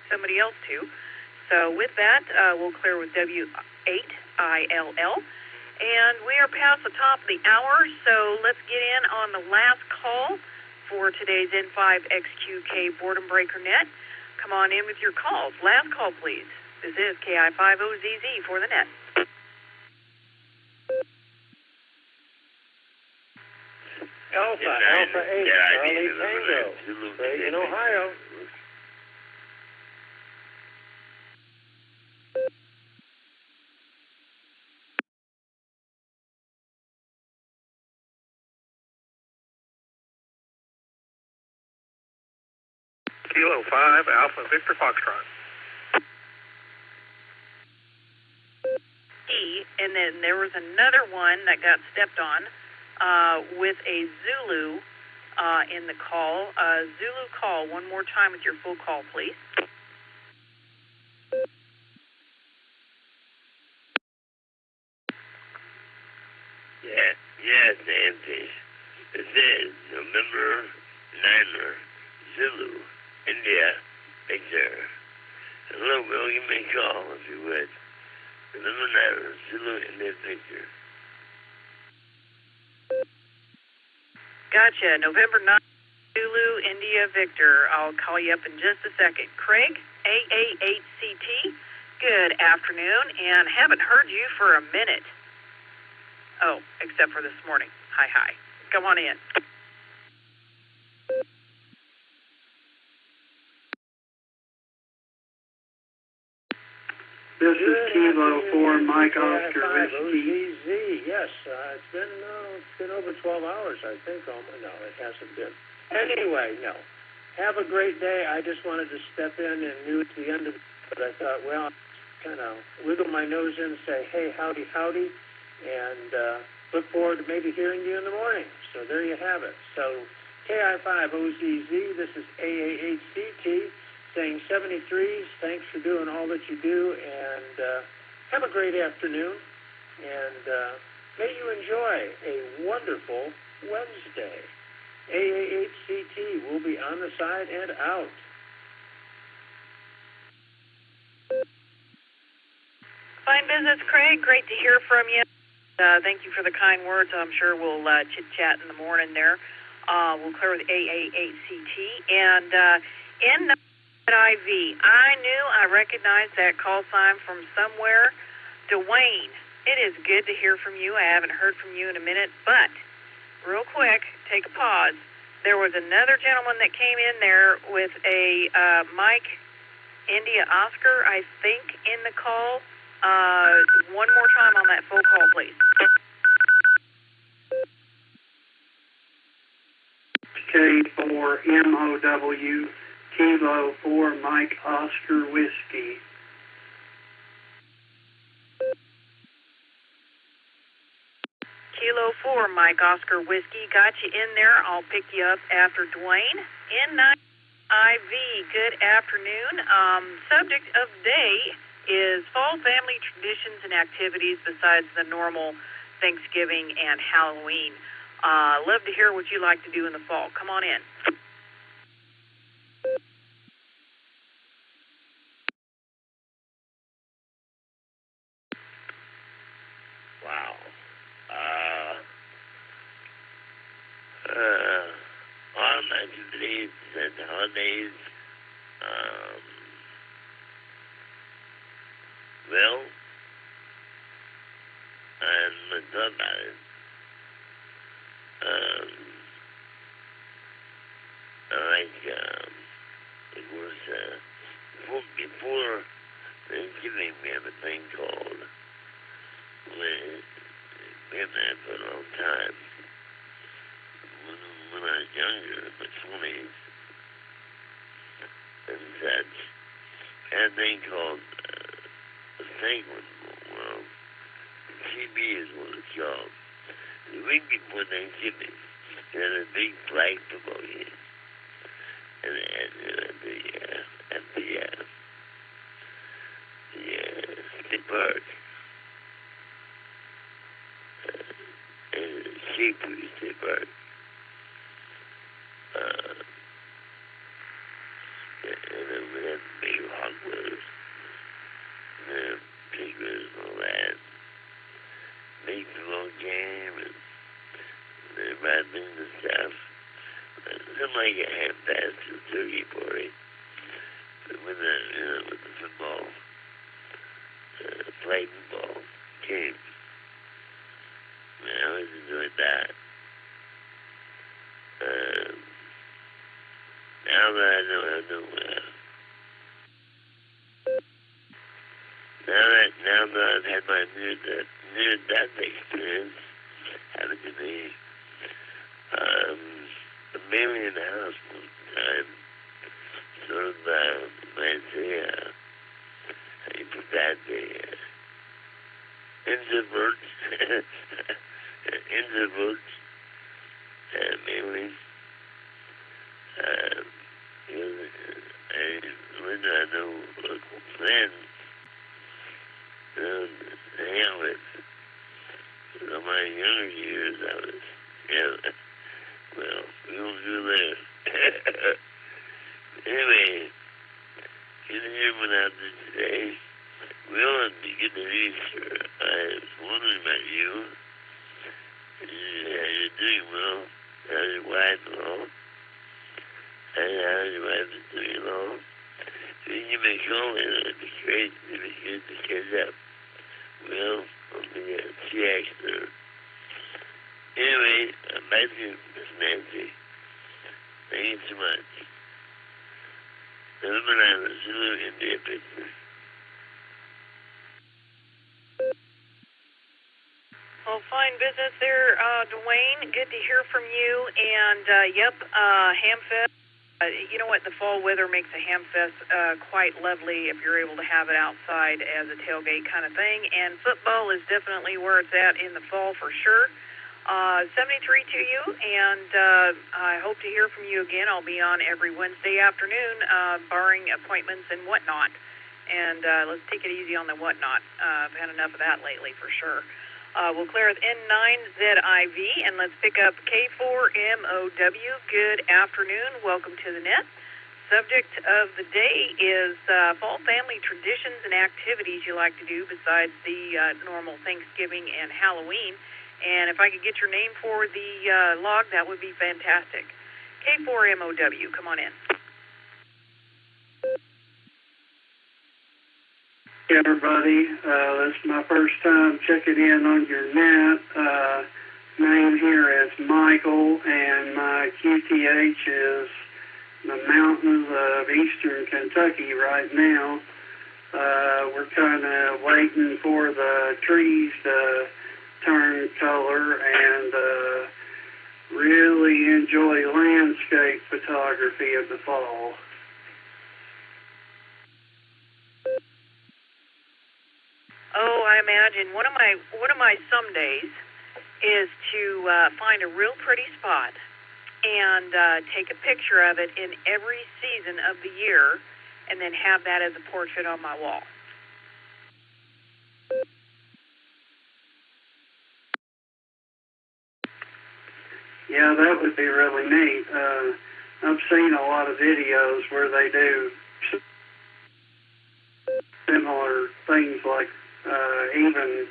Somebody else too. So with that, we'll clear with W8ILL. And we are past the top of the hour, so let's get in on the last call for today's N5XQK Boredom Breaker Net. Come on in with your calls. Last call, please. This is KI50ZZ for the net. Alpha 8, Charlie Tango, in Ohio. Kilo 5, Alpha Victor Foxtrot. And then there was another one that got stepped on with a Zulu in the call. Zulu call, one more time with your full call, please. Yes, Nancy. This is November 9er, Zulu, India, Victor. Hello, Will, you may call if you would. November 9er, Zulu, India, Victor. Gotcha. November 9th, Zulu, India, Victor. I'll call you up in just a second. Craig, AA8CT, good afternoon, and haven't heard you for a minute. Oh, except for this morning. Hi. Come on in. Kilo 4 Mike Oscar Whiskey. OZZ, yes. It's been over 12 hours, I think. Oh, no, it hasn't been. Anyway, no. Have a great day. I just wanted to step in and knew at the end of it, but I thought, well, kind of wiggle my nose in and say, hey, howdy, howdy, and look forward to maybe hearing you in the morning. So there you have it. So KI5OZZ, this is AAHCT, saying 73s, thanks for doing all that you do, and have a great afternoon, and may you enjoy a wonderful Wednesday. AAHCT will be on the side and out. Fine business, Craig. Great to hear from you. Thank you for the kind words. I'm sure we'll chit-chat in the morning there. We'll clear with AAHCT. And in IV, I recognized that call sign from somewhere. Dwayne, it is good to hear from you. I haven't heard from you in a minute, but real quick, take a pause. There was another gentleman that came in there with a Mike India Oscar, I think, in the call. One more time on that phone call, please. K4MOW, Kilo 4 Mike Oscar Whiskey. Kilo 4 Mike Oscar Whiskey. Got you in there. I'll pick you up after Dwayne. N9IV, good afternoon. Subject of day is fall family traditions and activities besides the normal Thanksgiving and Halloween. Love to hear what you like to do in the fall. Come on in. Wow. Autumn activities and holidays. Well, let's talk about it. It was, before Thanksgiving, we have a thing called, we have that for a long time. When I was younger, in my 20s, and such, had a thing called, a segment, well, CB is what it's called. The week before Thanksgiving, they had a big flag promotion. And at the state park. Seafood State Park. And then we had big hawklers, and piglets and all that. Big long game, and they're rapping and stuff. Something like a half-past to turkey party. With the football, flag football game. I was enjoying that. Now that I know how to now that I've had my near-death experience happen to me, I'm mainly in the house most of the time. Sort of, might say, how you put that, introverts, mainly. I know local friends to hang out with. In my younger years, I was, well, we don't do this. Anyway, good to hear one out there today. Well, it'd be good to meet you, sir. I was wondering about you. How you're doing well? How's your wife and all? How's your wife doing and all? If you give me a call in, it'd be great. It'd be good to catch up. Well, I'll be a TXer. Anyway, I'm back to Miss Nancy. Thank you so much. Never mind, Zulu India picture. Well, fine business there, Dwayne. Good to hear from you. And, Hamfest. You know what? The fall weather makes a Hamfest quite lovely if you're able to have it outside as a tailgate kind of thing. And football is definitely where it's at in the fall for sure. 73 to you, and I hope to hear from you again. I'll be on every Wednesday afternoon, barring appointments and whatnot. And let's take it easy on the whatnot. I've had enough of that lately for sure. We'll clear with N9ZIV, and let's pick up K4MOW. Good afternoon. Welcome to the net. Subject of the day is fall family traditions and activities you like to do besides the normal Thanksgiving and Halloween. And if I could get your name for the log, that would be fantastic. K4MOW, come on in. Hey everybody, this is my first time checking in on your net. Name here is Michael, and my QTH is the mountains of eastern Kentucky right now. We're kind of waiting for the trees to turn color and really enjoy landscape photography of the fall. Oh, I imagine one of my some days is to find a real pretty spot and take a picture of it in every season of the year, and then have that as a portrait on my wall. Yeah, that would be really neat. I've seen a lot of videos where they do similar things, like even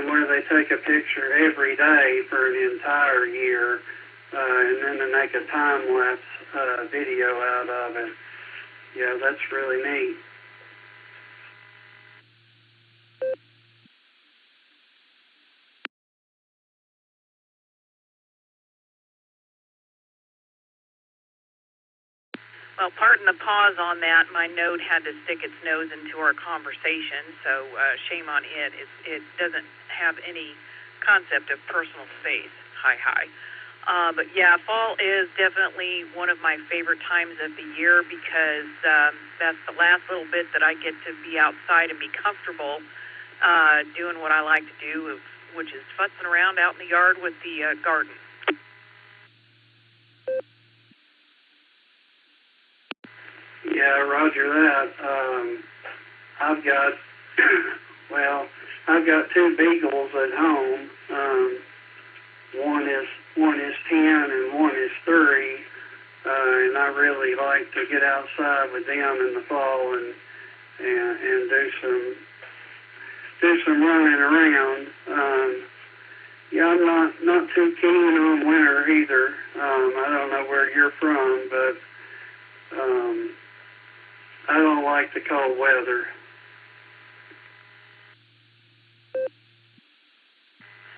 where they take a picture every day for an entire year, and then they make a time-lapse video out of it. Yeah, that's really neat. Well, pardon the pause on that. My node had to stick its nose into our conversation, so shame on it. It doesn't have any concept of personal space. Hi. But yeah, fall is definitely one of my favorite times of the year because that's the last little bit that I get to be outside and be comfortable doing what I like to do, which is futzing around out in the yard with the garden. Yeah, roger that. I've got, I've got two beagles at home. One is 10 and one is 3, and I really like to get outside with them in the fall and do some running around. Yeah, I'm not too keen on winter either. I don't know where you're from, but I don't like the cold weather.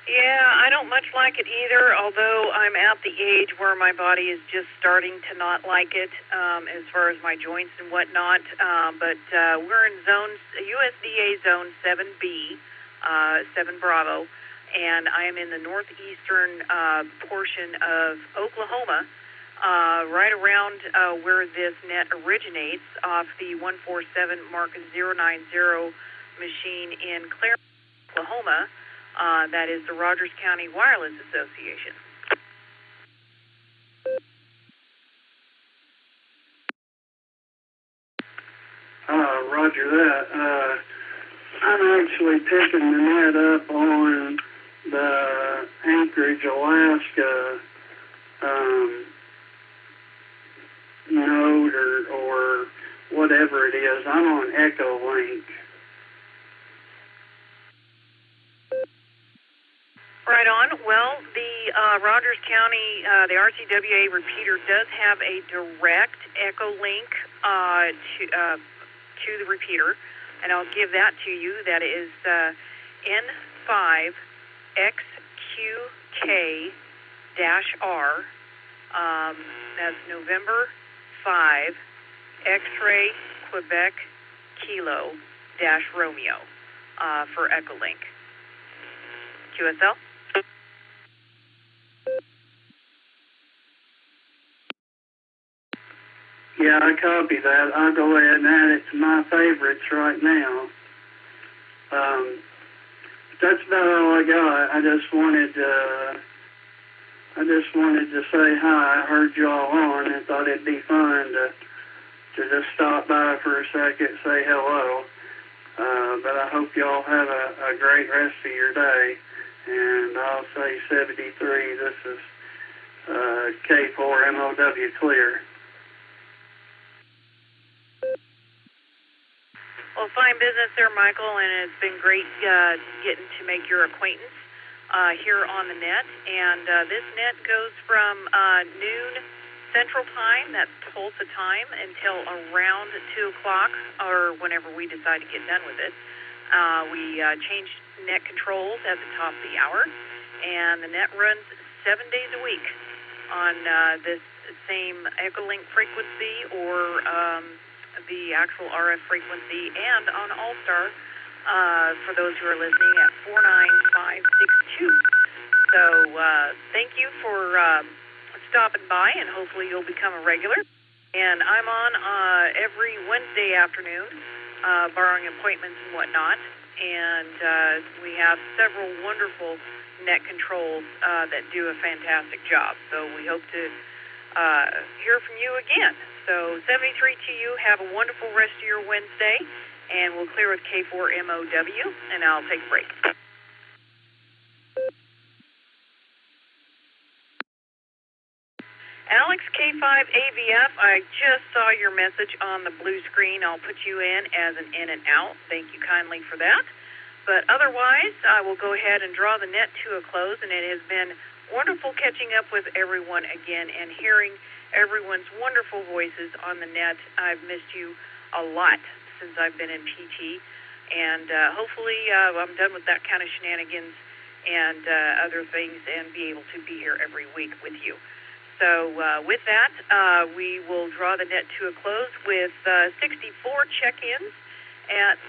Yeah, I don't much like it either, although I'm at the age where my body is just starting to not like it as far as my joints and whatnot. But we're in USDA Zone 7B, 7 Bravo, and I am in the northeastern portion of Oklahoma, right around where this net originates, off the 147 Mark 090 machine in Claremont, Oklahoma. That is the Rogers County Wireless Association. Roger that. I'm actually picking the net up on the Anchorage, Alaska node or whatever it is. I'm on Echolink. Right on. Well, the Rogers County, the RCWA repeater does have a direct Echolink to the repeater, and I'll give that to you. That is N5XQK-R. That's November 5, X-ray Quebec Kilo -Romeo for Echolink. QSL. Yeah, I copy that. I'll go ahead and add it to my favorites right now. That's about all I got. I just wanted to say hi. I heard y'all on and thought it'd be fun to just stop by for a second, say hello. But I hope y'all have a great rest of your day. And I'll say 73. This is K4MOW clear. Well, fine business there, Michael, and it's been great getting to make your acquaintance here on the net. And this net goes from noon Central Time, that's Tulsa time, until around 2 o'clock or whenever we decide to get done with it. We changed net controls at the top of the hour, and the net runs 7 days a week on this same Echolink frequency or the actual RF frequency, and on Allstar for those who are listening at 49562. So thank you for stopping by, and hopefully you'll become a regular. And I'm on every Wednesday afternoon, borrowing appointments and whatnot. And we have several wonderful net controls that do a fantastic job. So we hope to hear from you again. So 73 to you. Have a wonderful rest of your Wednesday, and we'll clear with K4MOW, and I'll take a break. Alex, K5AVF, I just saw your message on the blue screen. I'll put you in as an in and out. Thank you kindly for that. But otherwise, I will go ahead and draw the net to a close, and it has been wonderful catching up with everyone again and hearing everyone's wonderful voices on the net. I've missed you a lot since I've been in PT, and hopefully I'm done with that kind of shenanigans and other things and be able to be here every week with you. So with that, we will draw the net to a close with 64 check-ins at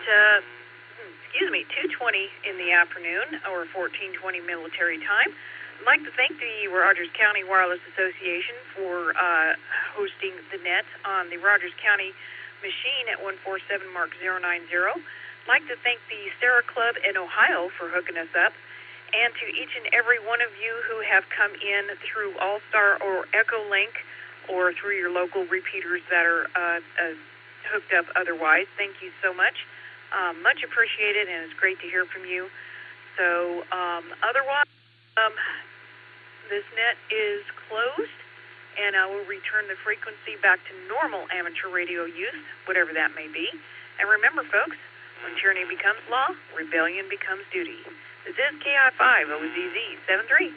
2:20 in the afternoon, or 14:20 military time. I'd like to thank the Rogers County Wireless Association for hosting the net on the Rogers County machine at 147 Mark 090. I'd like to thank the SARA Club in Ohio for hooking us up, and to each and every one of you who have come in through Allstar or Echolink or through your local repeaters that are hooked up otherwise. Thank you so much. Much appreciated, and it's great to hear from you. So otherwise, this net is closed, and I will return the frequency back to normal amateur radio use, whatever that may be. And remember, folks, when tyranny becomes law, rebellion becomes duty. This is KI5 OZZ 73.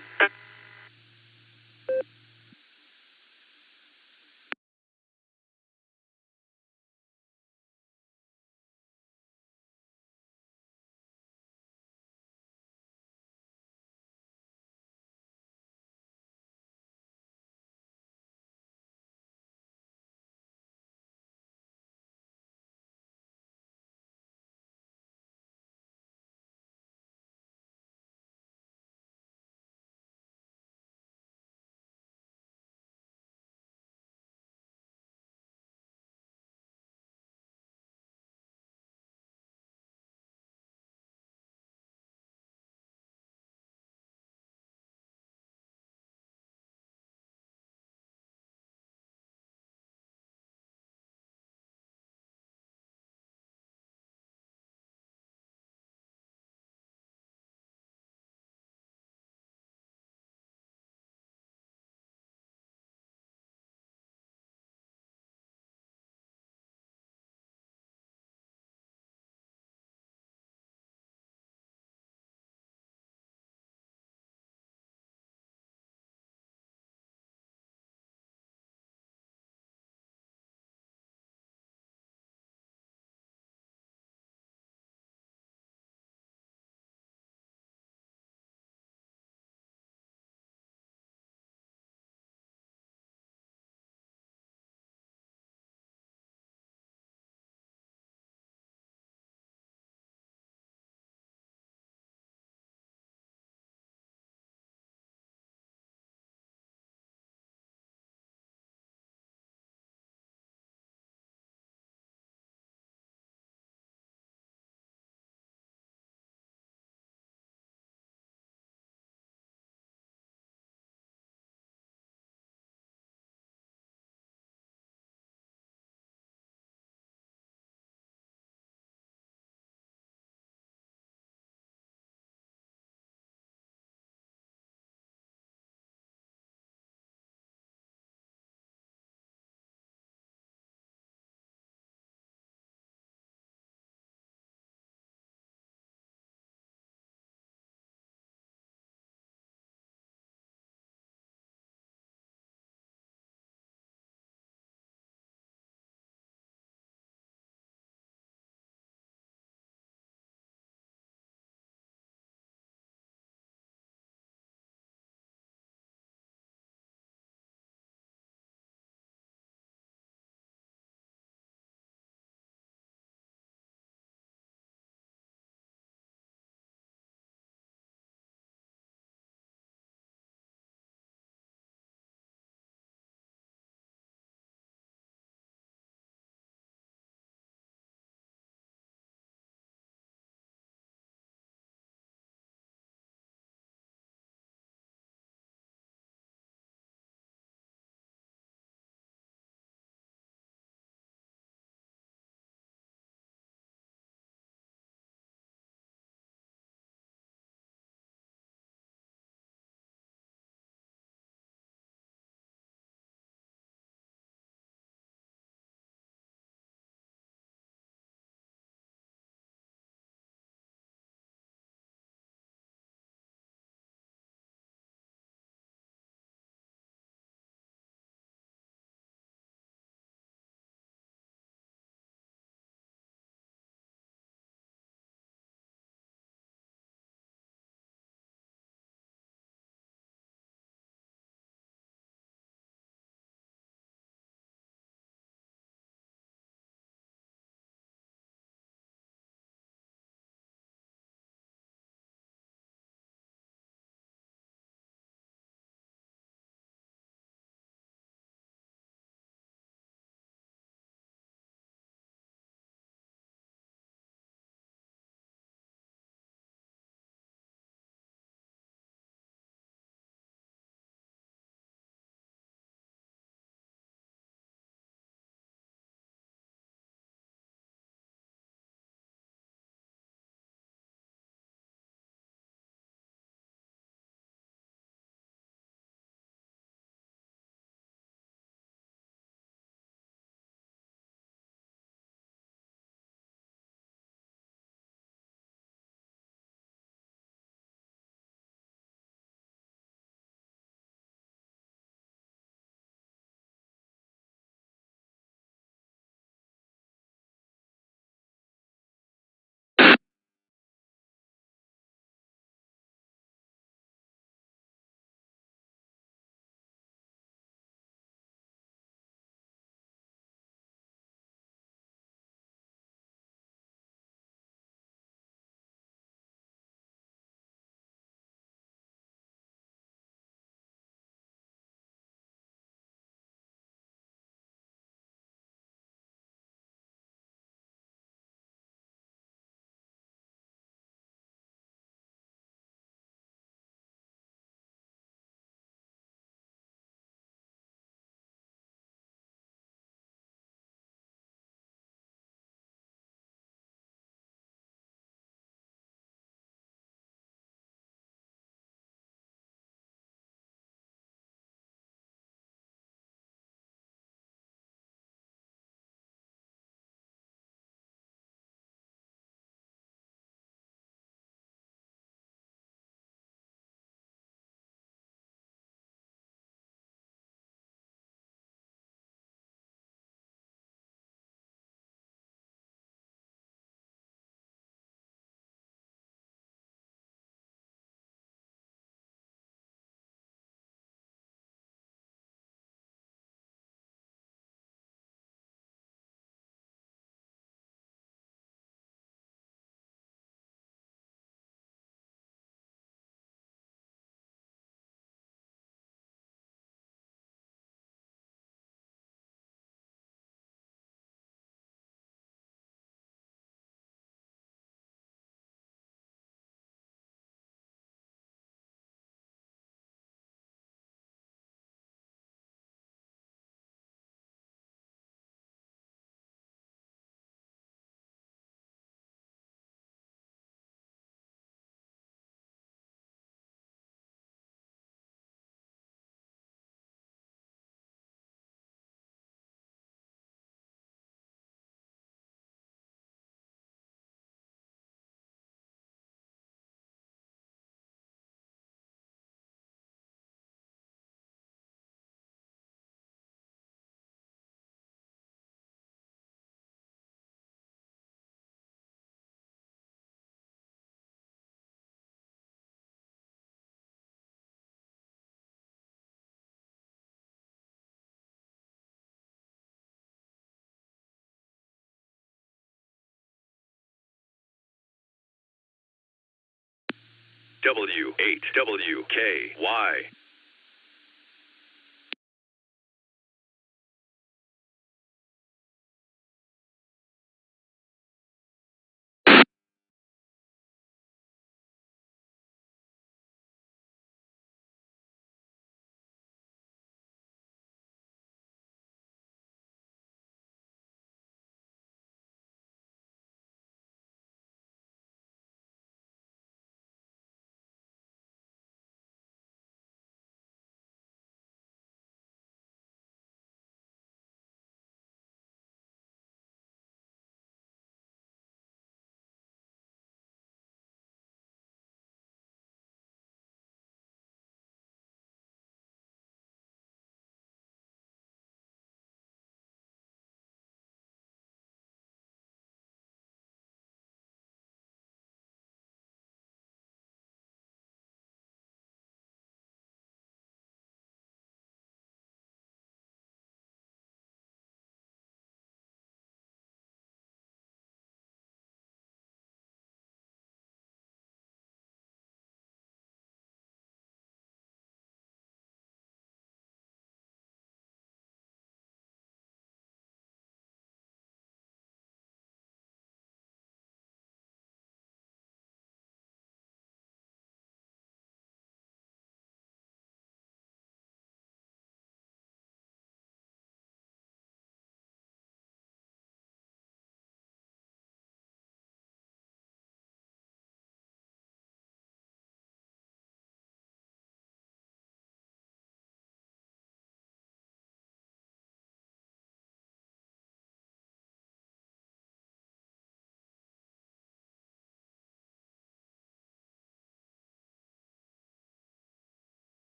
W8WKY.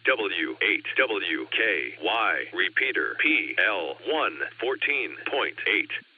W8WKY. Repeater PL1 14.8.